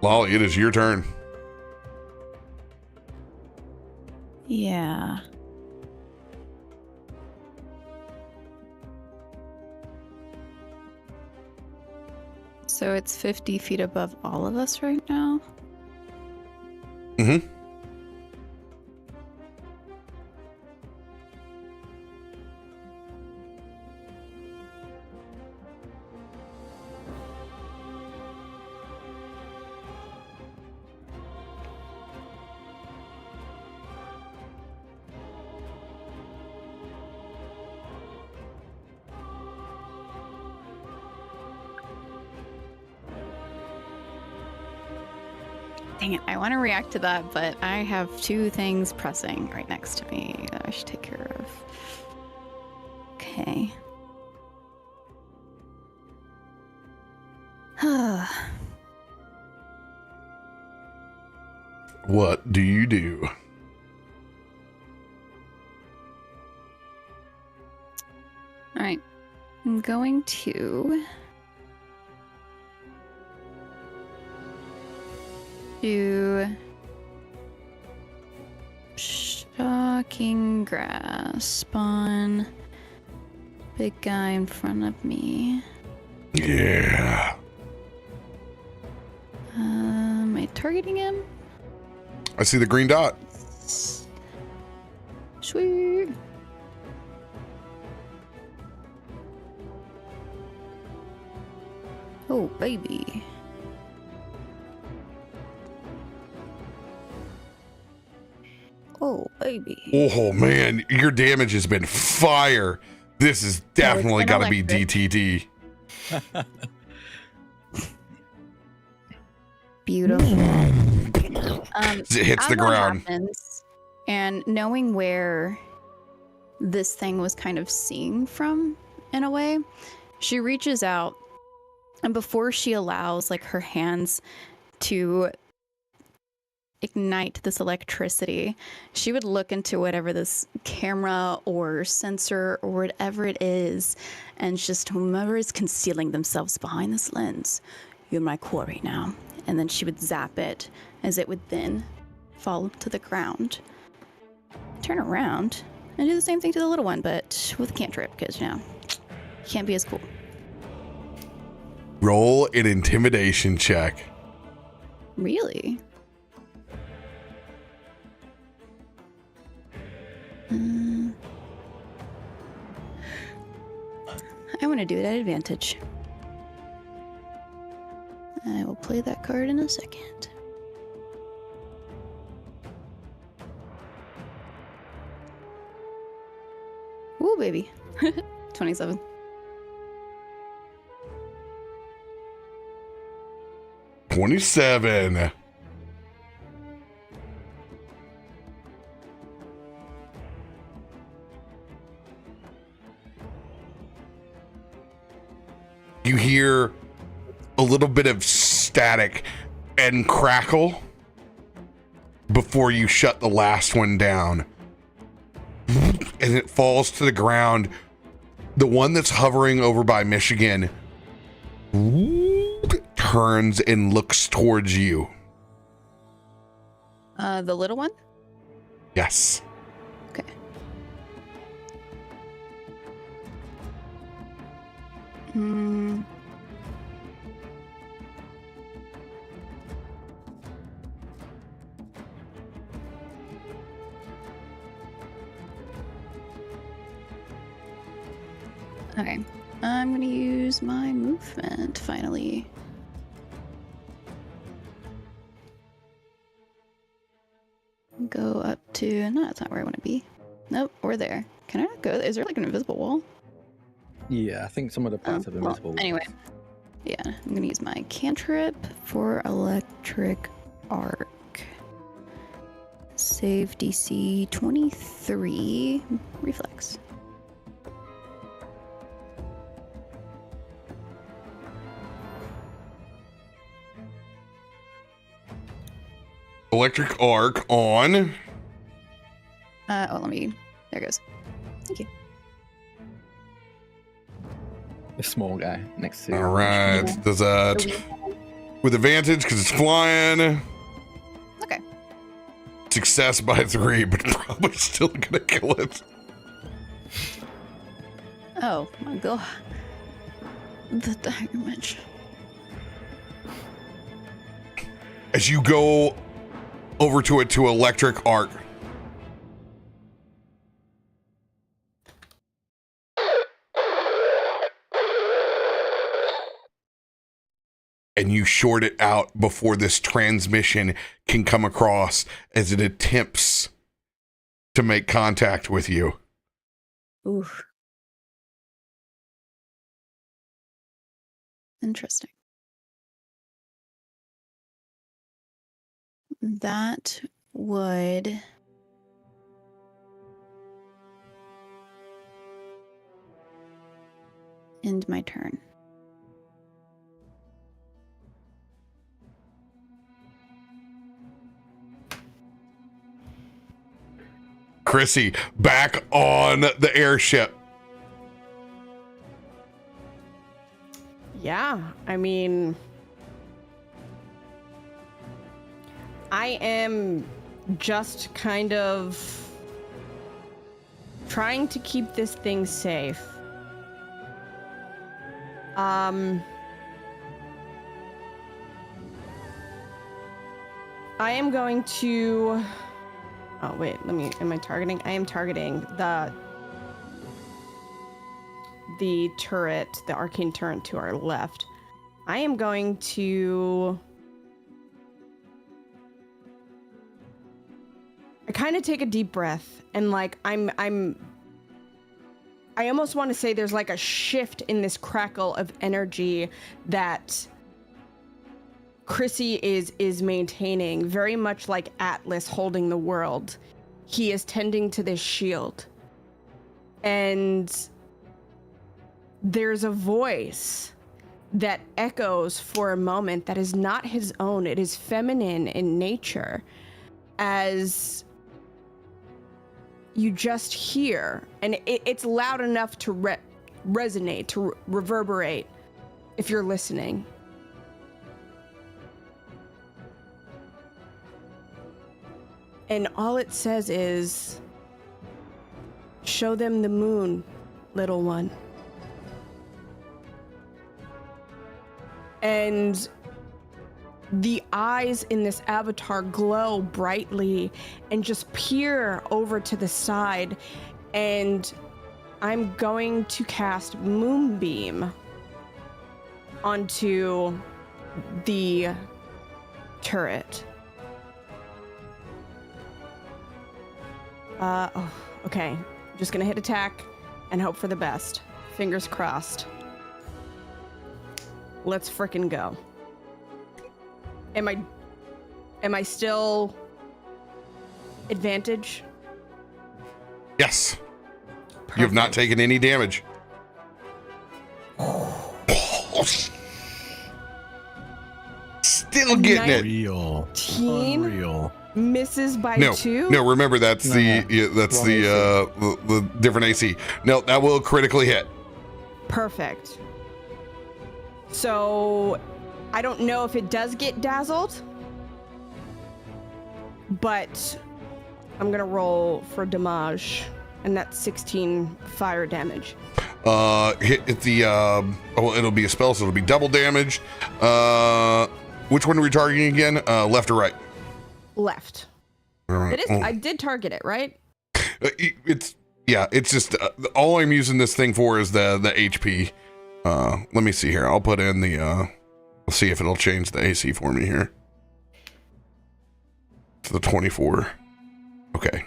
Lolly, it is your turn. yeah. So it's 50 feet above all of us right now? Mm-hmm. Dang it, I want to react to that, but I have 2 things pressing right next to me that I should take care of. Okay. What do you do? All right. I'm going to do shocking grasp on big guy in front of me. Yeah. Am I targeting him? I see the green dot. Sweet. Oh, baby. Oh, baby. Oh, man. Your damage has been fire. This is definitely got to be electric. DTD. Beautiful. It hits as the that ground. happens, and knowing where this thing was kind of seeing from, in a way, she reaches out, and before she allows like her hands to ignite this electricity, she would look into whatever this camera or sensor or whatever it is, and just whomever is concealing themselves behind this lens, you're my quarry now. And then she would zap it, as it would then fall to the ground. Turn around and do the same thing to the little one, but with a cantrip, because, you know, can't be as cool. Roll an intimidation check. Really? I want to do it at advantage. I will play that card in a second. Ooh, baby. 27. $27. You hear a little bit of static and crackle before you shut the last one down. And it falls to the ground. The one that's hovering over by Myshkin turns and looks towards you. The little one? Yes. Okay. Okay. I'm gonna use my movement finally. Go up to... No, that's not where I want to be. Nope, we're there. Can I not go? Is there like an invisible wall? Yeah, I think some of the parts of well, invisible. anyway. Yeah, I'm gonna use my cantrip for electric arc. Save DC 23 reflex. Electric arc on. Let me... There it goes. Thank you. The small guy next to. All right. Does that with advantage because it's flying. Okay. Success by 3, but probably still gonna kill it. Oh my god. The dagger match. As you go over to it to electric arc. And you short it out before this transmission can come across as it attempts to make contact with you. Oof. Interesting. that would end my turn. Chrissy, back on the airship. Yeah, I mean, I am just kind of trying to keep this thing safe. I am going to... Oh, wait, am I targeting? I am targeting the turret, the arcane turret to our left. I am going to... I kind of take a deep breath and like I almost want to say there's like a shift in this crackle of energy that Chrissy is maintaining, very much like Atlas holding the world. He is tending to this shield. And there's a voice that echoes for a moment that is not his own. It is feminine in nature, as you just hear, and it's loud enough to resonate, to reverberate if you're listening. And all it says is, "Show them the moon, little one." And the eyes in this avatar glow brightly and just peer over to the side. And I'm going to cast Moonbeam onto the turret. Okay. I'm just gonna hit attack and hope for the best. Fingers crossed. Let's frickin' go. Am I still advantage? Yes. You have not taken any damage. Still getting it. Real. 19 Unreal. misses by No, 2. no. Remember that's No, the no. yeah, that's Wrong the different AC. No, that will critically hit. Perfect. So I don't know if it does get dazzled, but I'm gonna roll for damage, and that's 16 fire damage. Hit the oh, it'll be a spell, so it'll be double damage. Which one are we targeting again? Left or right? Left. All right. It is. I did target it, right? It's just all I'm using this thing for is the HP. Let me see here. I'll put in the let's see if it'll change the AC for me here. To the 24. Okay.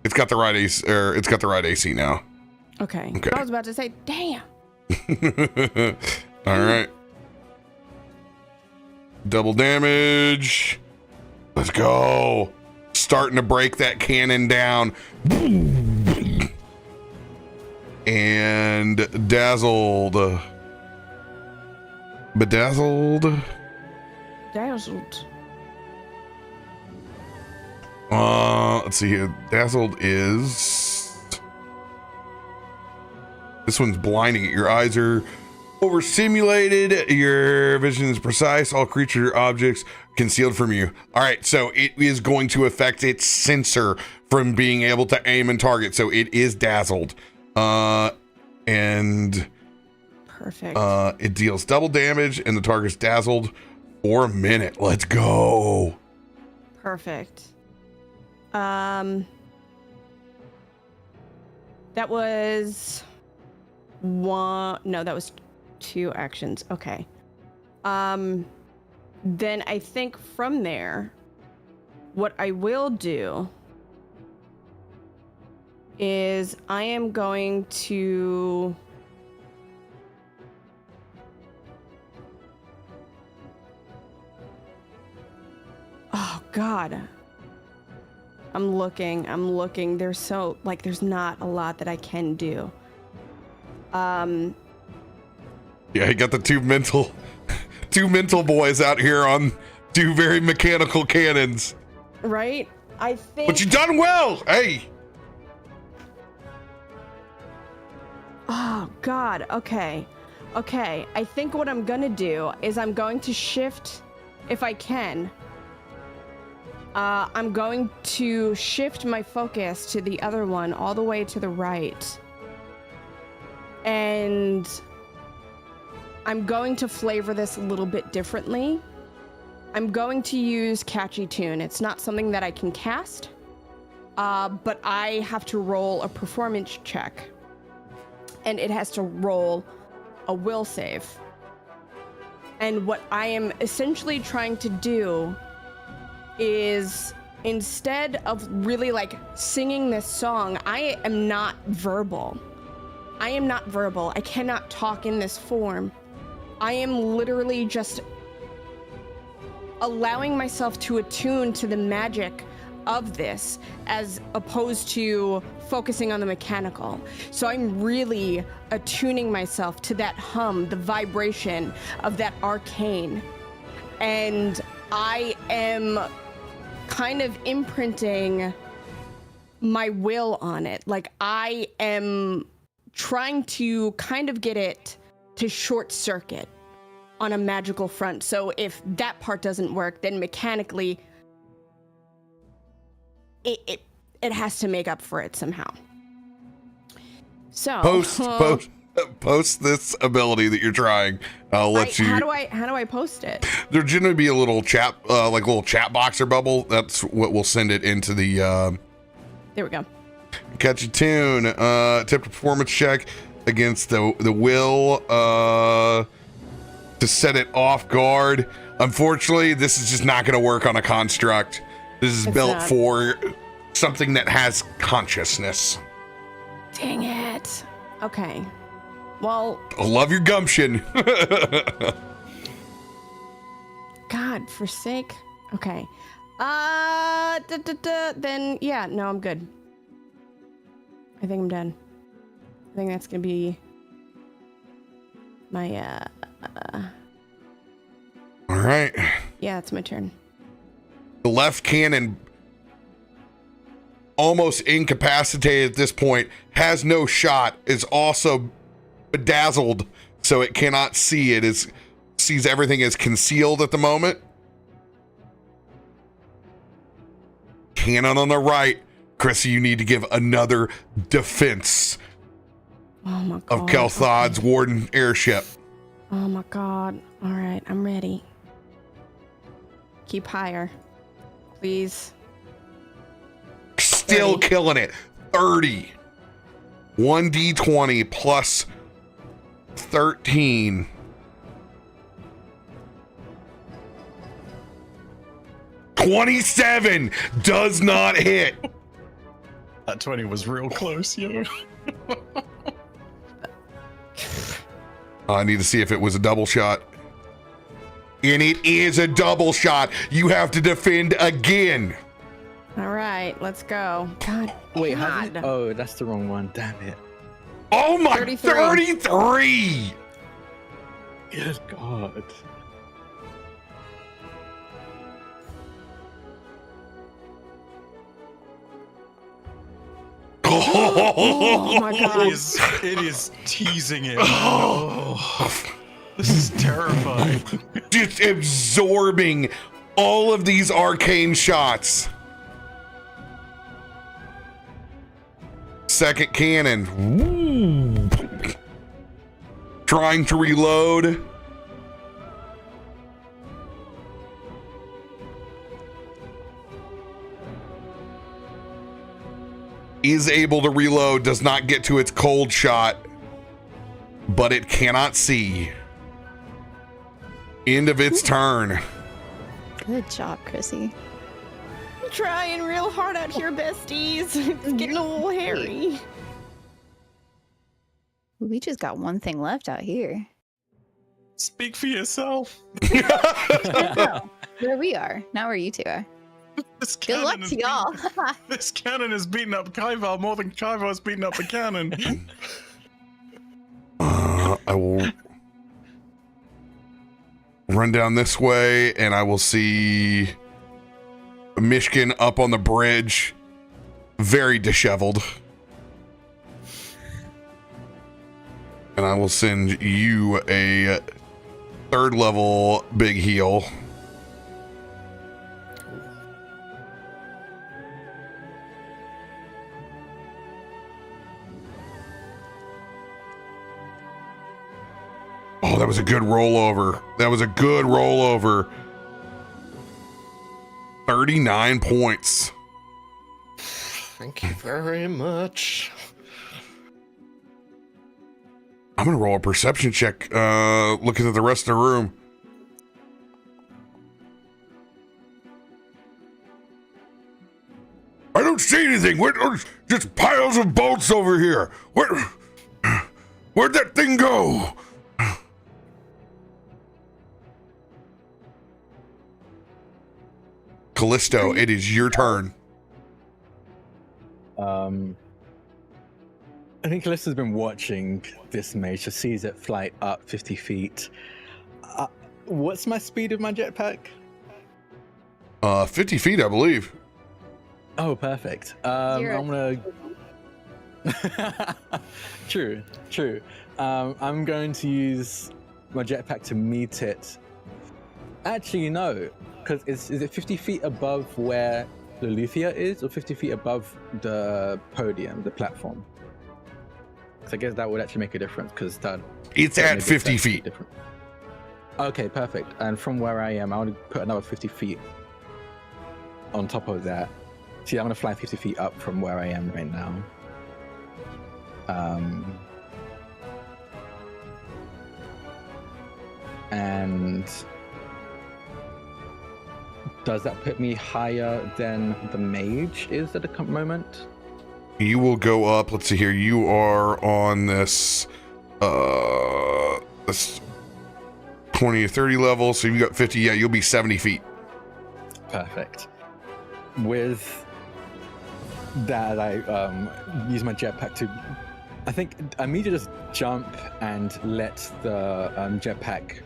It's got the right AC, or it's got the right AC now. Okay. Okay. I was about to say, damn. All right. Double damage. Let's go. Starting to break that cannon down. And dazzled. Bedazzled. Dazzled. Let's see here. Dazzled is... This one's blinding. Your eyes are overstimulated. Your vision is precise. All creature objects concealed from you. All right, so it is going to affect its sensor from being able to aim and target. So it is dazzled. And Perfect. it deals double damage and the target's dazzled for a minute. Let's go. Perfect. That was one. No, that was 2 actions. Okay. Then I think from there, what I will do is I am going to oh God. I'm looking. There's not a lot that I can do. Yeah, you got the two mental boys out here on 2 very mechanical cannons. Right? I think. But you done well. Hey. Oh God. Okay. I think what I'm gonna do is I'm going to shift, if I can. I'm going to shift my focus to the other one, all the way to the right. And I'm going to flavor this a little bit differently. I'm going to use Catchy Tune. It's not something that I can cast, but I have to roll a performance check. And it has to roll a will save. And what I am essentially trying to do is, instead of really like singing this song, I am not verbal. I cannot talk in this form. I am literally just allowing myself to attune to the magic of this, as opposed to focusing on the mechanical. So I'm really attuning myself to that hum, the vibration of that arcane. And I am kind of imprinting my will on it. Like, I am trying to kind of get it to short circuit on a magical front. So if that part doesn't work, then mechanically it has to make up for it somehow. So post this ability that you're trying. I'll let you. How do I post it? There's generally be a little chat, like a little chat box or bubble. That's what we'll send it into the. There we go. Catch a tune. Attempt a performance check against the will to set it off guard. Unfortunately, this is just not going to work on a construct. This is built for something that has consciousness. Dang it. Okay. Well, I love your gumption. God, forsake. Okay. Then yeah, no, I'm good. I think I'm done. I think that's gonna be my All right. Yeah, it's my turn. The left cannon, almost incapacitated at this point, has no shot, is also bedazzled, so it cannot see. It sees everything as concealed at the moment. Cannon on the right. Chrissy, you need to give another defense of Kel'Thad's Warden airship. Oh my God. All right, I'm ready. Keep higher, please. Still 30. killing it. 30. 1d20 plus 13. $27 does not hit. That 20 was real close, yo. I need to see if it was a double shot. And it is a double shot. You have to defend again. All right, let's go. God. Wait, God. oh, that's the wrong one. Damn it. Oh my, 33. 33. Good God. Oh my God. It is teasing it. Oh, this is terrifying. Just absorbing all of these arcane shots. Second cannon. Woo. Trying to reload. Is able to reload, does not get to its cold shot, but it cannot see. End of its turn. Good job, Chrissy. I'm trying real hard out here, besties. It's getting a little hairy. We just got one thing left out here. Speak for yourself. Where we are, not where you two are. This Good luck cannon to has y'all. beaten- This cannon has beaten up Kaivar more than Kaivar has beaten up the cannon. I will run down this way, and I will see Myshkin up on the bridge, very disheveled. And I will send you a 3rd level big heal. Oh, that was a good rollover. That was a good rollover. 39 points. Thank you very much. I'm gonna roll a perception check, looking at the rest of the room. I don't see anything. There's just piles of bolts over here. Where'd that thing go? Kallisto, it is your turn. I think Kallisto's been watching this mage. She sees it fly up 50 feet. What's my speed of my jetpack? 50 feet, I believe. Oh, perfect. You're- I'm gonna. True. I'm going to use my jetpack to meet it. Actually, no, because is it 50 feet above where Loluphia is, or 50 feet above the podium, the platform? Because I guess that would actually make a difference. Because that It's that at makes 50 that feet. different. Okay, perfect. And from where I am, I want to put another 50 feet on top of that. See, I'm going to fly 50 feet up from where I am right now. And does that put me higher than the mage is at the moment? You will go up. Let's see here. You are on this, this 20 or 30 level. So you've got 50. Yeah, you'll be 70 feet. Perfect. With that, I use my jetpack to, I think, immediately just jump and let the jetpack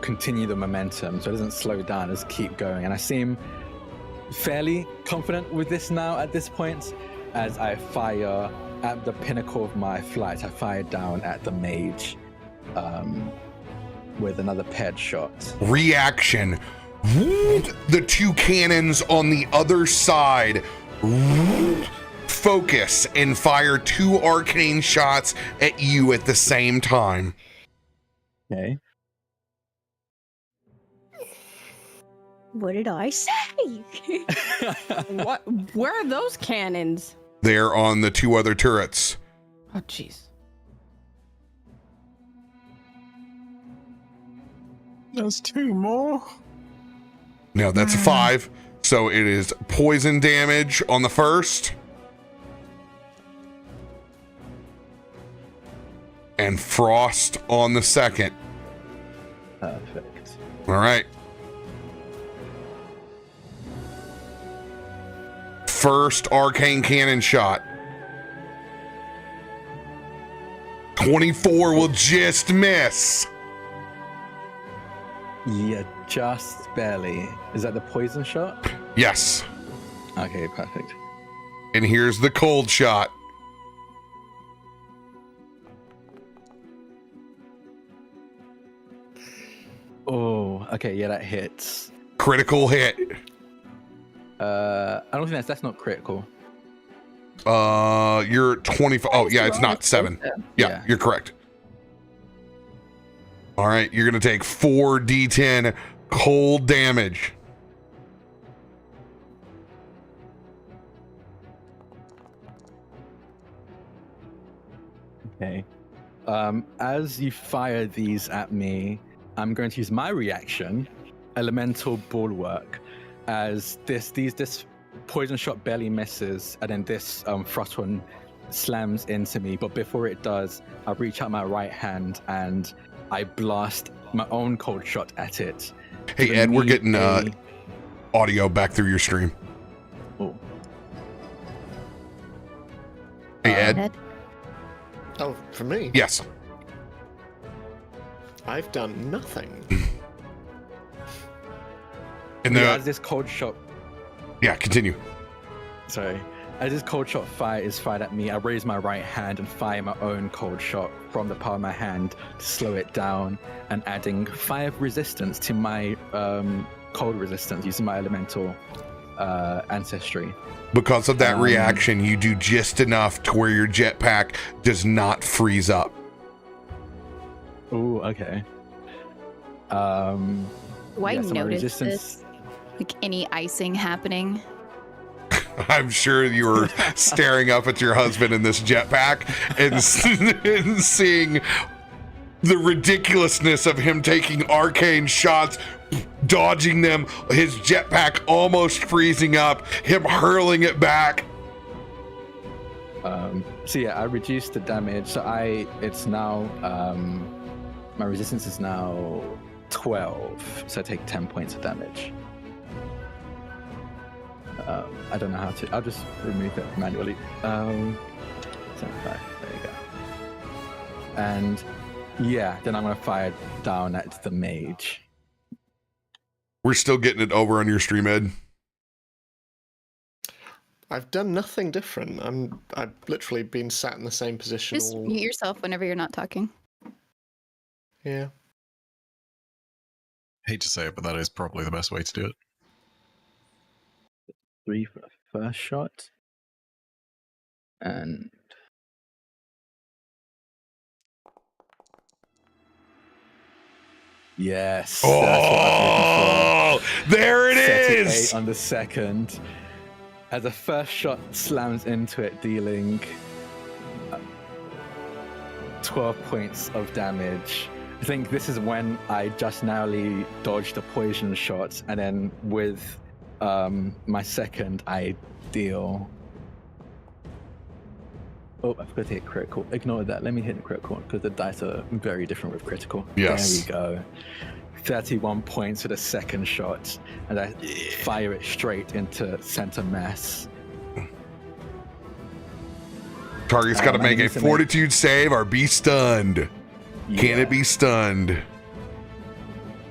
continue the momentum so it doesn't slow down, just keep going. And I seem fairly confident with this now at this point as I fire at the pinnacle of my flight. I fire down at the mage with another paired shot. Reaction. The two cannons on the other side focus and fire 2 arcane shots at you at the same time. Okay. What did I say? What? Where are those cannons? They're on the 2 other turrets. Oh, jeez. There's 2 more. No, that's a 5. So it is poison damage on the first. And frost on the second. Perfect. All right. First arcane cannon shot. 24 will just miss. Yeah, just barely. Is that the poison shot? Yes. Okay, perfect. And here's the cold shot. Oh, okay, yeah, that hits. Critical hit. I don't think that's not critical. You're 25. Oh, yeah, it's not 7. Yeah, you're correct. All right, you're going to take 4d10 cold damage. Okay. As you fire these at me, I'm going to use my reaction, Elemental Bulwark, as this poison shot barely misses, and then this frost one slams into me. But before it does, I reach out my right hand and I blast my own cold shot at it. Hey, Giving Ed, we're me getting a- audio back through your stream. Oh. Hey, Ed. Ed? Oh, for me? Yes. I've done nothing. And Yeah, as this cold shot. yeah, continue. Sorry. As this cold shot fire is fired at me, I raise my right hand and fire my own cold shot from the palm of my hand to slow it down, and adding 5 resistance to my cold resistance using my elemental ancestry. Because of that reaction, you do just enough to where your jetpack does not freeze up. Oh, okay. Do I yeah, so my notice resistance- this? Like any icing happening? I'm sure you were staring up at your husband in this jetpack and seeing the ridiculousness of him taking arcane shots, dodging them, his jetpack almost freezing up, him hurling it back. So yeah, I reduced the damage. So it's now, my resistance is now 12. So I take 10 points of damage. I don't know how to, I'll just remove it manually. 75, there you go. And yeah, then I'm gonna fire down at the mage. We're still getting it over on your stream, Ed. I've done nothing different. I've literally been sat in the same position Just all... mute yourself whenever you're not talking. Yeah. Hate to say it, but that is probably the best way to do it. 3 for the first shot. And yes. That's what I was looking for. Oh, there it 38 is. on the second. As the first shot slams into it, dealing 12 points of damage. I think this is when I just narrowly dodged the poison shot, and then with my second, I deal. Oh, I forgot to hit critical. Ignore that. Let me hit the critical because the dice are very different with critical. Yes. There we go. 31 points for the second shot, and I fire it straight into center mass. Target's got to make a fortitude save or be stunned. Can it be stunned?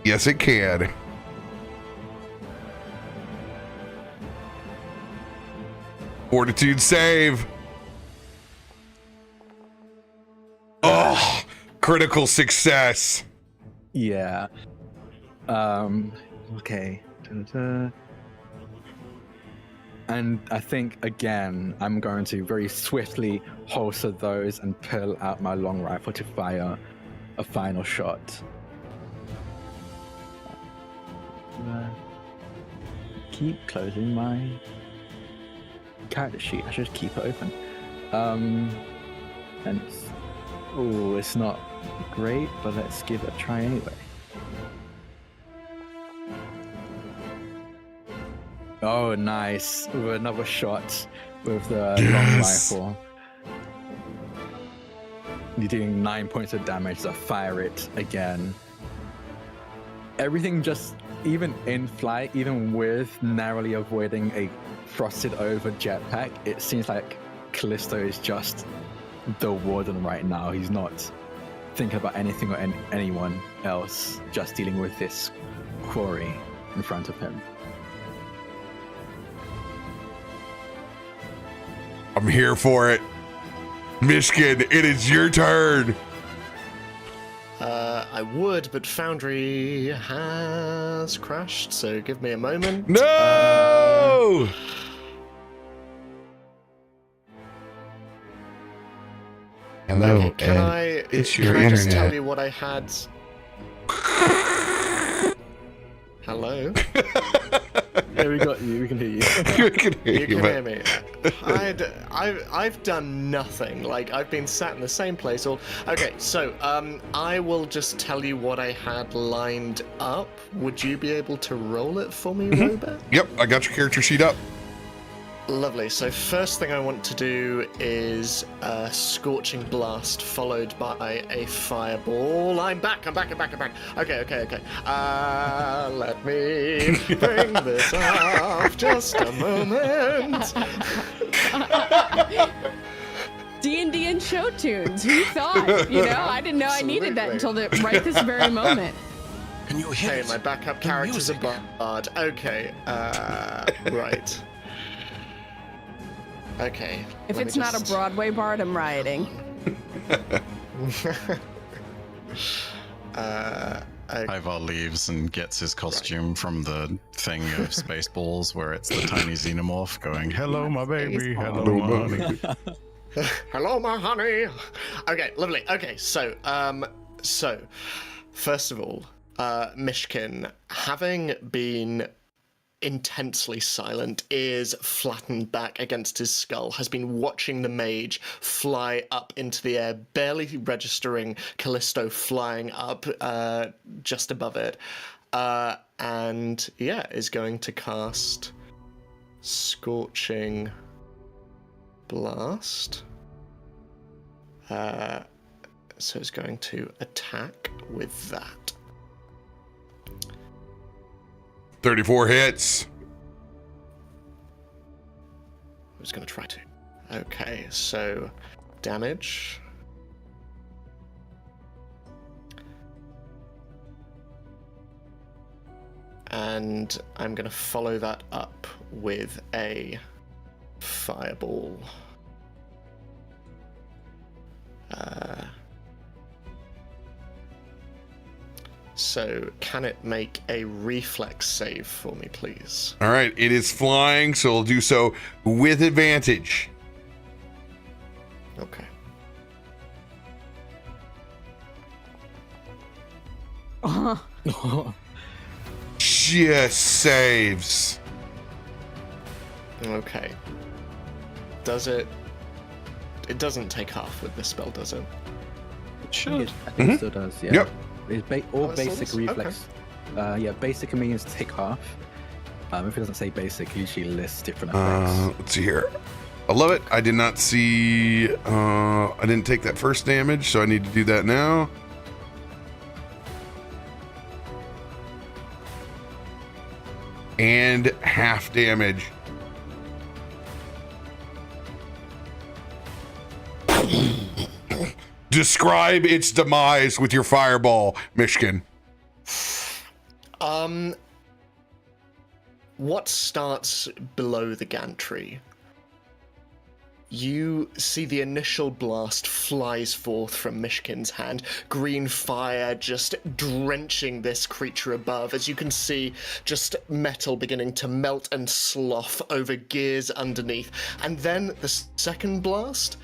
Yes, it can. Fortitude save. Oh, critical success. Yeah. Okay. Da-da-da. And I think again, I'm going to very swiftly holster those and pull out my long rifle to fire a final shot. Keep closing my character sheet. I should keep it open. And it's not great, but let's give it a try anyway. Oh, nice. With another shot with the long rifle. You're doing 9 points of damage, so fire it again. Everything just, even in flight, even with narrowly avoiding a frosted over jetpack, it seems like Kallisto is just the warden right now. He's not thinking about anything or anyone else, just dealing with this quarry in front of him. I'm here for it. Myshkin, it is your turn. I would, but Foundry has crashed, so give me a moment. No! Hello, Okay, can I it's your just tell internet. you what I had? Hello? Yeah, we got you. We can hear you. You can hear You can but- hear me. I've done nothing. Like, I've been sat in the same place all... Okay, so, I will just tell you what I had lined up. Would you be able to roll it for me, RoBear? Yep, I got your character sheet up. Lovely. So first thing I want to do is a Scorching Blast followed by a Fireball. I'm back. Okay. Let me bring this up. Just a moment. D&D and show tunes. Who thought? You know, I didn't know I needed that until right this very moment. Can you hear Hey, it? my backup character's a bard. Okay. Right. Okay. If it's not a Broadway bard, I'm rioting. Ivar leaves and gets his costume from the thing of Spaceballs, where it's the tiny xenomorph going, "Hello, my baby. Hello, my honey." Hello, my honey. Okay, lovely. Okay, so first of all, Myshkin, having been intensely silent, ears flattened back against his skull, has been watching the mage fly up into the air, barely registering Kallisto flying up just above it, and is going to cast Scorching Blast. So it's going to attack with that. 34 hits. I was going to try to. Okay, so damage. And I'm going to follow that up with a Fireball. So can it make a reflex save for me, please? All right, it is flying, so it'll do so with advantage. Okay. Just saves. Okay. Does it... It doesn't take half with this spell, does it? It should. I think it still does, yeah. Yep. It's basic reflex. Yeah, basic means take half. If it doesn't say basic, it usually lists different effects. Let's see here. I love it. I did not see... I didn't take that first damage, so I need to do that now. And half damage. Describe its demise with your fireball, Myshkin. What starts below the gantry? You see the initial blast flies forth from Myshkin's hand, green fire just drenching this creature above, as you can see just metal beginning to melt and slough over gears underneath. And then the second blast,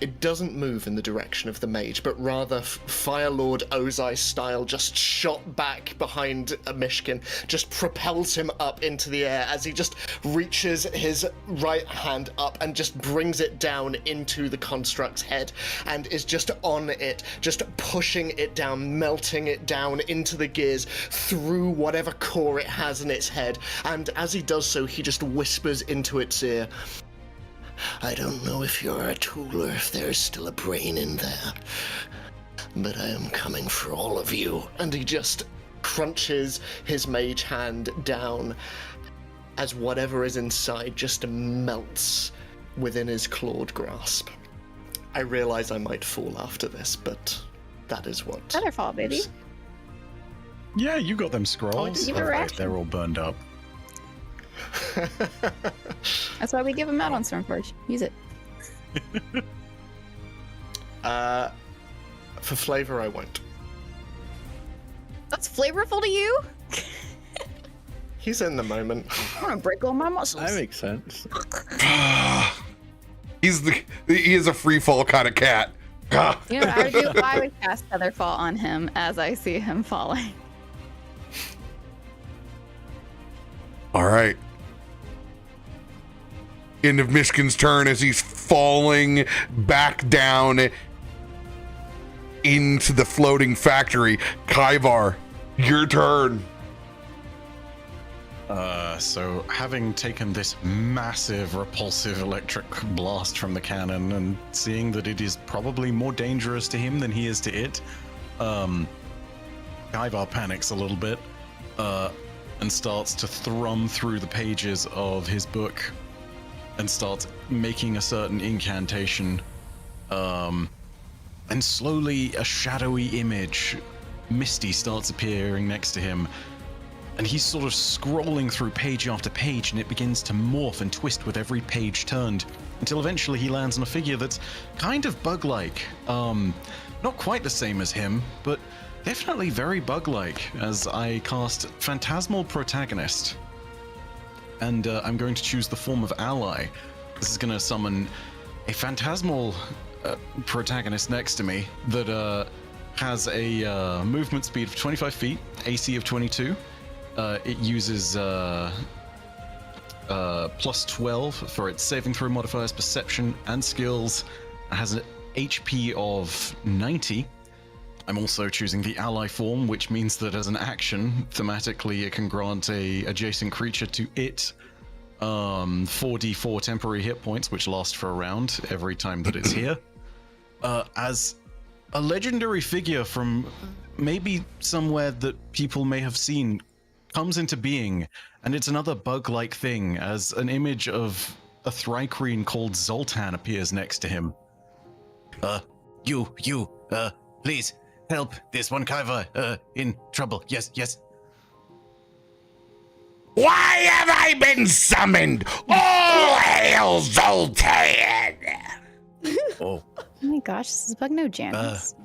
it doesn't move in the direction of the mage, but rather Fire Lord Ozai style just shot back behind Myshkin, just propels him up into the air as he just reaches his right hand up and just brings it down into the construct's head and is just on it, just pushing it down, melting it down into the gears through whatever core it has in its head. And as he does so, he just whispers into its ear, "I don't know if you're a tool or if there's still a brain in there, but I am coming for all of you." And he just crunches his mage hand down as whatever is inside just melts within his clawed grasp. I realize I might fall after this, but that is what... Feather fall, baby. Yeah, you got them scrolls. You were right. They're all burned up. That's why we give them out on Stormforge. Use it. For flavor, I won't. That's flavorful to you? He's in the moment. I'm gonna break all my muscles. That makes sense. He is a free fall kind of cat. You know what I would do? I would cast Featherfall on him as I see him falling. All right. End of Myshkin's turn as he's falling back down into the floating factory. Kaivar, your turn. So having taken this massive repulsive electric blast from the cannon and seeing that it is probably more dangerous to him than he is to it, Ivar panics a little bit and starts to thrum through the pages of his book and starts making a certain incantation. And slowly a shadowy image, misty, starts appearing next to him. And he's sort of scrolling through page after page, and it begins to morph and twist with every page turned, until eventually he lands on a figure that's kind of bug-like. Not quite the same as him, but definitely very bug-like, as I cast Phantasmal Protagonist. And I'm going to choose the form of ally. This is going to summon a Phantasmal protagonist next to me that has a movement speed of 25 feet, AC of 22. It uses plus 12 for its saving throw modifiers, perception, and skills. It has an HP of 90. I'm also choosing the ally form, which means that as an action, thematically, it can grant a adjacent creature to it 4d4 temporary hit points, which last for a round every time that it's here. As a legendary figure from maybe somewhere that people may have seen comes into being, and it's another bug-like thing as an image of a Thrycreen called Zoltan appears next to him. Please help this one Kaiva in trouble. Yes. Why have I been summoned? All hail Zoltan! Oh. Oh my gosh, this is Bug No Jams.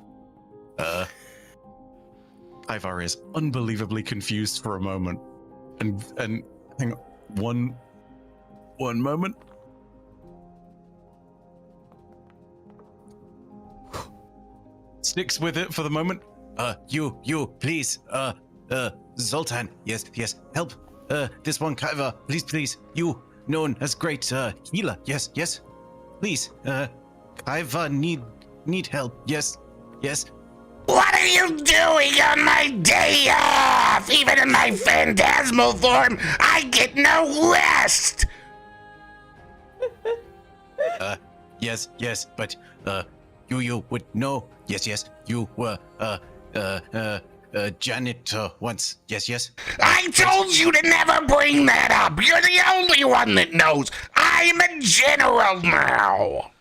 Ivar is unbelievably confused for a moment, and hang on, one moment. Sticks with it for the moment. You, please, Zoltan, yes, help, this one, Kaiva, please, you, known as great, healer, yes, please, Kaiva need help, yes. What are you doing on my day off? Even in my phantasmal form, I get no rest! Yes, but, you would know, yes, you were, janitor once, yes. I told you to never bring that up! You're the only one that knows! I'm a general now!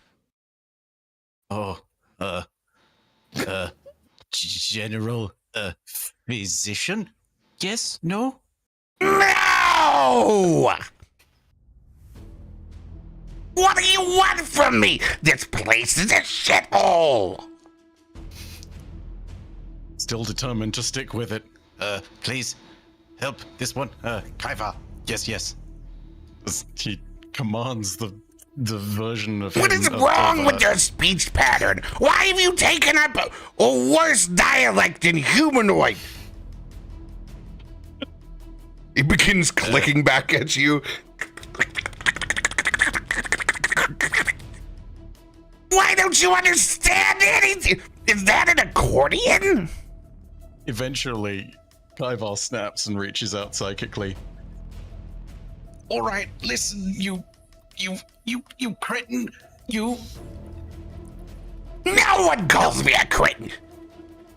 General, physician? Yes, no? No! What do you want from me? This place is a shithole! Still determined to stick with it. Please, help this one, Kaiva. Yes. As he commands the version of What him is of- wrong of, with your speech pattern? Why have you taken up a worse dialect than humanoid? He begins clicking back at you. Why don't you understand anything? Is that an accordion? Eventually, Kaiva snaps and reaches out psychically. All right, listen, you cretin, you. No one calls me a cretin.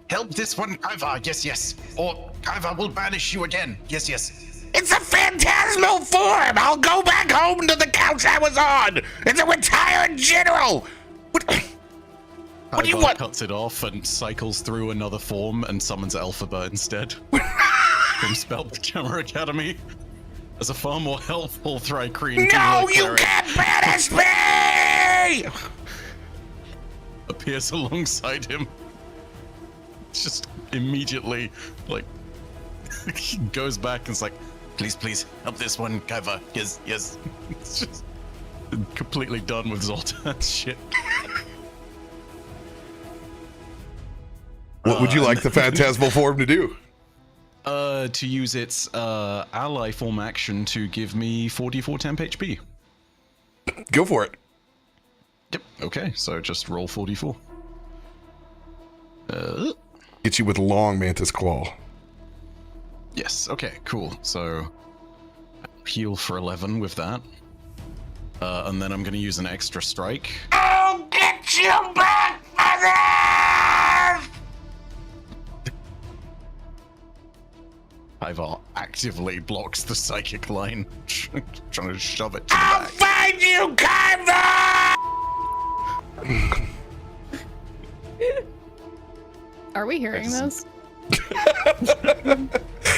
Help this one, Kaiva, yes. Or Kaiva will banish you again, yes. It's a phantasmal form. I'll go back home to the couch I was on. It's a retired general. What do you Kaiva want? cuts it off and cycles through another form and summons Alphaba instead from Spelljammers Academy as a far more helpful Thrycreen. No, you can't banish me! Appears alongside him. Just immediately, like, he goes back and is like, please, help this one, Kaiva. Yes. It's just completely done with Zoltan's shit. What would you like the phantasmal form to do? To use its ally form action to give me 4d4 temp HP. Go for it. Yep. Okay, so just roll 4d4. Hit you with long mantis claw. Yes. Okay. Cool. So heal for 11 with that. And then I'm going to use an extra strike. I'll get you back, mother! Ivar actively blocks the psychic line, trying to shove it to the I'll back. find you, Kyva! Are we hearing this?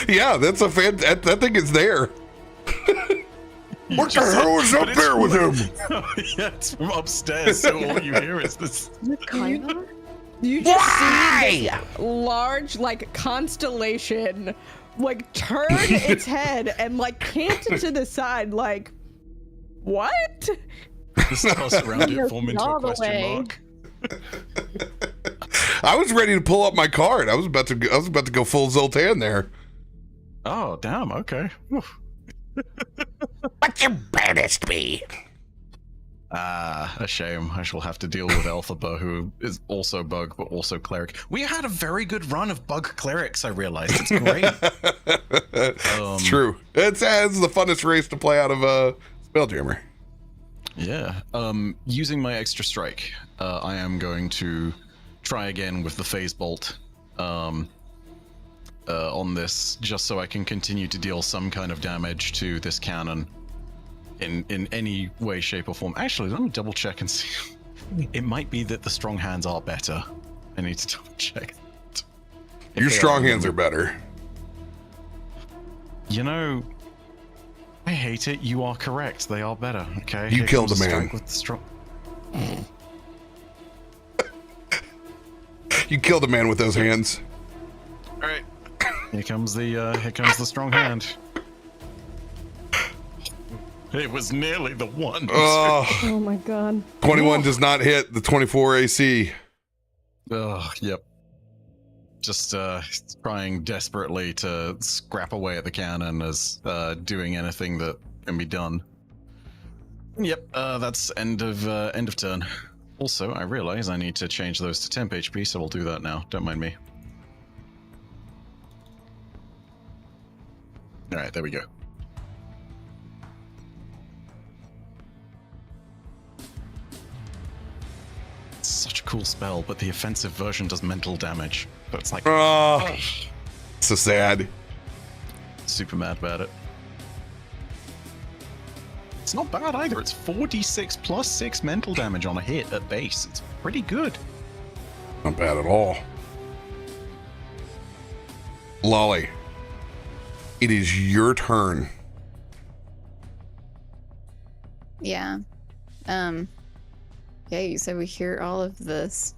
Yeah, that's a fan. That thing is there. What the hell is up there with him? Yeah, it's from upstairs, so all you hear is this. You just see this large, like, constellation, like, turn its head and, like, cant to the side, like, what? The stars around it form into a question mark. I was ready to pull up my card. I was about to go full Zoltan there. Oh, damn. Okay. Oof. But you banished me. Ah, a shame. I shall have to deal with Elphaba, who is also bug, but also cleric. We had a very good run of bug clerics, I realized. It's great. It's true. It's the funnest race to play out of Spelljammer. Yeah. Using my extra strike, I am going to try again with the phase bolt on this, just so I can continue to deal some kind of damage to this cannon in any way, shape, or form. Actually, let me double check and see. It might be that the strong hands are better. I need to double check. Your strong hands are better. You know, I hate it. You are correct. They are better. Okay. You killed the man. With the strong... You killed a man with those hands. All right. Here comes the strong hand. It was nearly the one. Oh my god. 21 does not hit the 24 AC. Oh, yep. Just trying desperately to scrap away at the cannon as doing anything that can be done. Yep, that's end of turn. Also, I realize I need to change those to temp HP, so I'll do that now. Don't mind me. Alright, there we go. It's such a cool spell, but the offensive version does mental damage. So it's like... Oh, so sad. Super mad about it. It's not bad either. It's 4d6 plus 6 mental damage on a hit at base. It's pretty good. Not bad at all. Lolly, it is your turn. Yeah. Yeah, you said we hear all of this.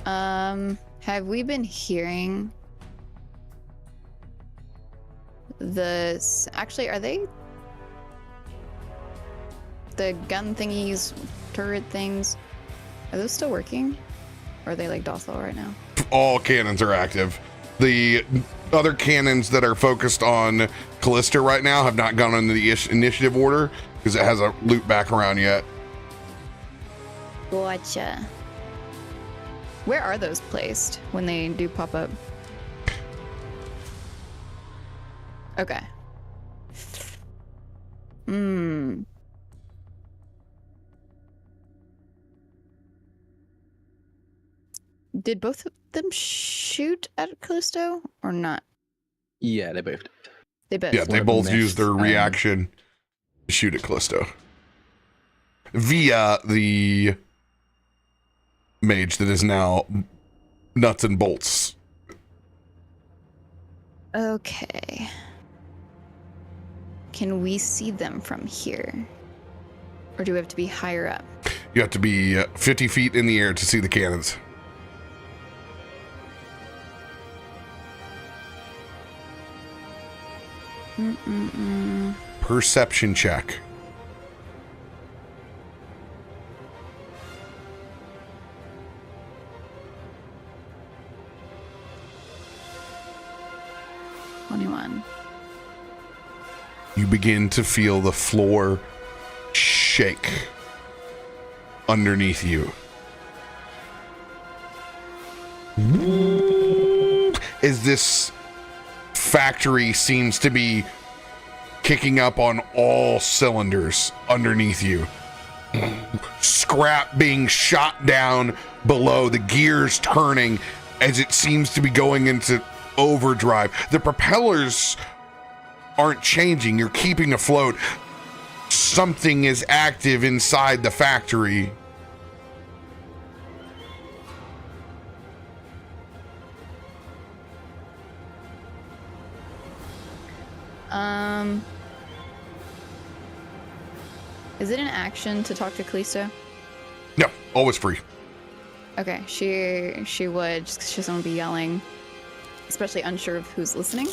Have we been hearing actually, are they the gun thingies, turret things, are those still working? Or are they like docile right now? All cannons are active. The other cannons that are focused on Kallisto right now have not gone into the initiative order because it hasn't looped back around yet. Gotcha. Where are those placed when they do pop up? Okay. Did both of them shoot at Kallisto or not? Yeah, they both did. They both. Yeah, they both used their reaction to shoot at Kallisto via the mage that is now nuts and bolts. Okay. Can we see them from here? Or do we have to be higher up? You have to be 50 feet in the air to see the cannons. Perception check. You begin to feel the floor shake underneath you. As this factory seems to be kicking up on all cylinders underneath you. Scrap being shot down below, the gears turning as it seems to be going into overdrive. The propellers aren't changing. You're keeping afloat. Something is active inside the factory. Is it an action to talk to Kallisto? No, always free. Okay, she would, just 'cause she doesn't want to be yelling, especially unsure of who's listening.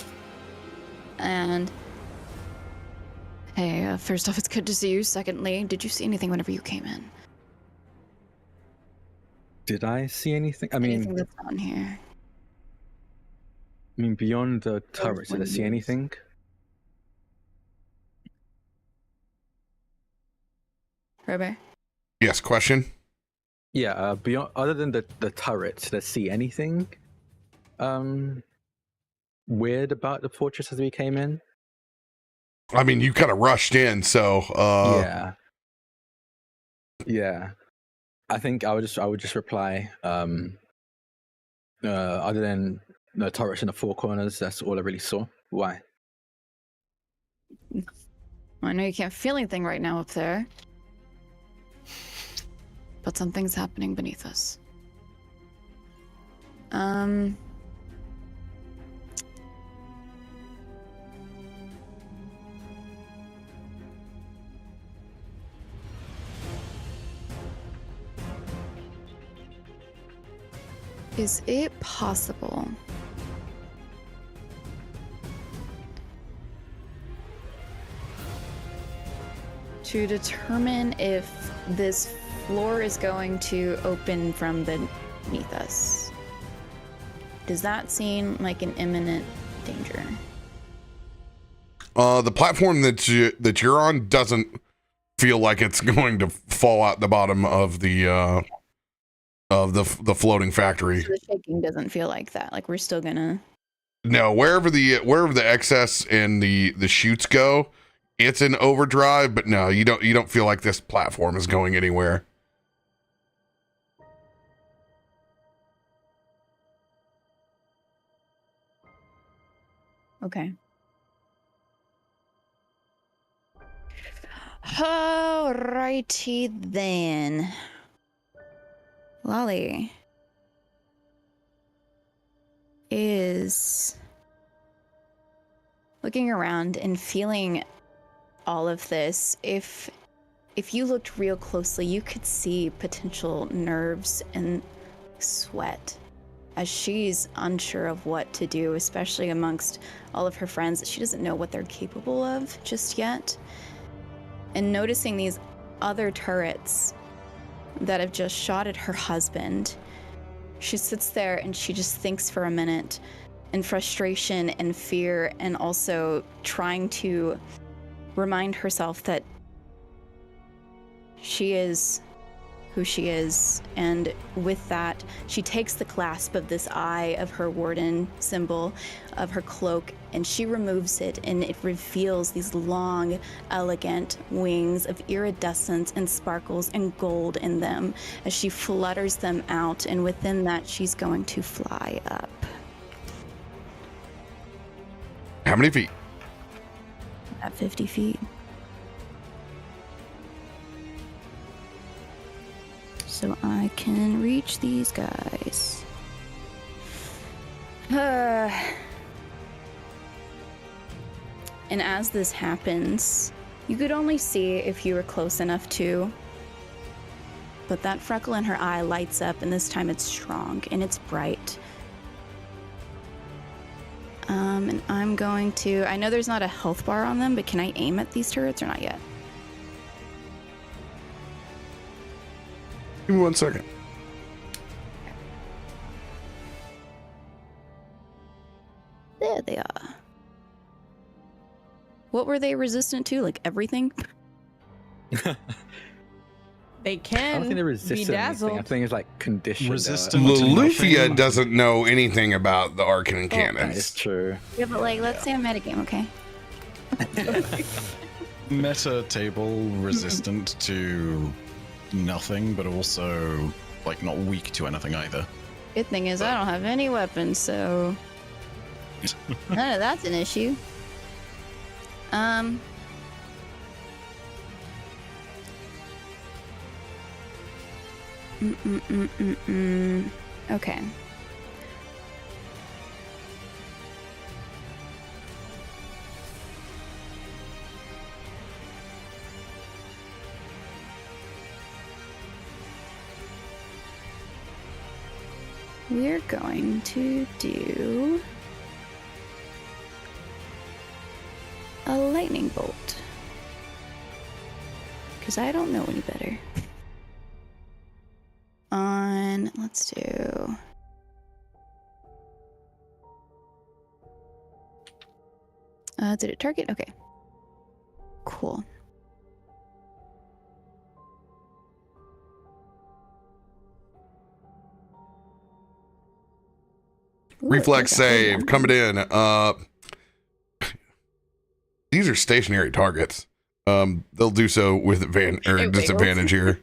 And hey, first off, it's good to see you. Secondly, did you see anything whenever you came in? Did I see anything? Anything that's on here? Beyond the turrets, did I see anything? RoBear? Yes, question? Yeah, beyond, other than the turrets, did I see anything weird about the fortress as we came in? I mean, you kind of rushed in, so yeah. I think I would just reply. Other than the turrets in the four corners, that's all I really saw. Why? Well, I know you can't feel anything right now up there, but something's happening beneath us. Is it possible to determine if this floor is going to open from beneath us? Does that seem like an imminent danger? The platform that you're on doesn't feel like it's going to fall out the bottom of the floating factory. So the shaking doesn't feel like that. Like we're still gonna. No, wherever the excess and the chutes go, it's in overdrive. But no, you don't feel like this platform is going anywhere. Okay. Alrighty then. Lolly is looking around and feeling all of this. If you looked real closely, you could see potential nerves and sweat as she's unsure of what to do, especially amongst all of her friends. She doesn't know what they're capable of just yet. And noticing these other turrets that have just shot at her husband, she sits there and she just thinks for a minute in frustration and fear, and also trying to remind herself that she is who she is. And with that, she takes the clasp of this eye of her warden symbol of her cloak, and she removes it, and it reveals these long, elegant wings of iridescence and sparkles and gold in them as she flutters them out, and within that she's going to fly up. How many feet? At 50 feet. So I can reach these guys. And as this happens, you could only see if you were close enough to, but that freckle in her eye lights up, and this time it's strong and it's bright. And I'm going to, I know there's not a health bar on them, but can I aim at these turrets or not yet? Give me 1 second. There they are. What were they resistant to? Like everything? They I can don't think they're be resistant to anything. I dazzled. think it's like conditioned. Resistant. Loluphia doesn't know anything about the Arcane That is cannons. true. Yeah, but like, let's say a metagame, okay? Meta table resistant to nothing, but also like not weak to anything either. Good thing is I don't have any weapons, so none of that's an issue. Okay. We're going to do a lightning bolt. Because I don't know any better. Let's do... did it target? Okay. Cool. Reflex Ooh, save coming in. These are stationary targets. They'll do so with disadvantage here.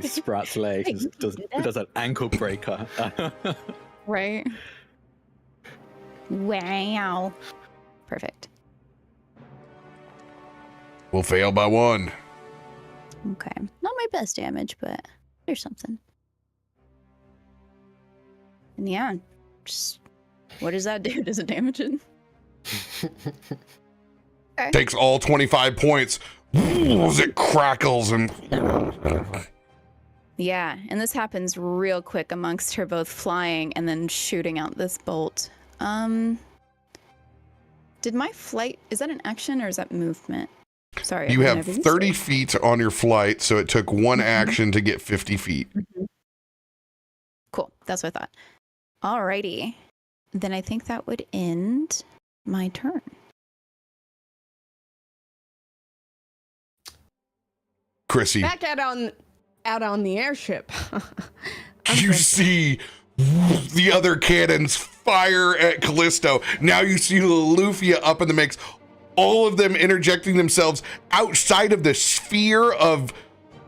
Sprat's leg does an ankle breaker. Right. Wow. Perfect. We'll fail by 1. Okay. Not my best damage, but there's something. And yeah, just what does that do? Does it damage it? Okay. Takes all 25 points. As it crackles and... Yeah, and this happens real quick amongst her both flying and then shooting out this bolt. Did my flight, is that an action or is that movement? Sorry. You have 30 feet on your flight, so it took 1 action to get 50 feet. Cool, that's what I thought. Alrighty. Then I think that would end my turn. Chrissy. Back out on the airship. You see the other cannons fire at Kallisto. Now you see Loluphia up in the mix. All of them interjecting themselves outside of the sphere of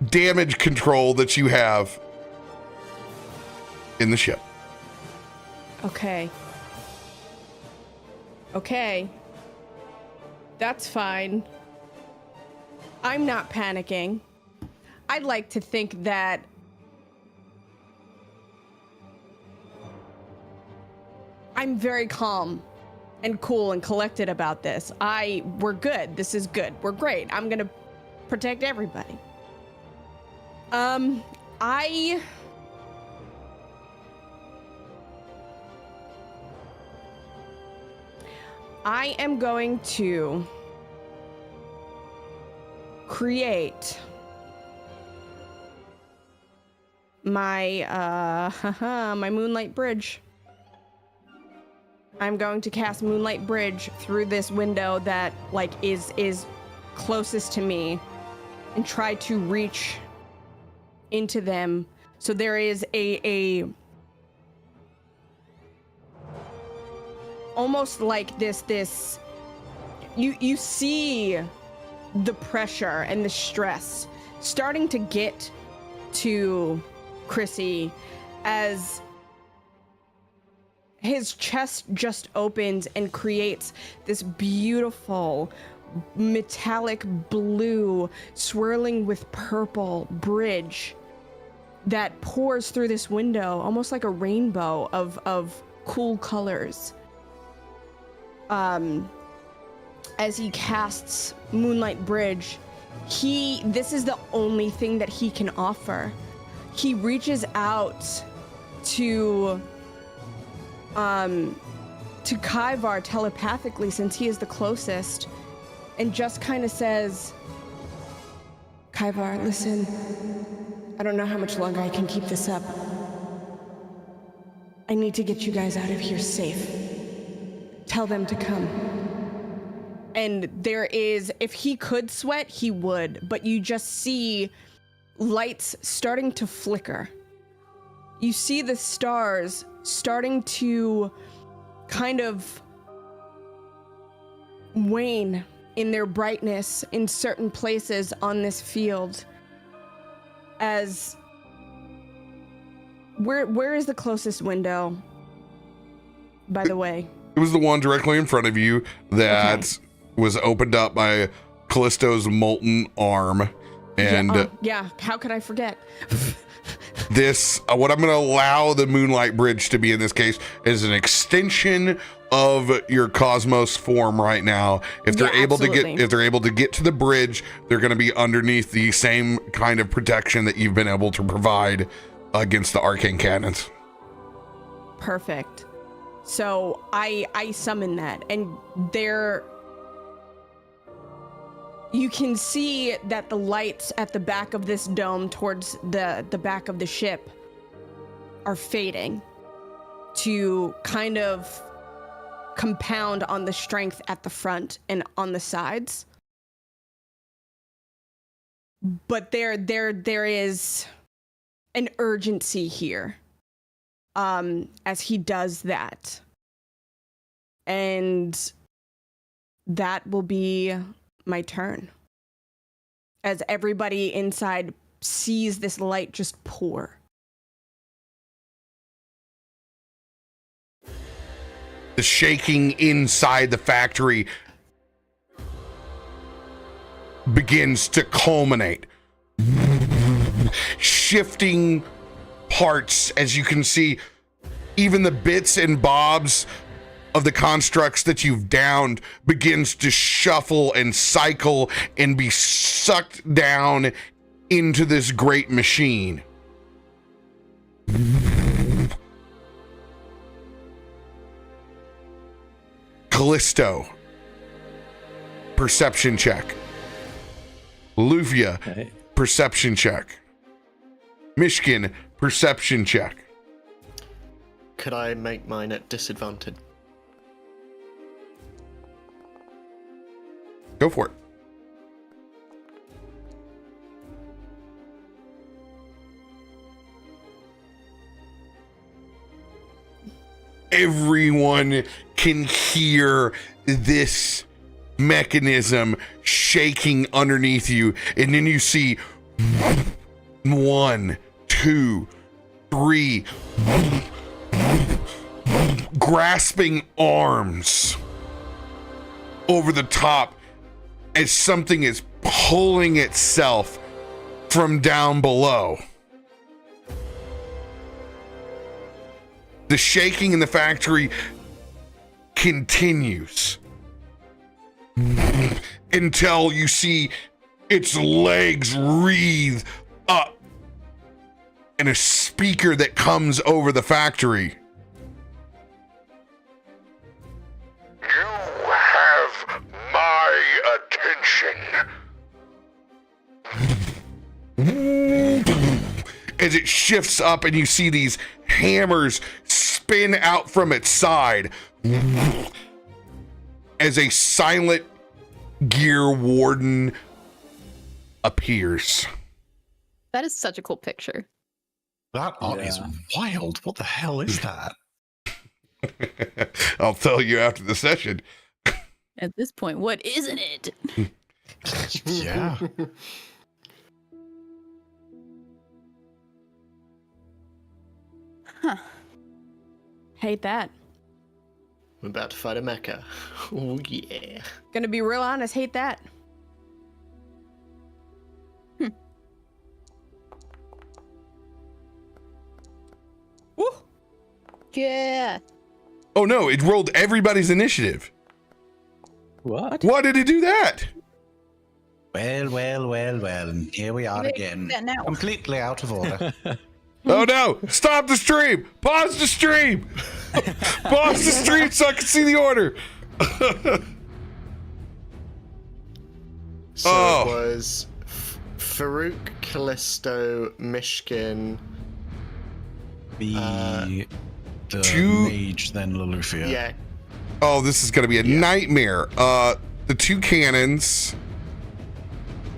damage control that you have in the ship. Okay. That's fine. I'm not panicking. I'd like to think that I'm very calm and cool and collected about this. We're good. This is good. We're great. I'm gonna protect everybody. I am going to create my my Moonlight Bridge. I'm going to cast Moonlight Bridge through this window that like is closest to me and try to reach into them. So there is a almost like this you see the pressure and the stress starting to get to Chrissy as his chest just opens and creates this beautiful metallic blue swirling with purple bridge that pours through this window almost like a rainbow of cool colors. As he casts Moonlight Bridge, this is the only thing that he can offer. He reaches out to Kaivar telepathically, since he is the closest, and just kind of says, Kaivar, listen, I don't know how much longer I can keep this up. I need to get you guys out of here safe. Tell them to come. And there is, if he could sweat, he would, but you just see lights starting to flicker. You see the stars starting to kind of wane in their brightness in certain places on this field. As where is the closest window, by the way? It was the one directly in front of you that was opened up by Kallisto's molten arm. And yeah, how could I forget? this, what I'm going to allow the Moonlight Bridge to be in this case is an extension of your Cosmos form right now. If they're able to get to the bridge, they're going to be underneath the same kind of protection that you've been able to provide against the arcane cannons. Perfect. So I summon that, and you can see that the lights at the back of this dome towards the back of the ship are fading to kind of compound on the strength at the front and on the sides. But there is an urgency here as he does that. And that will be my turn. As everybody inside sees this light just pour. The shaking inside the factory begins to culminate. Shifting parts, as you can see, even the bits and bobs of the constructs that you've downed begins to shuffle and cycle and be sucked down into this great machine. Kallisto, perception check. Loluphia, perception check. Myshkin, perception check. Could I make mine at disadvantage? Go for it. Everyone can hear this mechanism shaking underneath you, and then you see 1, 2, 3 grasping arms over the top as something is pulling itself from down below. The shaking in the factory continues until you see its legs wreathe up and a speaker that comes over the factory. You have my attention. As it shifts up and you see these hammers spin out from its side as a silent gear warden appears. That is such a cool picture. That art is wild. What the hell is that? I'll tell you after the session. At this point, what isn't it? Yeah. Huh. Hate that. We're about to fight a mecha. Oh yeah. Gonna be real honest, hate that. Woo! Yeah. Oh no, it rolled everybody's initiative. What? Why did it do that? Well. And here we are again. Completely out of order. Oh no! Stop the stream! Pause the stream! Pause the stream so I can see the order! So it was Farouk, Kallisto, Myshkin. The Two- mage, then Loluphia. Yeah. Oh, this is gonna be a nightmare. The two cannons.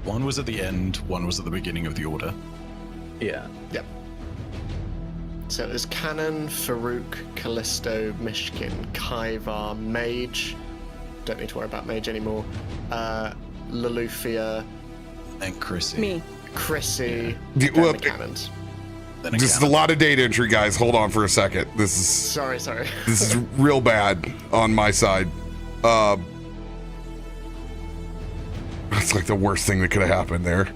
One was at the end, one was at the beginning of the order. Yeah. Yep. So it was Cannon, Farouk, Kallisto, Myshkin, Kaivar, Mage, don't need to worry about mage anymore. Loluphia, And Chrissy. Me. Chrissy, Yeah, then well, the cannons. Then a This is a cannon. lot of data entry, guys. Hold on for a second. This is Sorry. this is real bad on my side. That's like the worst thing that could have happened there.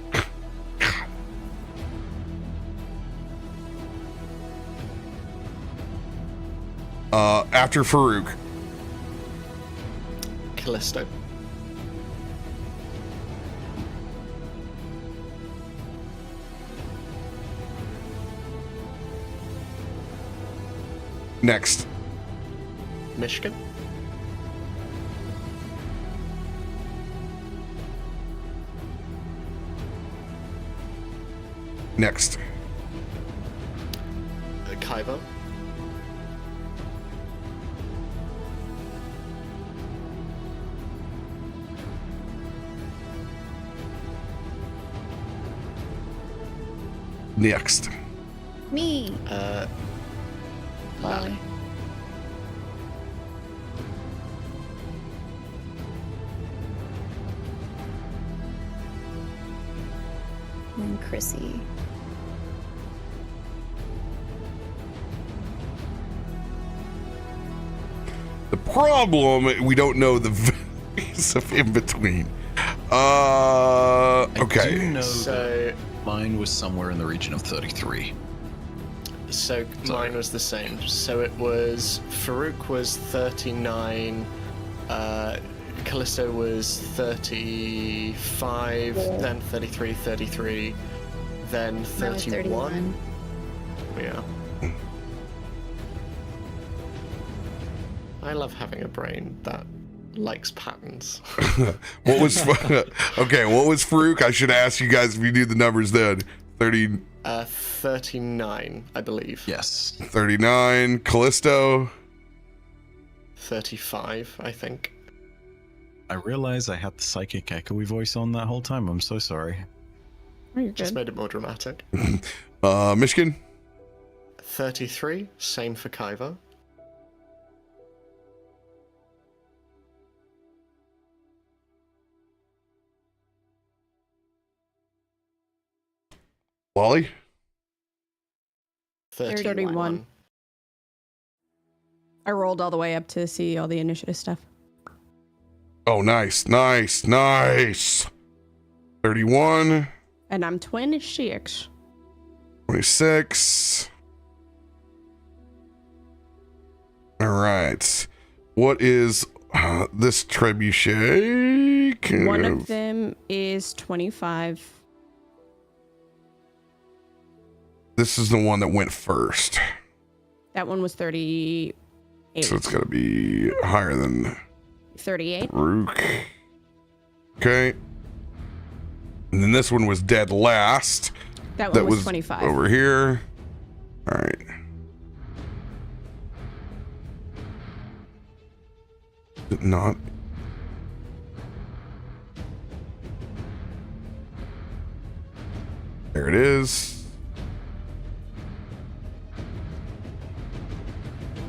After Farouk, Kallisto. next. Myshkin. Next. Kaiba. Next. Me. Lally. And Chrissy. The problem, we don't know the values of in between. I do Okay. know So, that mine was somewhere in the region of 33. so Sorry. mine was the same. So it was Farouk was 39, Kallisto was 35, then 33, 33, then Mine was 31. Yeah. I love having a brain that likes patterns. What was okay? What was Farouk? I should ask you guys if you knew the numbers then. 30, 39, I believe. Yes. 39. Kallisto. 35, I think. I realize I had the psychic echoey voice on that whole time. I'm so sorry. Oh, you're Just good. made it more dramatic. Myshkin. 33, same for Kaiva. Wally. 31. I rolled all the way up to see all the initiative stuff. Oh, nice. 31. And I'm 26. 26. All right. What is this trebuchet? One of them is 25. This is the one that went first. That one was 38. So it's got to be higher than 38. Rook. Okay. And then this one was dead last. That one That was was 25. over here. All right. Not. There it is.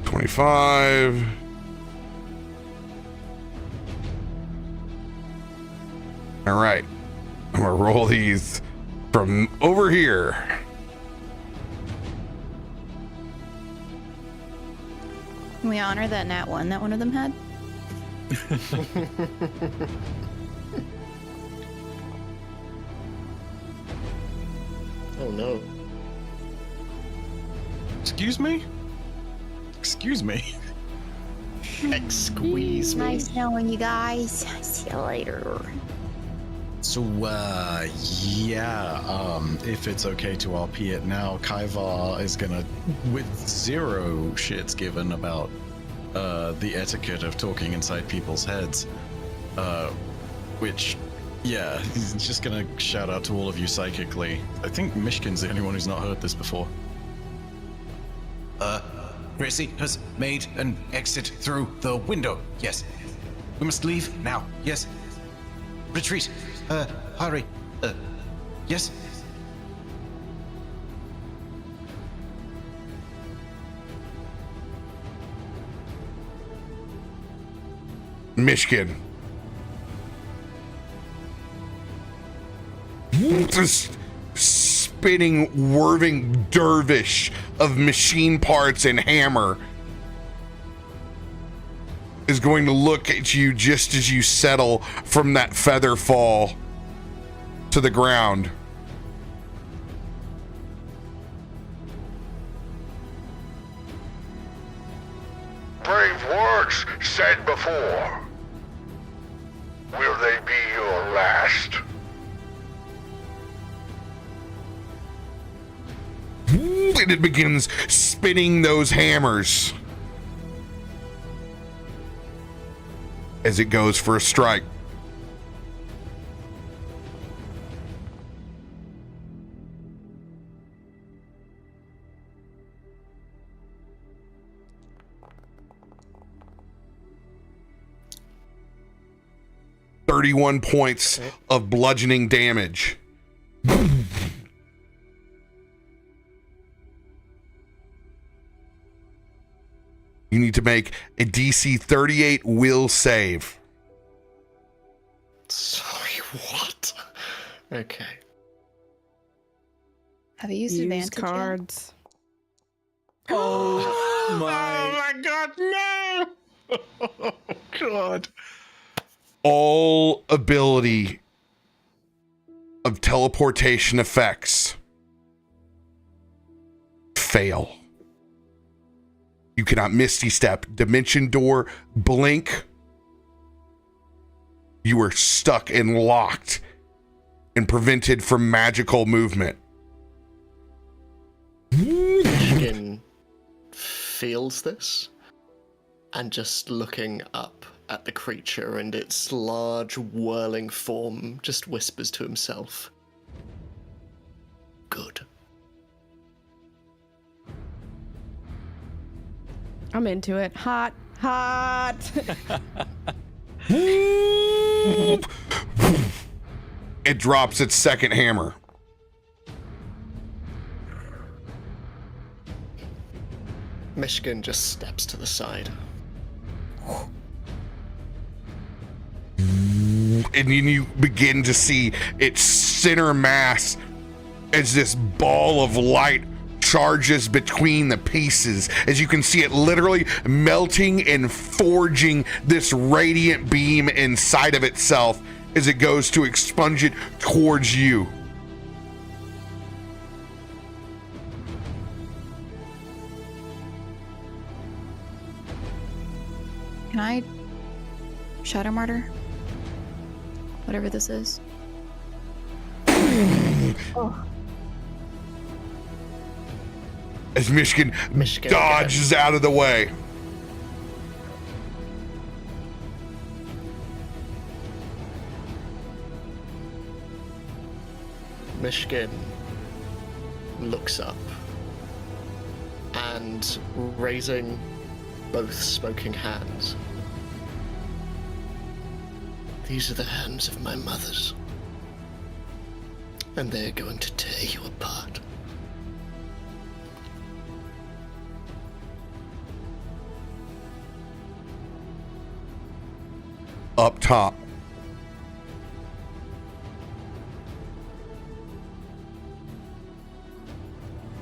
25. All right. I'm gonna roll these from over here. Can we honor that nat 1 that one of them had? Oh no. Excuse me? Excuse me? Squeeze me. Nice knowing you guys. See you later. So, if it's okay to RP it now, Kaivar is gonna, with zero shits given about the etiquette of talking inside people's heads, which, yeah, he's just gonna shout out to all of you psychically. I think Myshkin's the only one who's not heard this before. Gracie has made an exit through the window. Yes. We must leave now. Yes. Retreat. Hurry. Yes. Myshkin. This spinning, whirling dervish of machine parts and hammer is going to look at you just as you settle from that feather fall to the ground. Brave words said before. Will they be your last? And it begins spinning those hammers as it goes for a strike. .31 points of bludgeoning damage. You need to make a DC 38 will save. Sorry, what? Okay. Have you used Use advantage yet? cards. Oh my god, no! Oh god. All ability of teleportation effects fail. You cannot Misty Step, Dimension Door, blink. You are stuck and locked and prevented from magical movement. Myshkin feels this and just looking up at the creature and its large whirling form just whispers to himself, good. I'm into it. Hot, hot. It drops its second hammer. Myshkin just steps to the side. And then you begin to see its center mass as this ball of light charges between the pieces, as you can see it literally melting and forging this radiant beam inside of itself as it goes to expunge it towards you. Can I Shadow Martyr? Whatever this is. As Myshkin dodges out of the way. Myshkin looks up and, raising both smoking hands, these are the hands of my mother's, and they're going to tear you apart. Up top.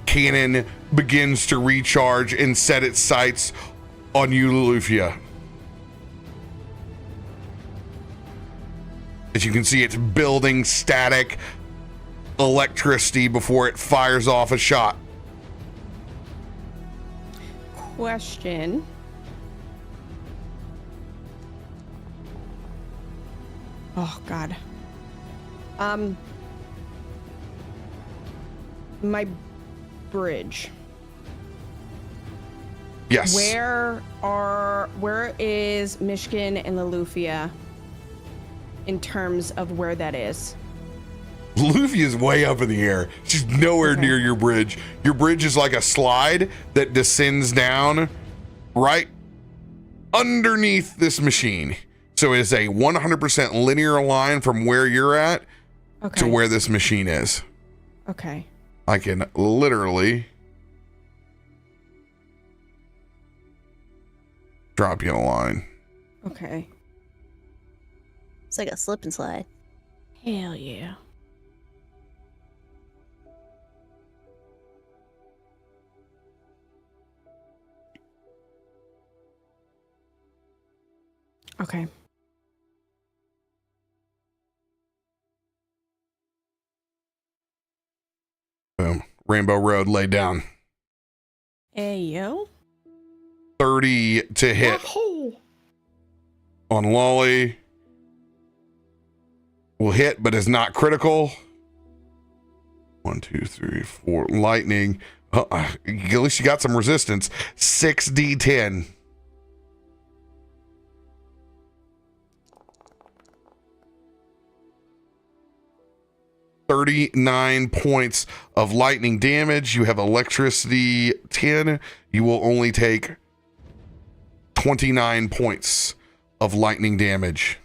Cannon begins to recharge and set its sights on you, Loluphia. As you can see, it's building static electricity before it fires off a shot. Question. Oh God. My bridge. Yes. Where is Myshkin and Loluphia in terms of where that is? Loluphia is way up in the air. She's nowhere near your bridge. Your bridge is like a slide that descends down right underneath this machine. So it is a 100% linear line from where you're at to where this machine is. Okay. I can literally drop you a line. Okay. It's like a slip and slide. Hell yeah. Okay. Boom. Rainbow Road laid down. Hey, yo. 30 to hit Wahoo! on Lolly. Will hit, but is not critical. 1, 2, 3, 4. Lightning. At least you got some resistance. 6d10. $39 points of lightning damage. You have electricity 10. You will only take 29 points of lightning damage.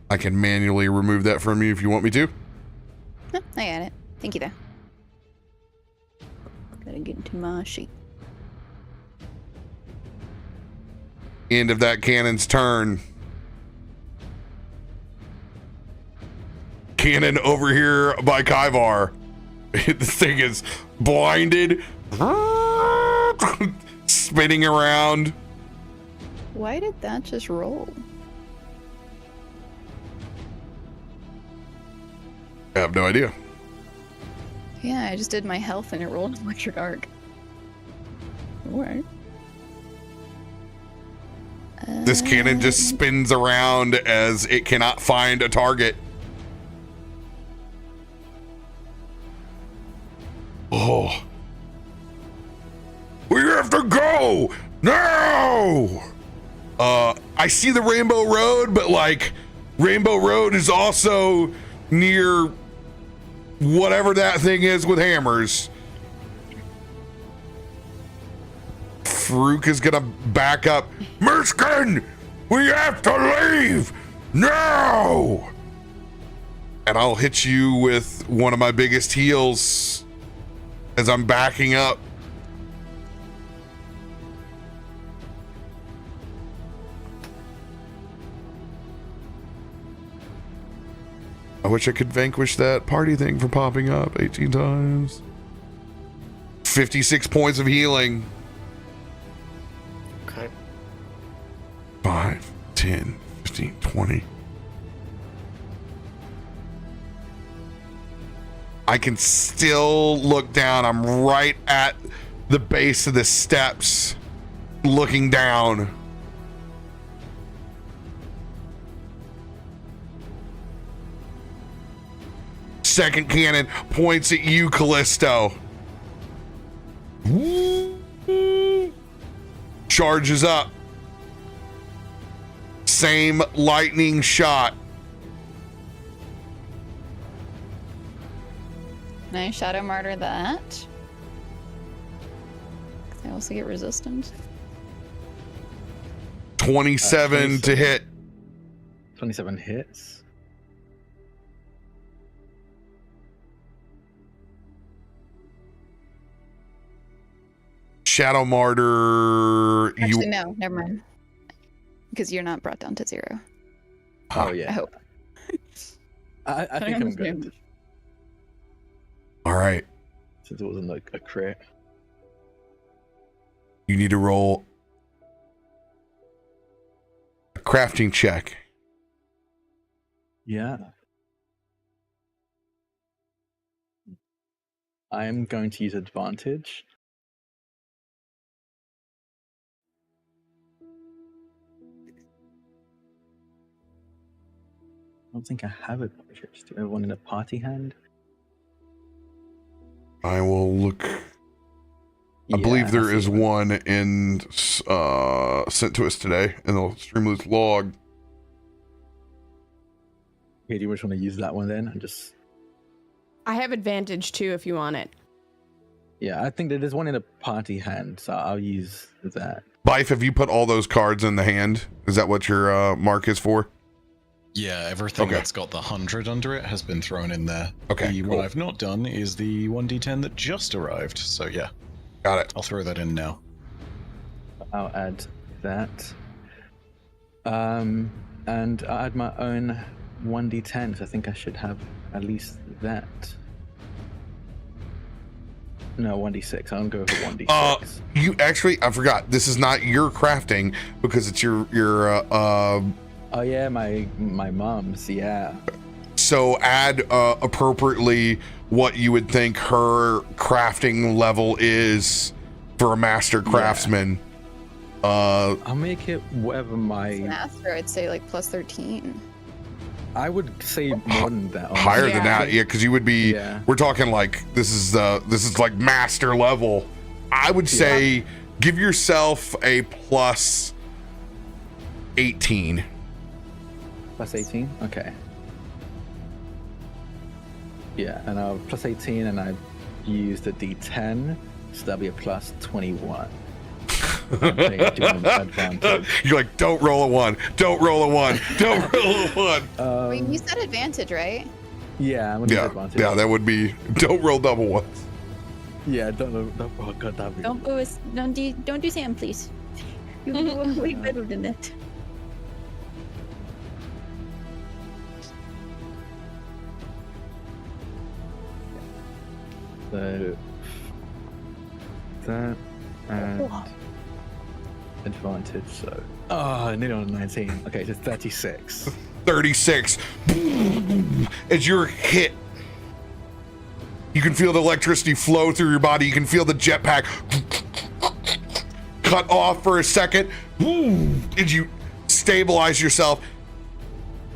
I can manually remove that from you if you want me to. Oh, I got it. Thank you, though. Gotta get into my sheet. End of that cannon's turn. Cannon over here by Kaivar. This thing is blinded. Spinning around. Why did that just roll? I have no idea. Yeah, I just did my health and it rolled electric arc. Alright. This cannon just spins around as it cannot find a target. Oh. We have to go now. I see the Rainbow Road, but like Rainbow Road is also near whatever that thing is with hammers. Faroük is gonna back up. Myshkin, we have to leave now. And I'll hit you with one of my biggest heals as I'm backing up. I wish I could vanquish that party thing from popping up 18 times. 56 points of healing. Okay. 5, 10, 15, 20. I can still look down. I'm right at the base of the steps, looking down. Second cannon points at you, Kallisto. Charges up. Same lightning shot. Can I Shadow Martyr that? I also get resistance. 27 to hit. 27 hits. Shadow Martyr. Actually, no, never mind. Because you're not brought down to 0. Oh, yeah. I hope. I think I'm good. All right. Since it wasn't like a crit. You need to roll a crafting check. Yeah. I am going to use advantage. I don't think I have advantage. Do I have one in a party hand? I will look. I believe there is one in sent to us today in the Streamloots log. Okay, do you just want to use that one then? I have advantage too if you want it. Yeah, I think that there's one in a party hand, so I'll use that. Bife, have you put all those cards in the hand? Is that what your mark is for? Yeah, everything that's got the 100 under it has been thrown in there. Okay, What I've not done is the 1d10 that just arrived. So yeah. Got it. I'll throw that in now. I'll add that. And I'll add my own 1d10. So I think I should have at least that. No, 1d6. I'll go for 1d6. You actually, I forgot. This is not your crafting because it's your Oh yeah, my mom's. Yeah. So add appropriately what you would think her crafting level is for a master craftsman. I'll make it whatever my Master, I'd say like plus 13. I would say more than that. Honestly. Higher than that, yeah, because you would be. Yeah. We're talking like this is like master level. I would say give yourself a plus 18. Plus 18? Okay. Yeah, and I'll plus 18 and I've used a d10, so that'll be a plus 21. You're like, don't roll a 1, don't roll a 1, don't roll a 1. Wait, you said advantage, right? Yeah, I'm gonna use advantage. Yeah, that would be, don't roll double 1s. Yeah, don't oh god, that'd be... Don't do Sam, please. You do way better than that. So that and advantage, so I nearly on 19. Okay, so 36. 36. As you're hit, you can feel the electricity flow through your body. You can feel the jetpack cut off for a second. As you stabilize yourself,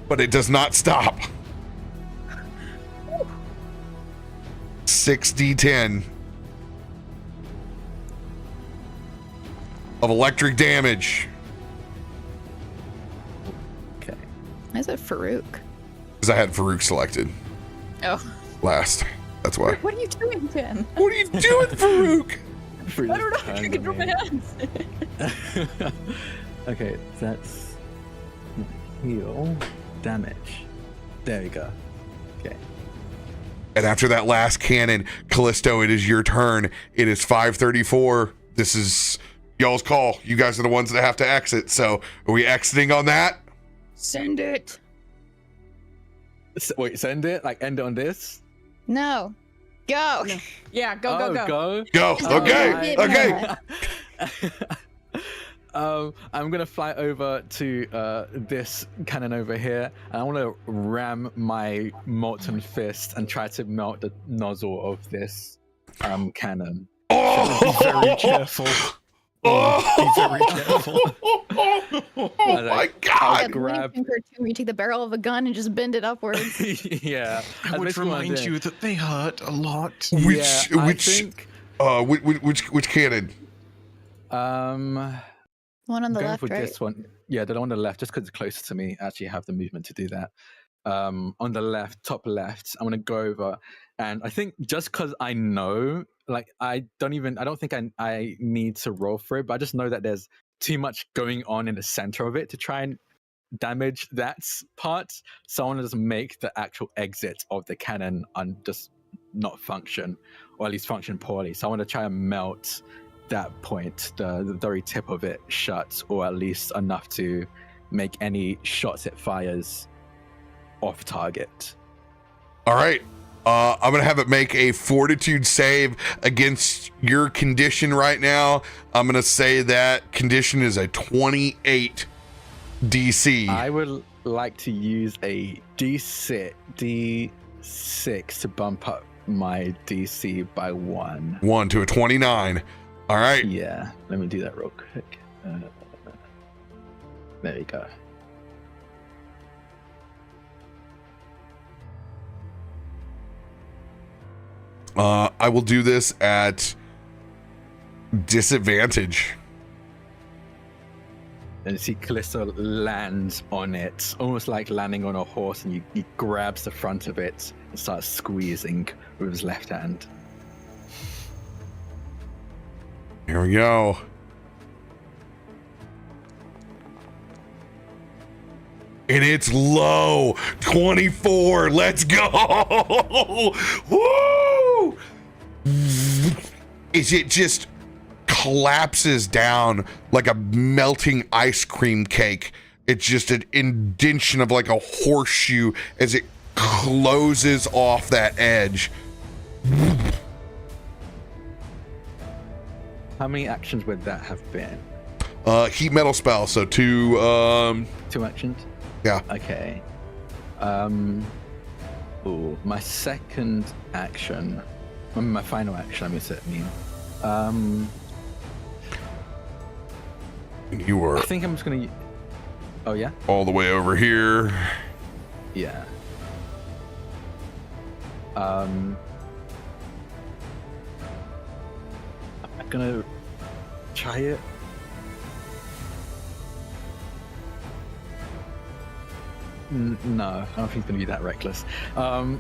but it does not stop. 6d10 of electric damage. Okay. I said Farouk. Because I had Farouk selected Oh. last. That's why. What are you doing, Jen? What are you doing, Farouk? I don't know. I can control my hands. Okay, that's heal damage. There we go. Okay. And after that last cannon, Kallisto, it is your turn. It is 5:34. This is y'all's call. You guys are the ones that have to exit. So are we exiting on that? Send it. Wait, send it? Like end it on this? No. Go. No. Yeah, go. Go. Oh, Okay. right. Okay. I'm gonna fly over to this cannon over here, and I want to ram my molten fist and try to melt the nozzle of this cannon. Oh, Be very careful. Be very careful. Oh my God. grab- You take the barrel of a gun and just bend it upwards. Yeah, I would remind you that they hurt a lot. Which cannon? One on the going left, for right? this one. Yeah, the one on the left, just because it's closer to me. I actually have the movement to do that. On the left, top left, I'm gonna go over, and I think just because I know, like, I don't think I need to roll for it, but I just know that there's too much going on in the center of it to try and damage that part. So I want to just make the actual exit of the cannon just not function, or at least function poorly. So I want to try and melt that point, the very tip of it shut, or at least enough to make any shots it fires off target. All right. I'm gonna have it make a fortitude save against your condition right now. I'm gonna say that condition is a 28 DC. I would like to use a D6 to bump up my DC by 1. 1 to a 29. All right. Yeah, let me do that real quick. There we go. I will do this at disadvantage. And you see Kallisto lands on it, almost like landing on a horse, and he grabs the front of it and starts squeezing with his left hand. Here we go. And it's low. 24. Let's go. Woo! Is it just collapses down like a melting ice cream cake. It's just an indentation of like a horseshoe as it closes off that edge. How many actions would that have been? Heat metal spell, so 2 2 actions? Yeah. Okay. Ooh, my second action, my final action, You were I think I'm just gonna. Oh yeah. all the way over here. Yeah. I'm gonna try it. No, I don't think he's gonna be that reckless.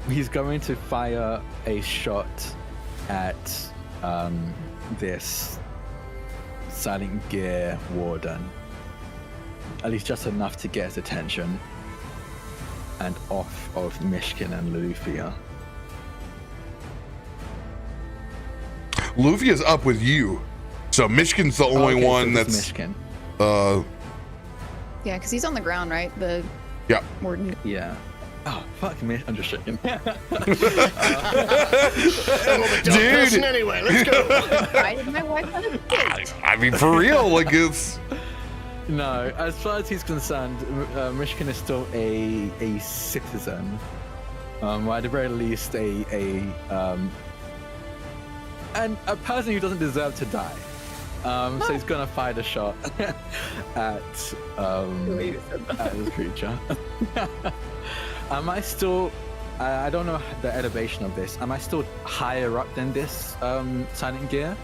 He's going to fire a shot at this Silent Gear Warden. At least just enough to get his attention. And off of Myshkin and Loluphia. Lufia's up with you, so Myshkin's the only Okay, one so that's it's Myshkin. Yeah, because he's on the ground, right? The Yeah. warden. Yeah. Oh, fuck me. I'm just shaking. Dude. Anyway, let's go. Why did my wife have a I mean, for real, like it's. No, as far as he's concerned, Myshkin is still a citizen. Or at the very least, and a person who doesn't deserve to die. So he's gonna fire the shot at this creature. Am I still? I don't know the elevation of this. Am I still higher up than this Silent Gear?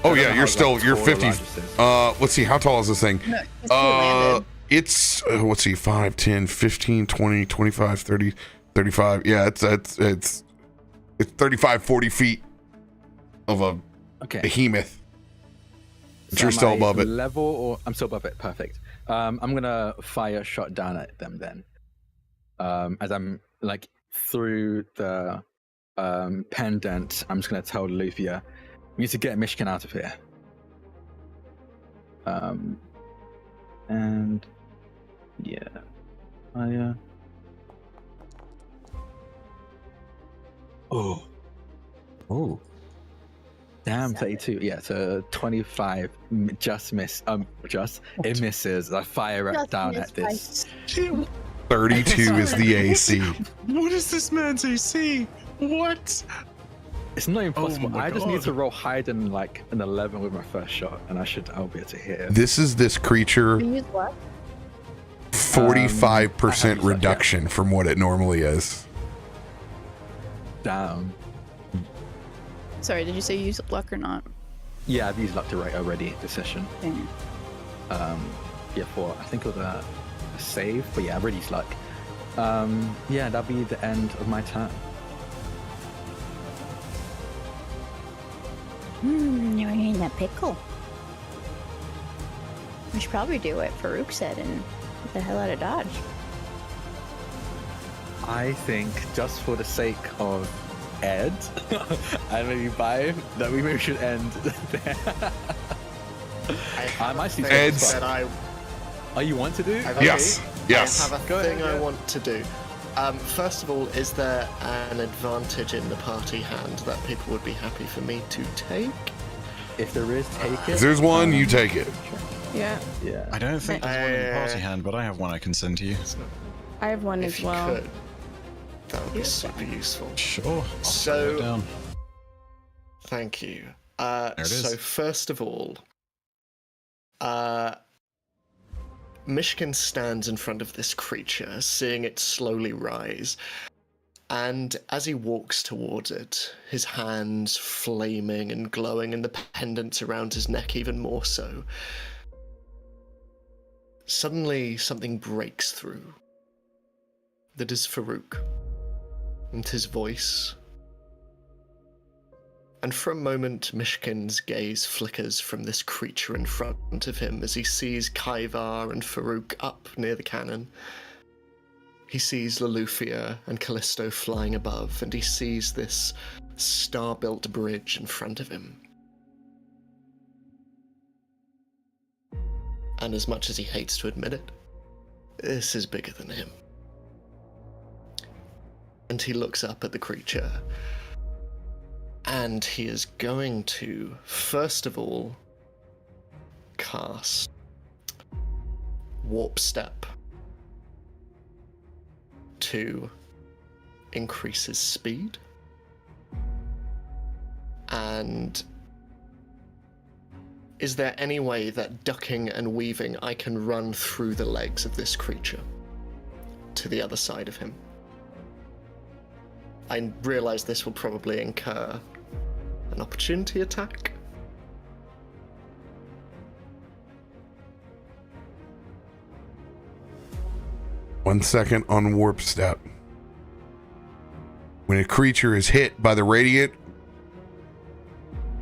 Oh I don't yeah, know you're how, still like, you're tall or 50. large this is. Let's see, how tall is this thing? No, it's landed. It's let's see, 5, 10, 15, 20, 25, 30, 35. Yeah, it's 35, 40 feet of a Okay. behemoth. But So you're am still I above it. Level or I'm still above it. Perfect. I'm gonna fire a shot down at them then. As I'm like through the pendant, I'm just gonna tell Loluphia, we need to get Myshkin out of here. And yeah, Oh. Damn, 32. Yeah, so 25. Just miss. It misses. I fire it down at this. 32 is the AC. What is this man's AC? What? It's not impossible. my I just need God. to roll higher than like an 11 with my first shot, and I'll be able to hit it. This is this creature You use what? 45% reduction from what it normally is. Damn. Sorry, did you say you use luck or not? Yeah, I've used luck to write already this session. Dang. Yeah, for I think it was a save, but yeah, I've already used luck. Yeah, that'll be the end of my turn. You're in that pickle. We should probably do what Farouk said and get the hell out of Dodge. I think just for the sake of Ed and maybe Vibe, that we maybe should end there. I might see Ed's- that I Oh, you want to do? Yes. Yes. I have a Go thing ahead, I yeah. want to do. First of all, is there an advantage in the party hand that people would be happy for me to take? If there is, take it. If there's one, you take it. Yeah, Yeah. I don't think there's one in the party hand, but I have one I can send to you. I have one If as you well. could, that would be super useful. Sure. I'll So- slow it down. Thank you. it is. So first of all, Myshkin stands in front of this creature, seeing it slowly rise. And as he walks towards it, his hands flaming and glowing, and the pendants around his neck even more so, suddenly something breaks through. That is Farouk. And his voice. And for a moment, Myshkin's gaze flickers from this creature in front of him as he sees Kaivar and Farouk up near the cannon. He sees Loluphia and Kallisto flying above, and he sees this star-built bridge in front of him. And as much as he hates to admit it, this is bigger than him. And he looks up at the creature, and he is going to, first of all, cast Warp Step to increase his speed. And is there any way that ducking and weaving I can run through the legs of this creature to the other side of him? I realize this will probably incur an opportunity attack. One second on Warp Step. When a creature is hit by the Radiant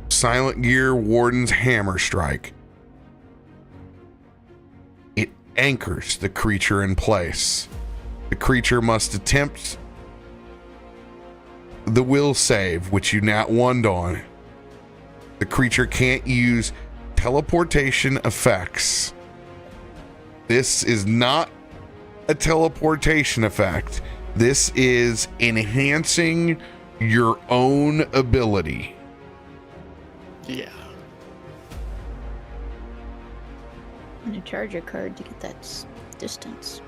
Silent Gear Warden's Hammer Strike, it anchors the creature in place. The creature must attempt the will save, which you nat 1'd on. The creature can't use teleportation effects. This is not a teleportation effect. This is enhancing your own ability. Yeah. And you charge your card to get that distance.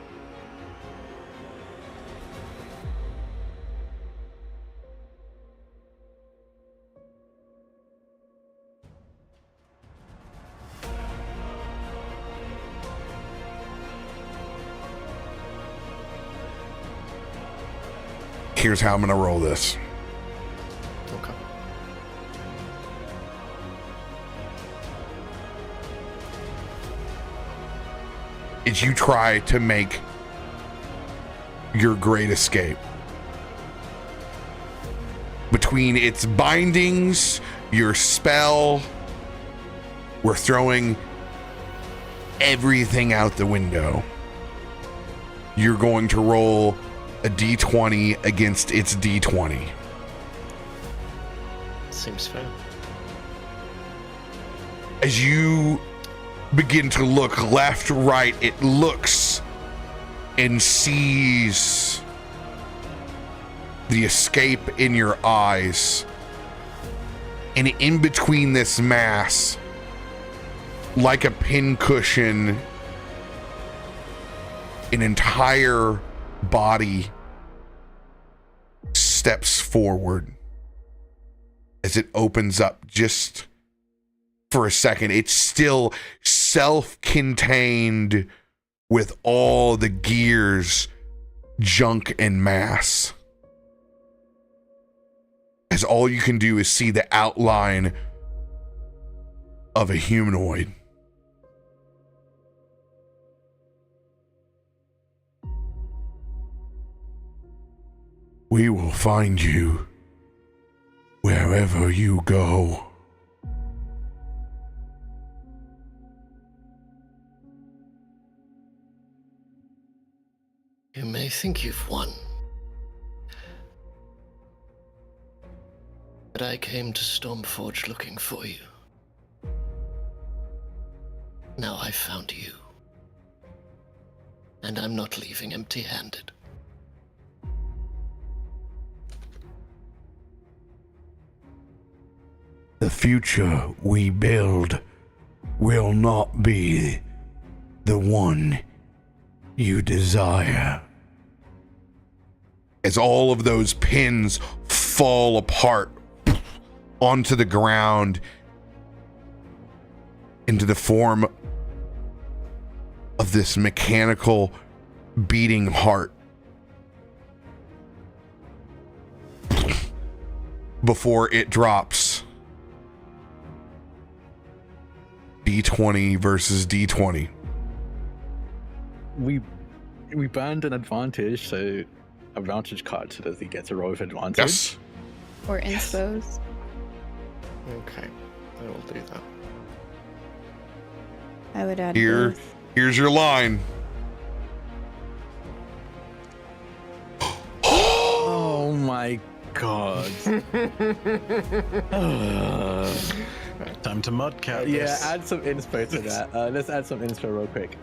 Here's how I'm going to roll this. Okay. As you try to make your great escape. Between its bindings, your spell, we're throwing everything out the window. You're going to roll a d20 against its d20. Seems fair. As you begin to look left, right, it looks and sees the escape in your eyes. And in between this mass, like a pincushion, an entire body steps forward as it opens up just for a second. It's still self-contained with all the gears, junk, and mass. As all you can do is see the outline of a humanoid. We will find you wherever you go. You may think you've won, but I came to Stormforge looking for you. Now I've found you, and I'm not leaving empty-handed. The future we build will not be the one you desire. As all of those pins fall apart onto the ground into the form of this mechanical beating heart. Before it drops. D20 versus D20. We banned an advantage, so advantage card so that he gets a roll of advantage. Yes. Or inspos. Okay, I will do that. I would add Here's your line. God. Time to mudcat Yeah, this. add some inspo to that. Let's add some inspo real quick.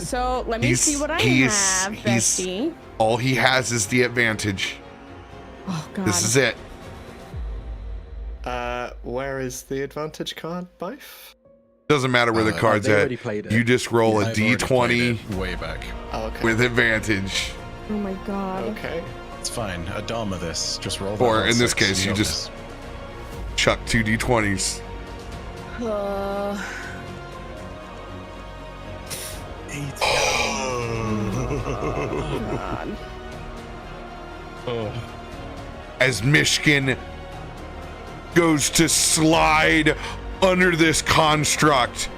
So let me see what I have, bestie. All he has is the advantage. Oh God. This is it. Where is the advantage card, Bife? Doesn't matter where the card's they at. already played it. You just roll a I've already played d20 it way back. Oh, okay. with advantage. Oh my God. Okay. It's fine. Adama this. Just roll. Or that in this six, case, you got just chuck 2 d20s. God. As Myshkin goes to slide under this construct.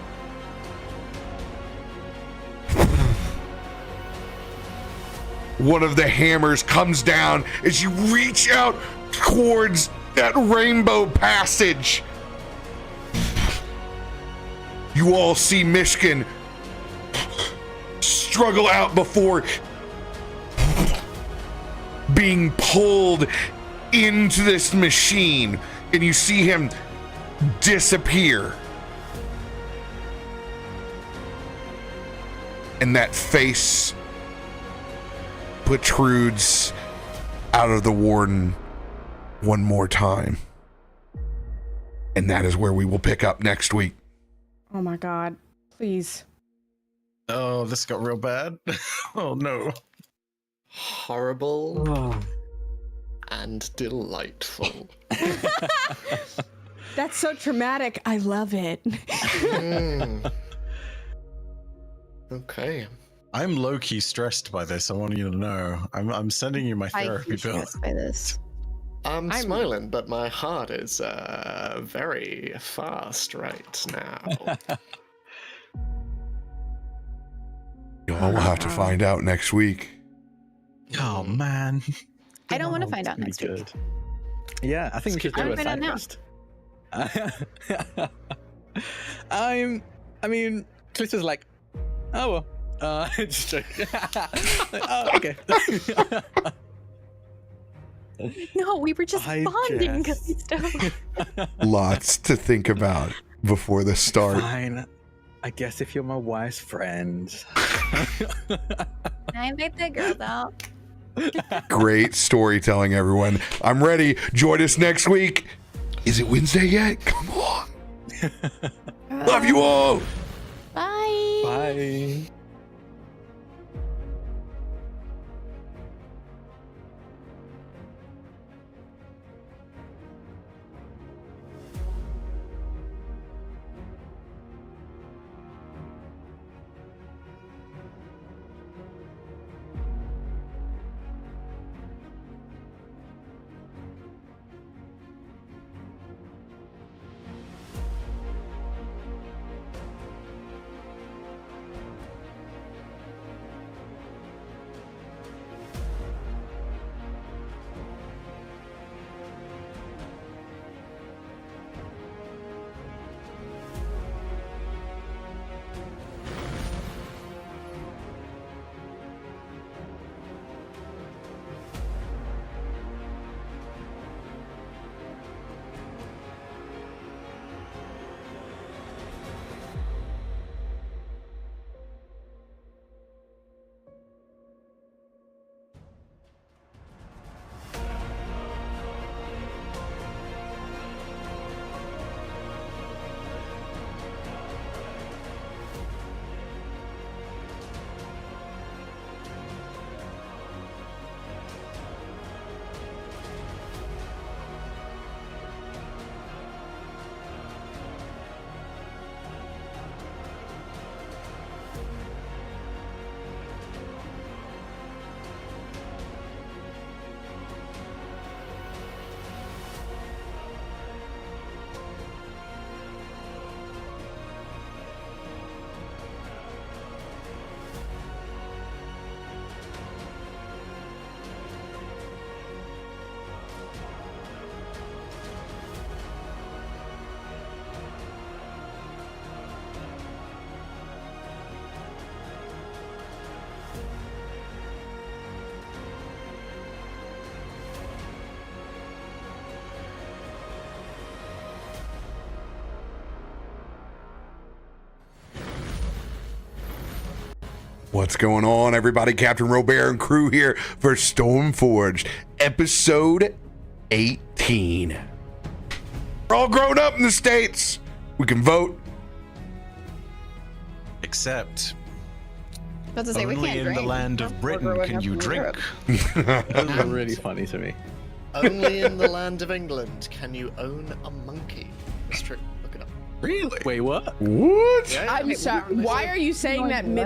One of the hammers comes down as you reach out towards that rainbow passage. You all see Myshkin struggle out before being pulled into this machine, and you see him disappear. And that face protrudes out of the warden one more time. And that is where we will pick up next week. Oh my God. Please. Oh, this got real bad. Oh no. Horrible and delightful. That's so traumatic. I love it. Okay. I'm low-key stressed by this. I want you to know. I'm sending you my therapy I'm bill. stressed by this. I'm smiling, but my heart is very fast right now. Y'all will have to find out next week. Oh man. I don't want to find out next week. Yeah, I think we should do a side quest. I mean, Callisto's like, oh well, just joking. Oh, okay. No, we were just bonding, Kallisto. Lots to think about before the start. Fine. I guess if you're my wife's friend. Can I invite the girls out? Great storytelling, everyone. I'm ready. Join us next week. Is it Wednesday yet? Come on. Love you all. Bye. Bye. What's going on, everybody? Captain RoBear and crew here for Stormforge, episode 18. We're all grown up in the States. We can vote. Except About to say, we only can't in drink. the land of Britain can you drink. Those are really funny to me. Only in the land of England can you own a monkey. It's true. Look it up. Really? Wait, what? What? Yeah, I'm sorry. Why are you saying that mid